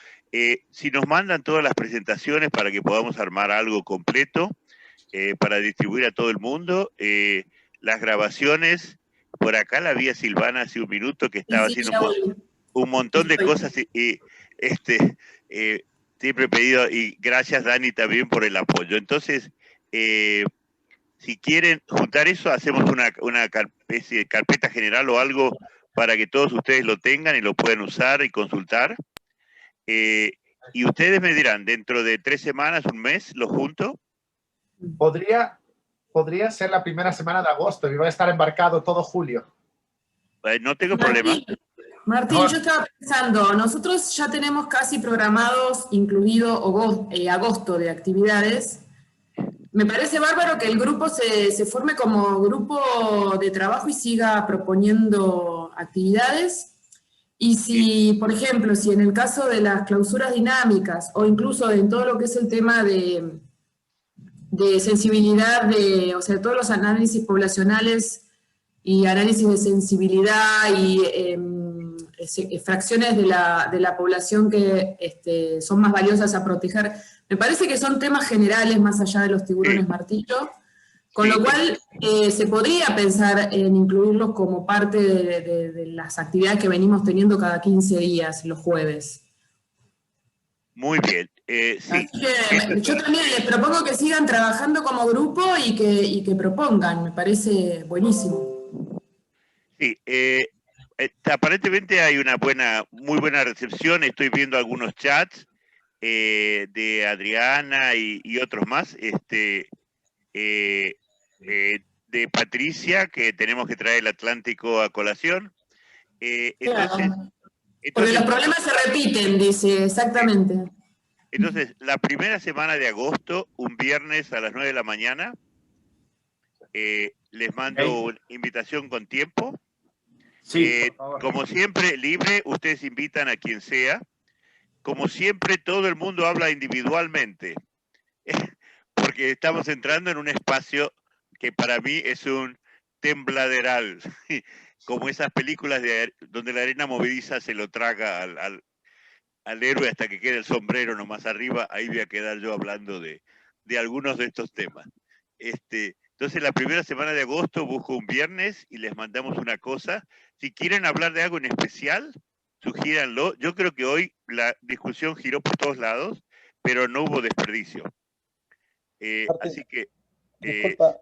Si nos mandan todas las presentaciones para que podamos armar algo completo, para distribuir a todo el mundo, las grabaciones, por acá la vi a Silvana hace un minuto que estaba haciendo un montón de cosas, y siempre he pedido, y gracias Dani también por el apoyo. Entonces, si quieren juntar eso, hacemos una especie de carpeta general o algo para que todos ustedes lo tengan y lo puedan usar y consultar. Y ustedes me dirán, dentro de 3 semanas, un mes, ¿lo junto? Podría ser la primera semana de agosto, y voy a estar embarcado todo julio. No tengo problema. Martín, yo estaba pensando, nosotros ya tenemos casi programados, incluido agosto de actividades. Me parece bárbaro que el grupo se forme como grupo de trabajo y siga proponiendo actividades. Y si, por ejemplo, si en el caso de las clausuras dinámicas, o incluso en todo lo que es el tema de sensibilidad, o sea, todos los análisis poblacionales y análisis de sensibilidad y fracciones de la población que son más valiosas a proteger, me parece que son temas generales más allá de los tiburones martillo, con lo cual se podría pensar en incluirlos como parte de las actividades que venimos teniendo cada 15 días, los jueves. Muy bien, sí. Yo también les propongo que sigan trabajando como grupo y que propongan, me parece buenísimo. Sí, aparentemente hay una muy buena recepción. Estoy viendo algunos chats de Adriana y otros más, de Patricia, que tenemos que traer el Atlántico a colación. Entonces, porque los problemas se repiten, dice, exactamente. Entonces, la primera semana de agosto, un viernes a las 9 de la mañana, les mando una invitación con tiempo. Sí, como siempre, libre, ustedes invitan a quien sea. Como siempre, todo el mundo habla individualmente, porque estamos entrando en un espacio que para mí es un tembladeral, como esas películas donde la arena movediza se lo traga al héroe hasta que quede el sombrero nomás arriba. Ahí voy a quedar yo hablando de algunos de estos temas. Entonces, la primera semana de agosto busco un viernes y les mandamos una cosa. Si quieren hablar de algo en especial, sugíranlo. Yo creo que hoy la discusión giró por todos lados, pero no hubo desperdicio. Así que... disculpa,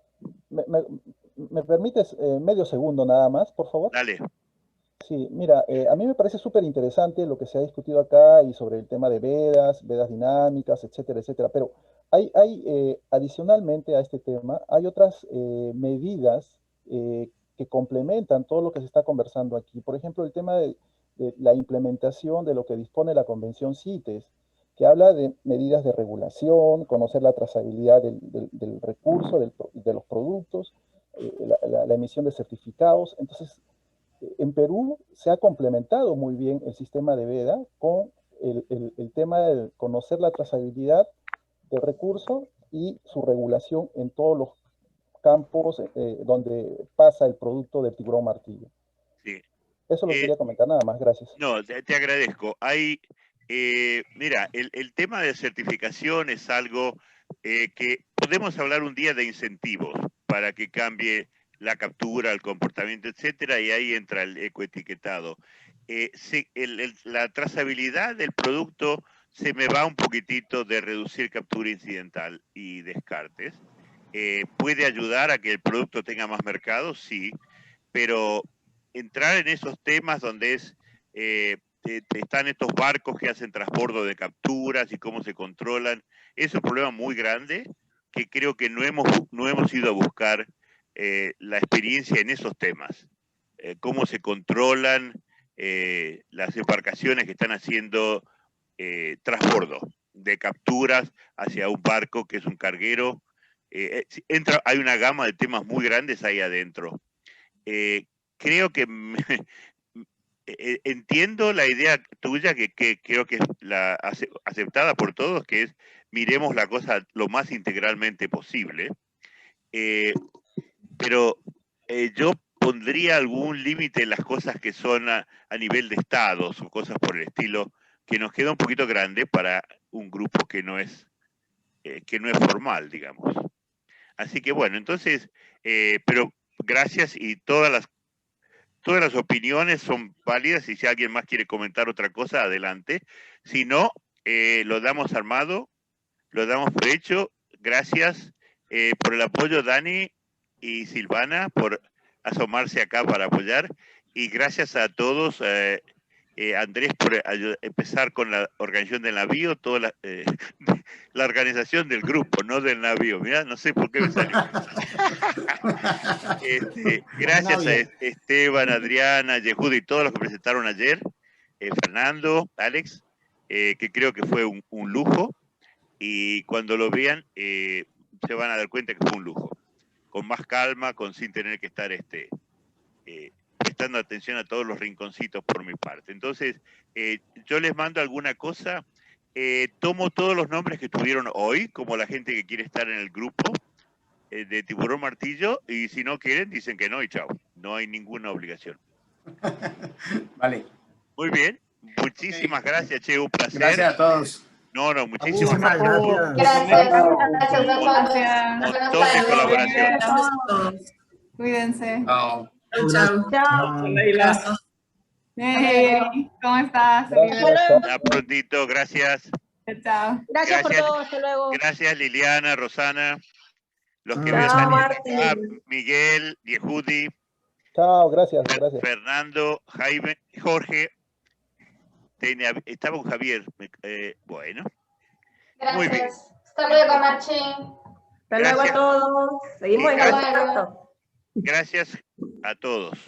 ¿me permites medio segundo nada más, por favor? Dale. Sí, mira, a mí me parece súper interesante lo que se ha discutido acá y sobre el tema de vedas dinámicas, etcétera, etcétera, pero hay adicionalmente a este tema, hay otras medidas que complementan todo lo que se está conversando aquí. Por ejemplo, el tema de la implementación de lo que dispone la Convención CITES, que habla de medidas de regulación, conocer la trazabilidad del recurso, de los productos, la emisión de certificados. Entonces, en Perú se ha complementado muy bien el sistema de veda con el tema de conocer la trazabilidad del recurso y su regulación en todos los campos donde pasa el producto del tiburón martillo. Sí. Eso lo quería comentar nada más, gracias. No, te agradezco. Mira, el tema de certificación es algo que podemos hablar un día de incentivos para que cambie la captura, el comportamiento, etcétera, y ahí entra el ecoetiquetado. La trazabilidad del producto se me va un poquitito de reducir captura incidental y descartes. ¿Puede ayudar a que el producto tenga más mercado? Sí, pero entrar en esos temas donde están estos barcos que hacen transbordo de capturas y cómo se controlan, es un problema muy grande que creo que no hemos ido a buscar la experiencia en esos temas. Cómo se controlan las embarcaciones que están haciendo transbordo de capturas hacia un barco que es un carguero. Hay una gama de temas muy grandes ahí adentro. Creo que entiendo la idea tuya, que creo que es la aceptada por todos, que es miremos la cosa lo más integralmente posible. Pero yo pondría algún límite en las cosas que son a nivel de estados o cosas por el estilo, que nos queda un poquito grande para un grupo que no es formal, digamos. Así que bueno, entonces, pero gracias, y todas las opiniones son válidas, y si alguien más quiere comentar otra cosa, adelante. Si no, lo damos armado, lo damos por hecho. Gracias por el apoyo, Dani y Silvana, por asomarse acá para apoyar, y gracias a todos, Andrés, por empezar con la organización del navío, toda la organización del grupo, no del navío. Mirá, no sé por qué me salió. Gracias a Esteban, Adriana, Yehudi y todos los que presentaron ayer, Fernando, Alex, que creo que fue un lujo, y cuando lo vean se van a dar cuenta que fue un lujo, con más calma, sin tener que estar prestando atención a todos los rinconcitos por mi parte. Entonces, yo les mando alguna cosa, tomo todos los nombres que estuvieron hoy, como la gente que quiere estar en el grupo de Tiburón Martillo, y si no quieren, dicen que no y chao. No hay ninguna obligación. Vale. Muy bien. Muchísimas gracias, Che, un placer. Gracias a todos. No, muchísimas gracias. Gracias. Un montón de colaboración. Cuídense. Chao. Chao. Chao. Hey, ¿cómo estás? Hasta prontito, gracias. Chao. Gracias por todo, hasta luego. Gracias, Liliana, Rosana, los que Chao, ven, Miguel, Yehudi. Chao, gracias. Fernando, Jaime, Jorge. Estaba con Javier. Bueno. Gracias. Muy bien. Hasta luego, Martín. Hasta luego a todos. Seguimos en contacto. Gracias a todos.